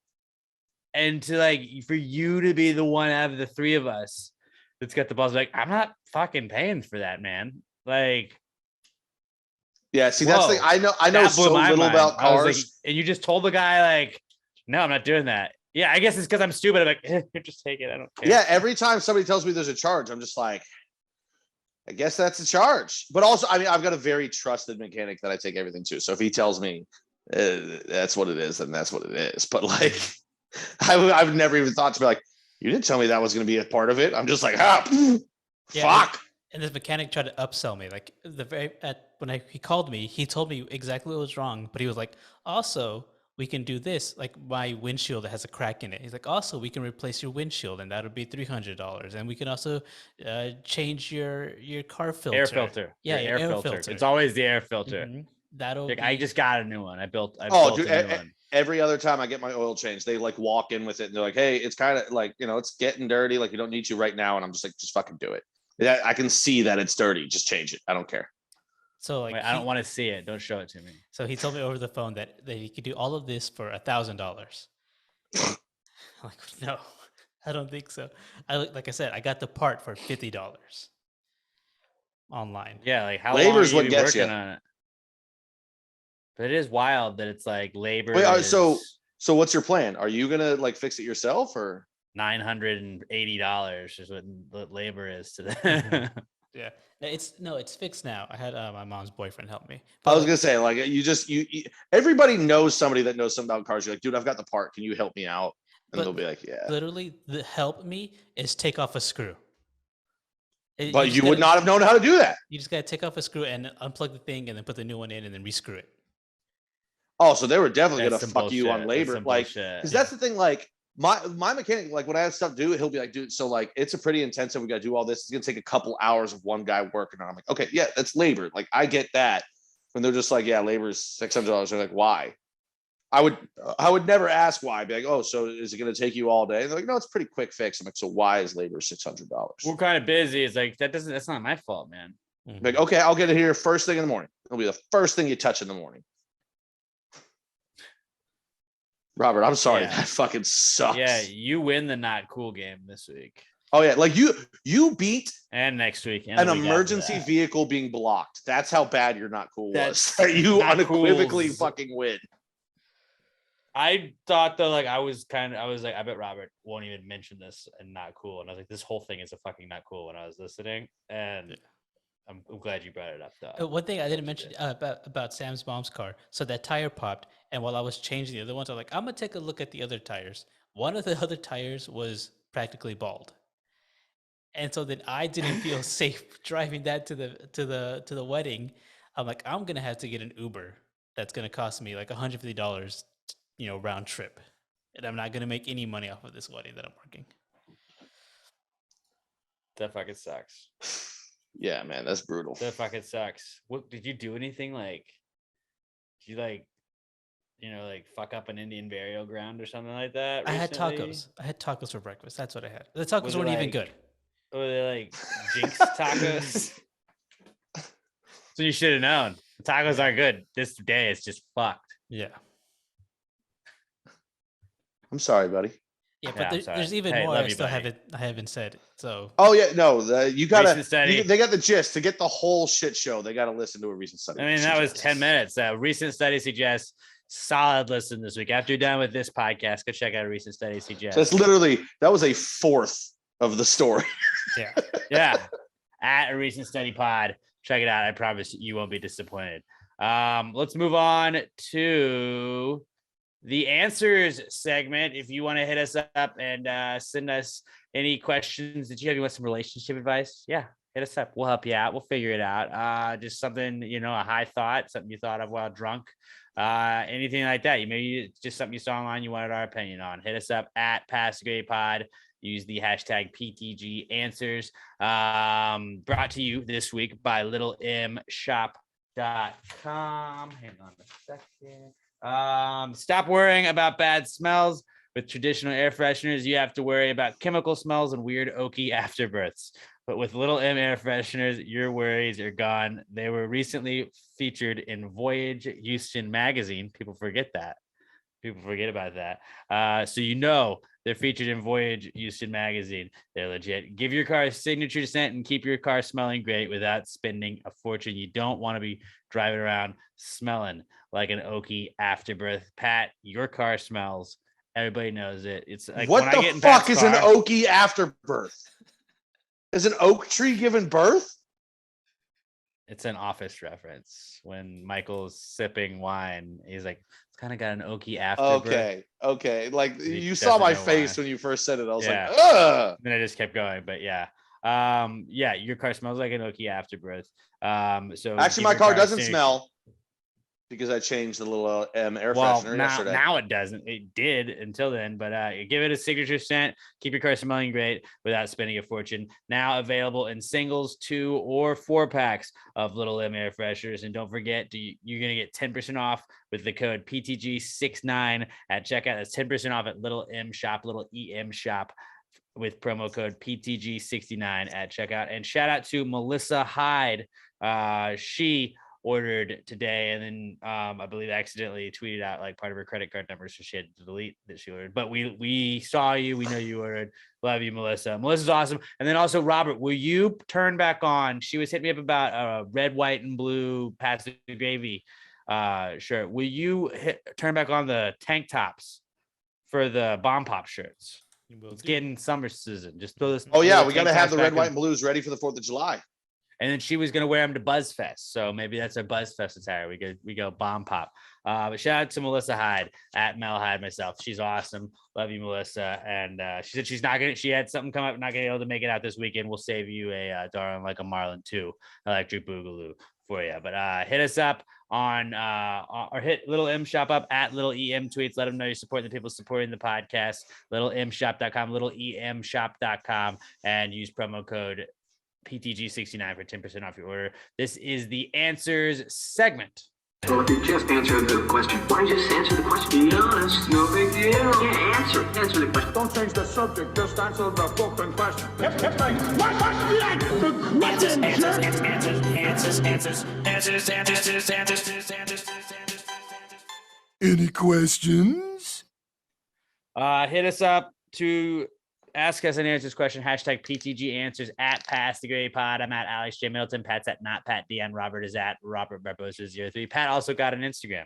And to like for you to be the one out of the three of us that's got the balls, like I'm not fucking paying for that, man. Like, yeah, see, that's the thing. I know that blew so my little mind. about I was like, cars. and you just told the guy like, no, I'm not doing that. Yeah, I guess it's because I'm stupid. I'm like, just take it. I don't care. Yeah, every time somebody tells me there's a charge, I'm just like, I guess that's a charge. But also, I mean, I've got a very trusted mechanic that I take everything to. So if he tells me that's what it is, then that's what it is. But like, I've never even thought to be like, you didn't tell me that was going to be a part of it. I'm just like, fuck. And this mechanic tried to upsell me. Like he called me, he told me exactly what was wrong, but he was like, also, we can do this. Like my windshield has a crack in it. He's like, also, we can replace your windshield, and that would be $300. And we can also change your car filter. Air filter. Yeah, air filter. It's always the air filter. Mhm. That'll. Like, be... I just got a new one. I built a new one. Every other time I get my oil changed, they like walk in with it and they're like, hey, it's kind of like, it's getting dirty. Like, you don't need to right now. And I'm just like, just fucking do it. I can see that it's dirty. Just change it. I don't care. So like, wait, I don't want to see it. Don't show it to me. So he told me over the phone that he could do all of this for $1,000. I'm like, no, I don't think so. Like I said, I got the part for $50 online. Yeah, like how Labor's long are what you gets working you. on it? But it is wild that it's like labor. Wait, is so what's your plan? Are you gonna like fix it yourself or $980 is what labor is to them. Yeah, it's fixed now. I had my mom's boyfriend help me. I was gonna say, like, you everybody knows somebody that knows something about cars. You're like, dude, I've got the part. Can you help me out? And they'll be like, yeah. Literally, the help me is take off a screw. But you would not have known how to do that. You just gotta take off a screw and unplug the thing, and then put the new one in, and then rescrew it. Oh, so they were definitely That's gonna some fuck you on bullshit. labor, That's some like, bullshit. because that's the thing. Like, my mechanic, like when I have stuff to do, he'll be like, dude, so like it's a pretty intensive. We got to do all this. It's gonna take a couple hours of one guy working on it. I'm like, okay, yeah, that's labor. Like, I get that. When they're just like, yeah, labor is $600. They're like, why? I would never ask why. I'd be like, oh, so is it gonna take you all day? And they're like, no, it's a pretty quick fix. I'm like, so why is labor $600? We're kind of busy. It's like that's not my fault, man. Like, okay, I'll get it here first thing in the morning. It'll be the first thing you touch in the morning. Robert, I'm sorry. Yeah. That fucking sucks. Yeah, you win the not cool game this week Oh yeah, like you beat and next week and an the week after emergency that. vehicle being blocked. That's how bad your not cool was. That's That you not unequivocally cool's- fucking win. I thought though, like I was like, I bet Robert won't even mention this and not cool. And I was like, this whole thing is a fucking not cool when I was listening. And I'm glad you brought it up though. One thing I didn't mention about Sam's mom's car. So that tire popped, and while I was changing the other ones, I was like, I'm gonna take a look at the other tires. One of the other tires was practically bald, and so then I didn't feel safe driving that to the wedding. I'm like, I'm gonna have to get an Uber. That's gonna cost me like $150, round trip, and I'm not gonna make any money off of this wedding that I'm working. That fucking sucks. Yeah, man, that's brutal. That fucking sucks. What did you do anything like? Did you like fuck up an Indian burial ground or something like that? I had recently? tacos. I had tacos for breakfast. That's what I had. The tacos Was it weren't even like- good. Were they like jinx tacos? So you should have known. The tacos aren't good. This day is just fucked. Yeah. I'm sorry, buddy. Yeah, Yeah, but I'm sorry. there's even Hey, more love I you, still buddy. haven't said. So Oh yeah, no, you gotta. Recent study. They got the gist to get the whole shit show. They gotta listen to a recent study. I mean, that was 10 minutes. Recent study suggests solid listen this week. After you're done with this podcast, go check out a recent study suggests. That's literally that was a fourth of the story. yeah. Yeah, at a recent study pod. Check it out. I promise you won't be disappointed. Let's move on to the answers segment. If you want to hit us up and send us any questions that you have, you want some relationship advice? Yeah, hit us up. We'll help you out. We'll figure it out. Just something, a high thought, something you thought of while drunk. anything like that. Maybe it's just something you saw online you wanted our opinion on. Hit us up at Pass the Grade Pod. Use the hashtag PTG Answers. Brought to you this week by littlemshop.com. Hang on a second. Stop worrying about bad smells. With traditional air fresheners, you have to worry about chemical smells and weird oaky afterbirths. But with Little M air fresheners, your worries are gone. They were recently featured in Voyage Houston magazine. People forget that. People forget about that. So they're featured in Voyage Houston magazine. They're legit. Give your car a signature scent and keep your car smelling great without spending a fortune. You don't want to be driving around smelling like an oaky afterbirth. Pat, your car smells. Everybody knows it. It's like what the fuck is an oaky afterbirth? Is an oak tree giving birth? It's an Office reference. When Michael's sipping wine, he's like, it's kind of got an oaky afterbirth. Okay. Like He you saw my doesn't know face why. when you first said it. I was Yeah. like, ugh. Then I just kept going, but yeah. Your car smells like an oaky afterbirth. So Actually, give my your car a doesn't signature- smell because I changed the little M air Well, freshener yesterday. now it doesn't. It did until then, but give it a signature scent. Keep your car smelling great without spending a fortune. Now available in singles, 2 or 4 packs of Little M air fresheners. And don't forget, you're going to get 10% off with the code PTG69 at checkout. That's 10% off at Little M Shop, Little EM Shop, with promo code PTG69 at checkout. And shout out to Melissa Hyde. She ordered today and then I believe accidentally tweeted out like part of her credit card number, so she had to delete that she ordered. But we saw you, we know you ordered. Love you, Melissa. Melissa's awesome. And then also, Robert, will you turn back on? She was hitting me up about a red, white, and blue Pass the Gravy shirt. Will you turn back on the tank tops for the Bomb Pop shirts? It's getting summer season. Just throw this. Oh yeah, throw we tank got to have tops the back red, in. white, and blues ready for the 4th of July. And then she was gonna wear them to BuzzFest, so maybe that's our BuzzFest attire. We go Bomb Pop. But shout out to Melissa Hyde at Mel Hyde myself. She's awesome. Love you, Melissa. And she said she's not gonna. She had something come up, not gonna be able to make it out this weekend. We'll save you a Darling Like a Marlin 2 Electric Boogaloo for you. But hit us up on or hit Little M Shop up at Little EM Tweets. Let them know you're supporting the people supporting the podcast. LittleMShop.com, LittleEMShop.com, and use promo code PTG69 for 10% off your order. This is the Answers segment. Well, if you just answer the question, why don't you just answer the question? Be honest, no big deal. Yeah, answer the question. Don't change the subject, just answer the fucking question. Any questions? Hit us up to ask us and answer this question. Hashtag PTG Answers at Pass the Grade Pod. I'm at Alex J. Middleton. Pat's at Not Pat DN. Robert is at Robert Barbosa03. Pat also got an Instagram.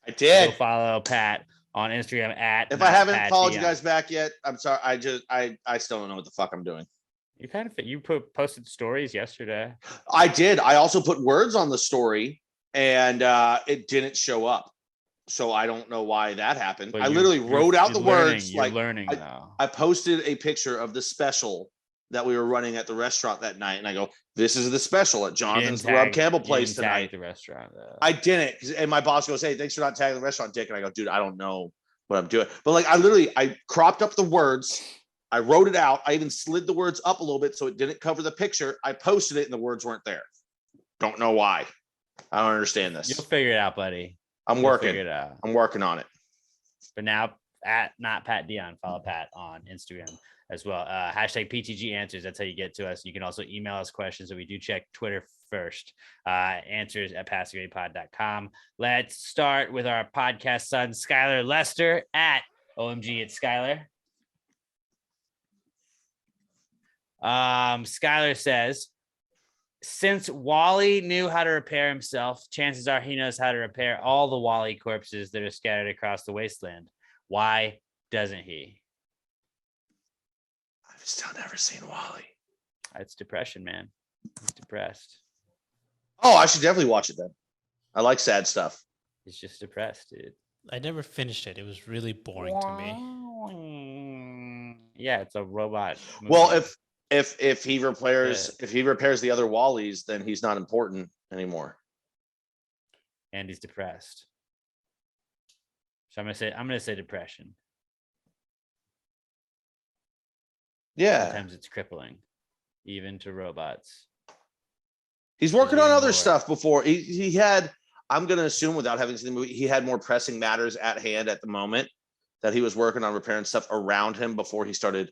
I did. Go follow Pat on Instagram at. If Not I haven't Pat followed DN. you guys back yet, I'm sorry. I still don't know what the fuck I'm doing. You kind of you posted stories yesterday. I did. I also put words on the story and it didn't show up. So I don't know why that happened. But I literally wrote out the words. You're Like learning now. I posted a picture of the special that we were running at the restaurant that night, and I go, "This is the special at Jonathan's Rob Campbell Place tonight." The restaurant. Though. I didn't, and my boss goes, "Hey, thanks for not tagging the restaurant, Dick." And I go, "Dude, I don't know what I'm doing." But like, I cropped up the words. I wrote it out. I even slid the words up a little bit so it didn't cover the picture. I posted it, and the words weren't there. Don't know why. I don't understand this. You'll figure it out, buddy. I'm You'll working. figure it out. I'm working on it. But now at Not Pat Dion, follow Pat on Instagram as well. Hashtag PTG Answers. That's how you get to us. You can also email us questions, that we do check Twitter first. Answers at passthegradepod.com. Let's start with our podcast son, Skylar Lester at OMG at Skylar. Skylar says, since Wally knew how to repair himself, chances are he knows how to repair all the Wally corpses that are scattered across the wasteland. Why doesn't he? I've still never seen Wally. It's depression, man. He's depressed. Oh, I should definitely watch it then. I like sad stuff. He's just depressed, dude. I never finished it. It was really boring to me. Yeah, it's a robot movie. Well, if he repairs the other Wallies, then he's not important anymore. And he's depressed. So I'm gonna say depression. Yeah. Sometimes it's crippling, even to robots. He's working on Even other more. stuff before. He had, I'm going to assume without having seen the movie, he had more pressing matters at hand at the moment that he was working on repairing stuff around him before he started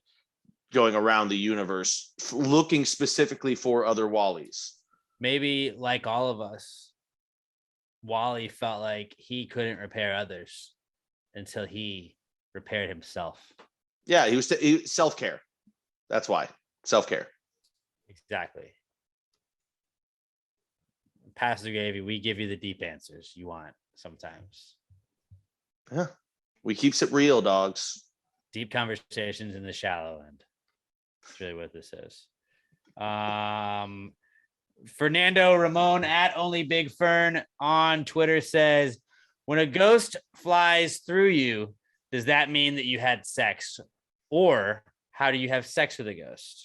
going around the universe, looking specifically for other Wallies. Maybe like all of us, Wally felt like he couldn't repair others until he repaired himself. Yeah, he was self-care. That's why. Self-care. Exactly. Pastor Gavy, we give you the deep answers you want sometimes. Yeah. We keeps it real, dogs. Deep conversations in the shallow end. That's really what this is. Fernando Ramon at Only Big Fern on Twitter says, when a ghost flies through you, does that mean that you had sex? Or how do you have sex with a ghost?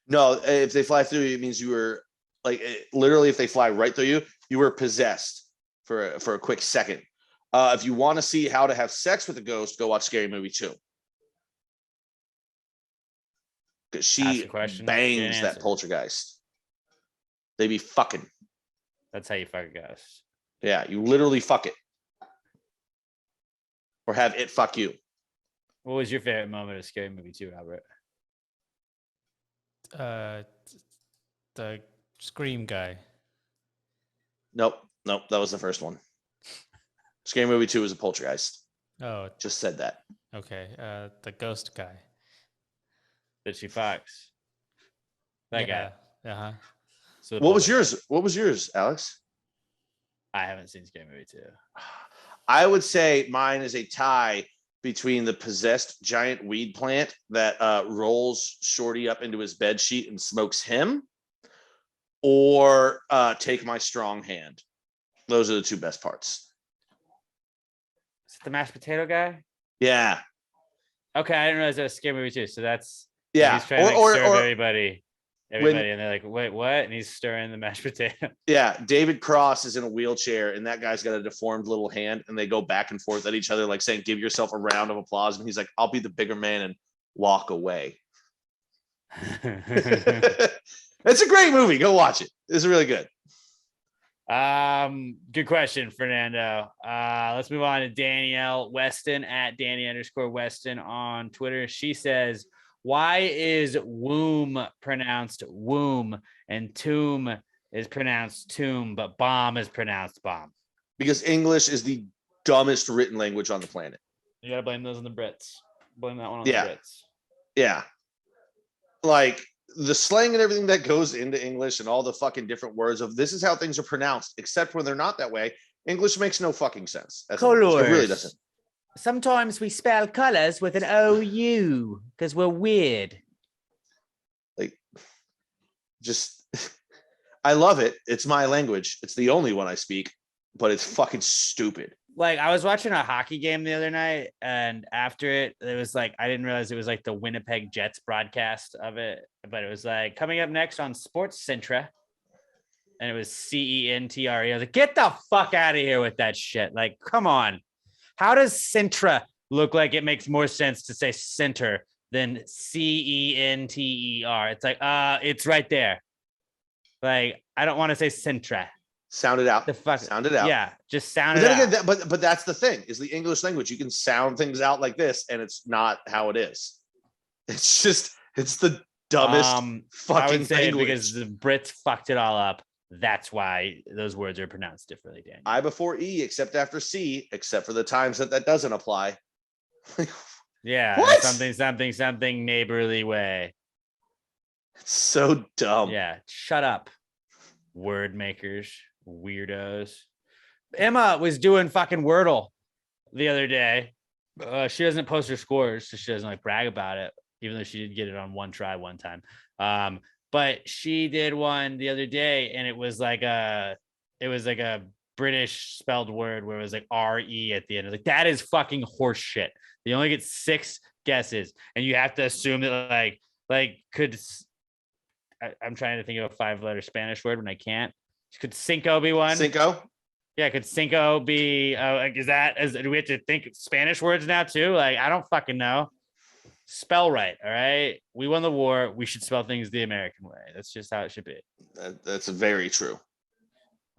No, if they fly through you, it means you were like literally if they fly right through you, you were possessed for a quick second. If you want to see how to have sex with a ghost, go watch Scary Movie 2. Because she bangs that poltergeist. They be fucking. That's how you fuck a ghost. Yeah, you literally fuck it. Or have it fuck you. What was your favorite moment of Scary Movie 2, Albert? The Scream guy. Nope, that was the first one. Scary Movie 2 was a poltergeist. Oh, just said that. Okay, the ghost guy. That she fucks. That guy. Uh-huh. So what was yours? What was yours, Alex? I haven't seen Scary Movie 2. I would say mine is a tie between the possessed giant weed plant that rolls Shorty up into his bed sheet and smokes him, or Take My Strong Hand. Those are the two best parts. Is it the mashed potato guy? Yeah. Okay, I didn't realize that was Scary Movie 2. So that's he's trying to serve everybody, and they're like, "Wait, what?" And he's stirring the mashed potato. Yeah, David Cross is in a wheelchair, and that guy's got a deformed little hand, and they go back and forth at each other, like saying, "Give yourself a round of applause." And he's like, "I'll be the bigger man," and walk away. It's a great movie. Go watch it. It's really good. Good question, Fernando. Let's move on to Danielle Weston at Danny_Weston on Twitter. She says, why is womb pronounced womb and tomb is pronounced tomb, but bomb is pronounced bomb? Because English is the dumbest written language on the planet. You gotta blame those on the Brits. Blame that one on the Brits. Yeah. Like the slang and everything that goes into English and all the fucking different words of this is how things are pronounced, except when they're not that way. English makes no fucking sense. It really doesn't. Sometimes we spell colors with an OU because we're weird. Like, just, I love it. It's my language. It's the only one I speak, but it's fucking stupid. Like, I was watching a hockey game the other night, and after it was like, I didn't realize it was like the Winnipeg Jets broadcast of it, but it was like coming up next on Sports Centra, and it was CENTRE. I was like, get the fuck out of here with that shit. Like, come on. How does Centra look like it makes more sense to say center than CENTER? It's like, it's right there. Like, I don't want to say Centra. Sound it out. The fuck, sound it out. Yeah, just sound but it then out. Again, but that's the thing is the English language. You can sound things out like this, and it's not how it is. It's the dumbest fucking I would say language. Because the Brits fucked it all up. That's why those words are pronounced differently, Daniel. I before E, except after C, except for the times that doesn't apply. Yeah, what? Something neighborly way. It's so dumb. Yeah, shut up, word makers. Weirdos. Emma was doing fucking Wordle the other day. She doesn't post her scores, so she doesn't like brag about it, even though she did get it on one try one time. But she did one the other day, and it was like a British spelled word where it was like RE at the end. Like, that is fucking horse shit. You only get 6 guesses, and you have to assume that I'm trying to think of a 5-letter Spanish word when I can't. Could Cinco be one? Cinco? Yeah, could Cinco be? Like, do we have to think Spanish words now too? Like, I don't fucking know. Spell right, all right. We won the war. We should spell things the American way. That's just how it should be. That's very true.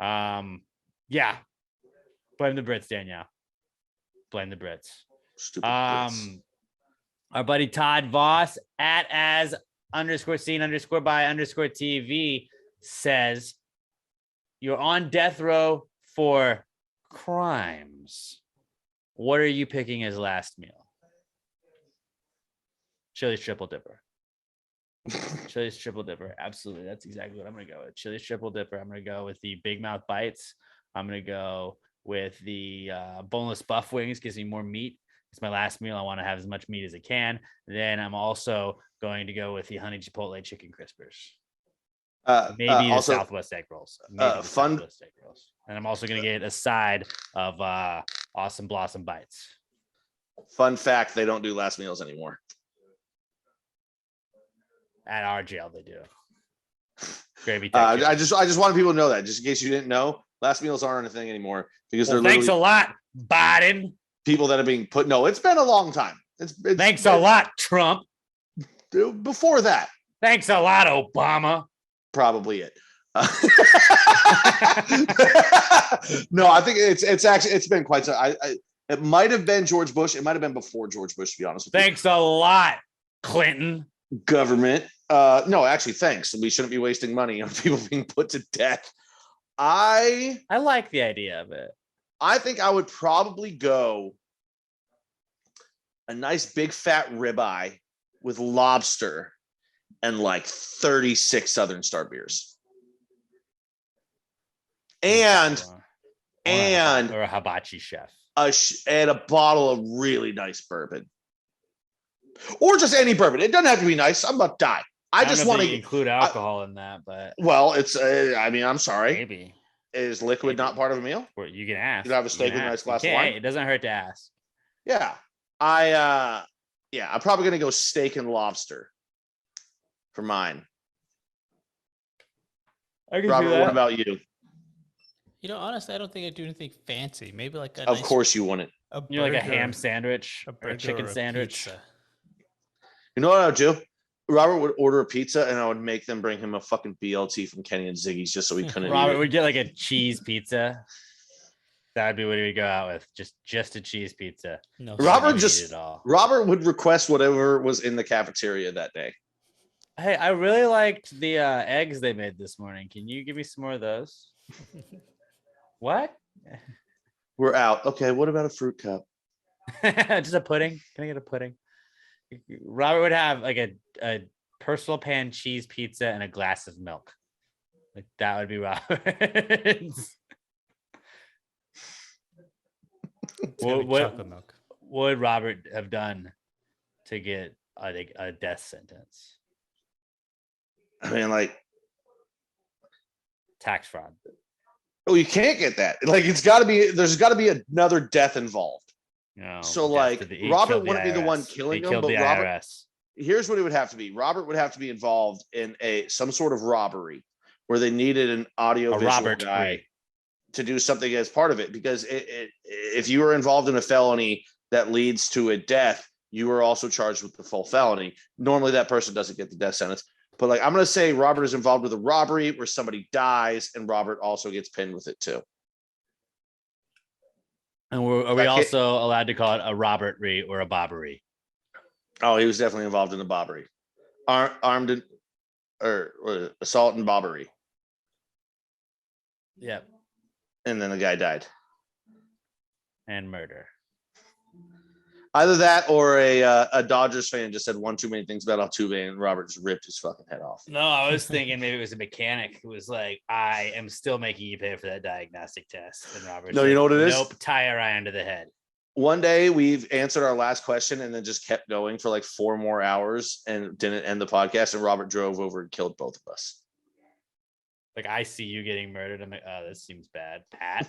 Yeah. Blame the Brits, Danielle. Blame the Brits. Stupid Brits. Our buddy Todd Voss at as_seen_by_TV says you're on death row for crimes. What are you picking as last meal? Chili's Triple Dipper. Chili's Triple Dipper. Absolutely. That's exactly what I'm going to go with. Chili's Triple Dipper. I'm going to go with the Big Mouth Bites. I'm going to go with the boneless buff wings. Gives me more meat. It's my last meal. I want to have as much meat as I can. Then I'm also going to go with the honey chipotle chicken crispers. Maybe the Southwest egg rolls. Southwest egg rolls. And I'm also going to get a side of Awesome Blossom Bites. Fun fact, they don't do last meals anymore. At our jail, they do. Gravy. I just wanted people to know that, just in case you didn't know, last meals aren't a thing anymore because they're thanks a lot, Biden. People that are being put. No, it's been a long time. Thanks a lot, Trump. Before that. Thanks a lot, Obama. Probably it. No, I think it's been quite. It might have been George Bush. It might have been before George Bush, to be honest with you. Thanks a lot, Clinton. Government. No, actually, thanks. We shouldn't be wasting money on people being put to death. I like the idea of it. I think I would probably go a nice big fat ribeye with lobster and like 36 Southern Star beers. And or a hibachi chef. And a bottle of really nice bourbon. Or just any bourbon. It doesn't have to be nice. I'm about to die. I just want to include alcohol in that, but it's. I mean, I'm sorry. Maybe is liquid not part of a meal? Or you can ask. You can have a steak with a nice glass of wine. It doesn't hurt to ask. Yeah, I'm probably gonna go steak and lobster for mine. Robert, what about you? You know, honestly, I don't think I do anything fancy. Maybe like a Of course you wouldn't. You know, like a ham sandwich or a chicken sandwich. Pizza. You know what I would do? Robert would order a pizza and I would make them bring him a fucking BLT from Kenny and Ziggy's just so he couldn't Robert eat it. would get like a cheese pizza. That'd be what he would go out with. Just a cheese pizza. No, Robert would request whatever was in the cafeteria that day. Hey, I really liked the eggs they made this morning. Can you give me some more of those? What? We're out. Okay, what about a fruit cup? Just a pudding. Can I get a pudding? Robert would have like a personal pan cheese pizza and a glass of milk. Like that would be Robert's. What would Robert have done to get a death sentence? I mean, like tax fraud. Oh, you can't get that. Like there's got to be another death involved. No, so like Robert wouldn't be the one killing him, but Robert. IRS. Here's what it would have to be. Robert would have to be involved in some sort of robbery where they needed an audio-visual guy to do something as part of it. Because if you were involved in a felony that leads to a death, you are also charged with the full felony. Normally that person doesn't get the death sentence. But like I'm going to say Robert is involved with a robbery where somebody dies and Robert also gets pinned with it too. And are we also allowed to call it a robbery or a bobbery? Oh, he was definitely involved in the bobbery. Armed or assault and bobbery. Yep. And then the guy died. And murder. Either that or a Dodgers fan just said one too many things about Altuve and Robert just ripped his fucking head off. No, I was thinking maybe it was a mechanic who was like, I am still making you pay for that diagnostic test. And Robert you know what it is? Nope, tie a Ryan to the head. One day we've answered our last question and then just kept going for like 4 more hours and didn't end the podcast. And Robert drove over and killed both of us. Like I see you getting murdered. I'm like, oh, this seems bad. Pat.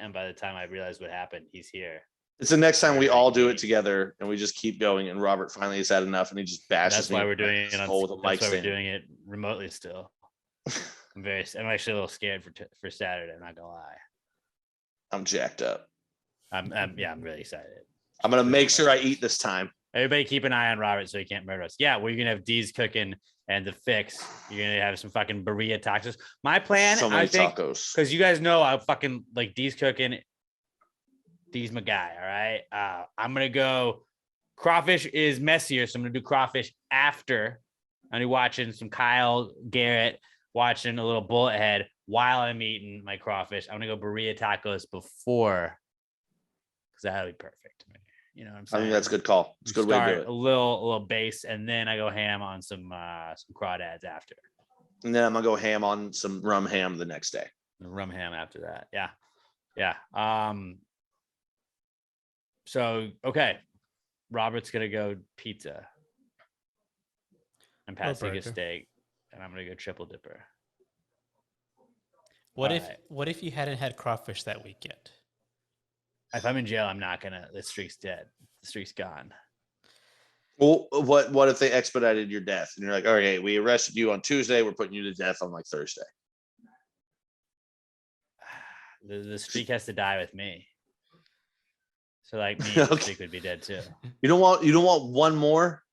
And by the time I realize what happened, he's here. It's the next time we all do it together and we just keep going. And Robert finally has had enough and he just bashes That's me. Why we're doing it. That's why we're doing it remotely still. I'm actually a little scared for Saturday. I'm not gonna lie. I'm jacked up. I'm really excited. I'm gonna make sure I eat this time. Everybody keep an eye on Robert so he can't murder us. Yeah, we're gonna have D's cooking and the fix. You're gonna have some fucking burrito tacos. My plan, So many I think, tacos. because you guys know I fucking like D's cooking. D's my guy. All right. I'm gonna go. Crawfish is messier, so I'm gonna do crawfish after. I'm gonna be watching some Kyle Garrett, watching a little bullet head while I'm eating my crawfish. I'm gonna go burrito tacos before, because that'll be perfect to me. You know what I'm I saying? think that's a good call. It's a good way to do it. A little base, and then I go ham on some crawdads after. And then I'm gonna go ham on some rum ham the next day. Rum ham after that. Yeah. So okay, Robert's gonna go pizza. I'm passing a burger. steak, and I'm gonna go triple dipper. What Alright. if you hadn't had crawfish that weekend? If I'm in jail, I'm not gonna. The streak's dead. The streak's gone. Well, what if they expedited your death and you're like, okay, we arrested you on Tuesday, we're putting you to death on like Thursday. The streak has to die with me. So like me, the streak would be dead too. You don't want one more?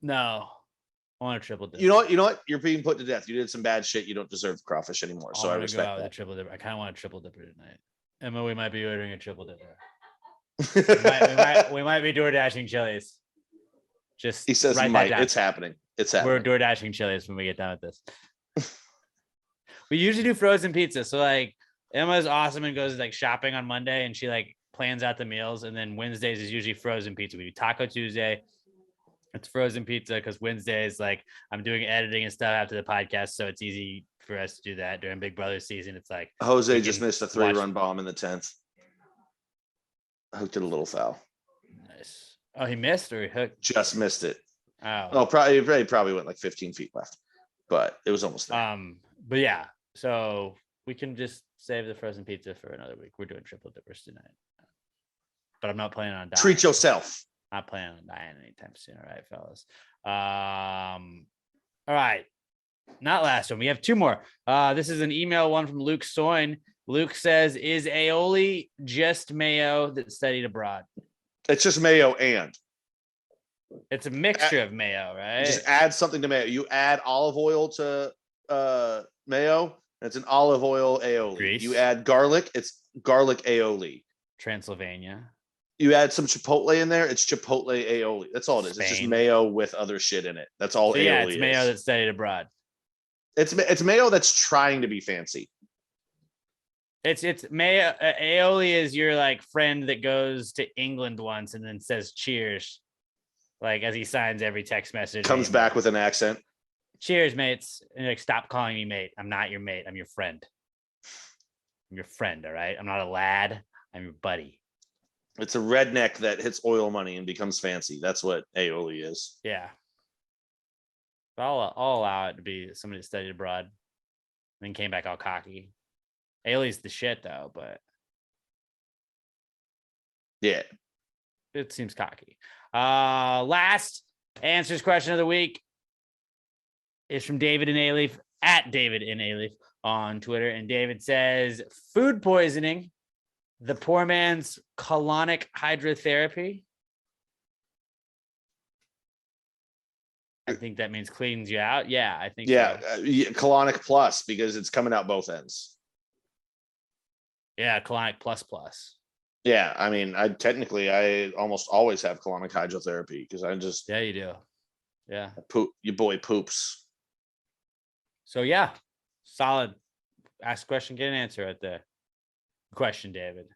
No, I want a triple dipper. You know what? You're being put to death. You did some bad shit. You don't deserve crawfish anymore. So I respect go that. with a triple dipper. I kind of want a triple dipper tonight. Emma, we might be ordering a triple dipper. we might be door dashing Chili's. Just He says, write that Mike, down. it's happening. It's We're happening. door dashing Chili's when we get done with this. We usually do frozen pizza. So like Emma's awesome and goes like shopping on Monday, and she like plans out the meals. And then Wednesdays is usually frozen pizza. We do Taco Tuesday. It's frozen pizza because Wednesdays, like I'm doing editing and stuff after the podcast, so it's easy for us to do that during Big Brother season. It's like Jose we just can missed a watch- 3-run bomb in the 10th. Hooked it a little foul. Nice. Oh, he missed or he hooked? Just missed it. Oh, Oh, probably went like 15 feet left, but it was almost there. But yeah, so we can just save the frozen pizza for another week. We're doing triple dippers tonight, but I'm not planning on dying. Treat yourself. Not planning on dying anytime soon. All right, fellas. All right. Not last one. We have two more. This is an email one from Luke Soin. Luke says, is aioli just mayo that studied abroad? It's just mayo and. It's a mixture of mayo, right? Just add something to mayo. You add olive oil to mayo, and it's an olive oil aioli. Grease. You add garlic, it's garlic aioli. Transylvania. You add some chipotle in there, it's chipotle aioli. That's all it is. It's just Spain. mayo with other shit in it. That's all So aioli yeah, it's is. mayo that studied abroad. It's mayo that's trying to be fancy. It's mayo. Aioli is your like friend that goes to England once and then says cheers, like as he signs every text message. Comes back with an accent. Cheers, mates. And like, stop calling me mate. I'm not your mate. I'm your friend. I'm your friend. All right. I'm not a lad. I'm your buddy. It's a redneck that hits oil money and becomes fancy. That's what aioli is. Yeah. But I'll allow it to be somebody that studied abroad and then came back all cocky. Ailey's the shit though, but Yeah. it seems cocky. Last answers question of the week is from David and Ailey at David and Ailey on Twitter. And David says, food poisoning, the poor man's colonic hydrotherapy. I think that means cleans you out. Yeah, I think Yeah. so. Colonic plus because it's coming out both ends. Yeah, colonic plus. Yeah. I mean, I almost always have colonic hydrotherapy because I just Yeah, you do. Yeah. poop. Your boy poops. So yeah, solid. Ask a question, get an answer right there. Question, David.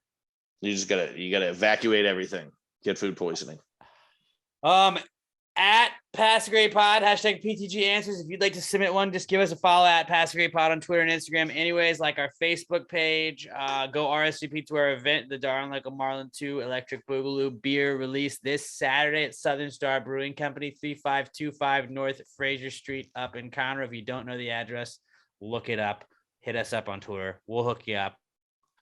You gotta evacuate everything. Get food poisoning. At Pass a Great Pod, hashtag PTG Answers. If you'd like to submit one, just give us a follow at Pass a Great Pod on Twitter and Instagram. Anyways, like our Facebook page, go RSVP to our event, the Darn Like a Marlin 2 Electric Boogaloo beer release this Saturday at Southern Star Brewing Company, 3525 North Fraser Street up in Conroe. If you don't know the address, look it up. Hit us up on Twitter. We'll hook you up.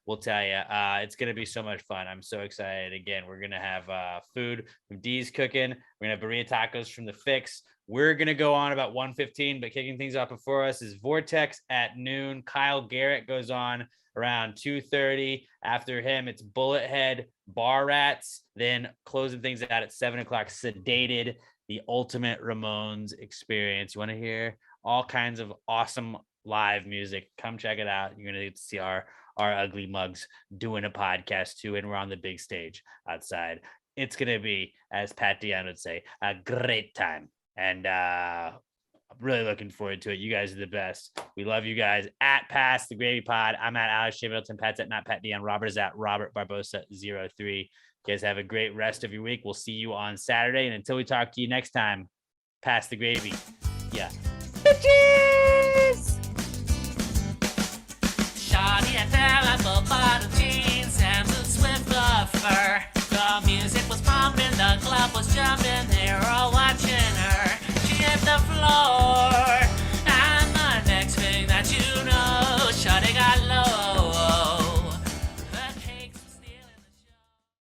We'll tell you. It's going to be so much fun. I'm so excited. Again, we're going to have food from D's cooking. We're going to have burrito tacos from the Fix. We're going to go on about 1:15, but kicking things off before us is Vortex at noon. Kyle Garrett goes on around 2:30. After him, it's Bullethead, Bar Rats. Then closing things out at 7 o'clock, Sedated, the ultimate Ramones experience. You want to hear all kinds of awesome live music? Come check it out. You're going to get to see our ugly mugs doing a podcast too. And we're on the big stage outside. It's going to be, as Pat Dion would say, a great time. And I'm really looking forward to it. You guys are the best. We love you guys. At Pass the Gravy Pod, I'm at Alex J. Middleton. Pat's at not Pat Dion. Robert is at Robert Barbosa 03. You guys have a great rest of your week. We'll see you on Saturday. And until we talk to you next time, pass the gravy. Yeah. Bitches! Shoddy and apple bottom jeans and the swift fur. The music was pumping, the club was jumping, they were all watching her.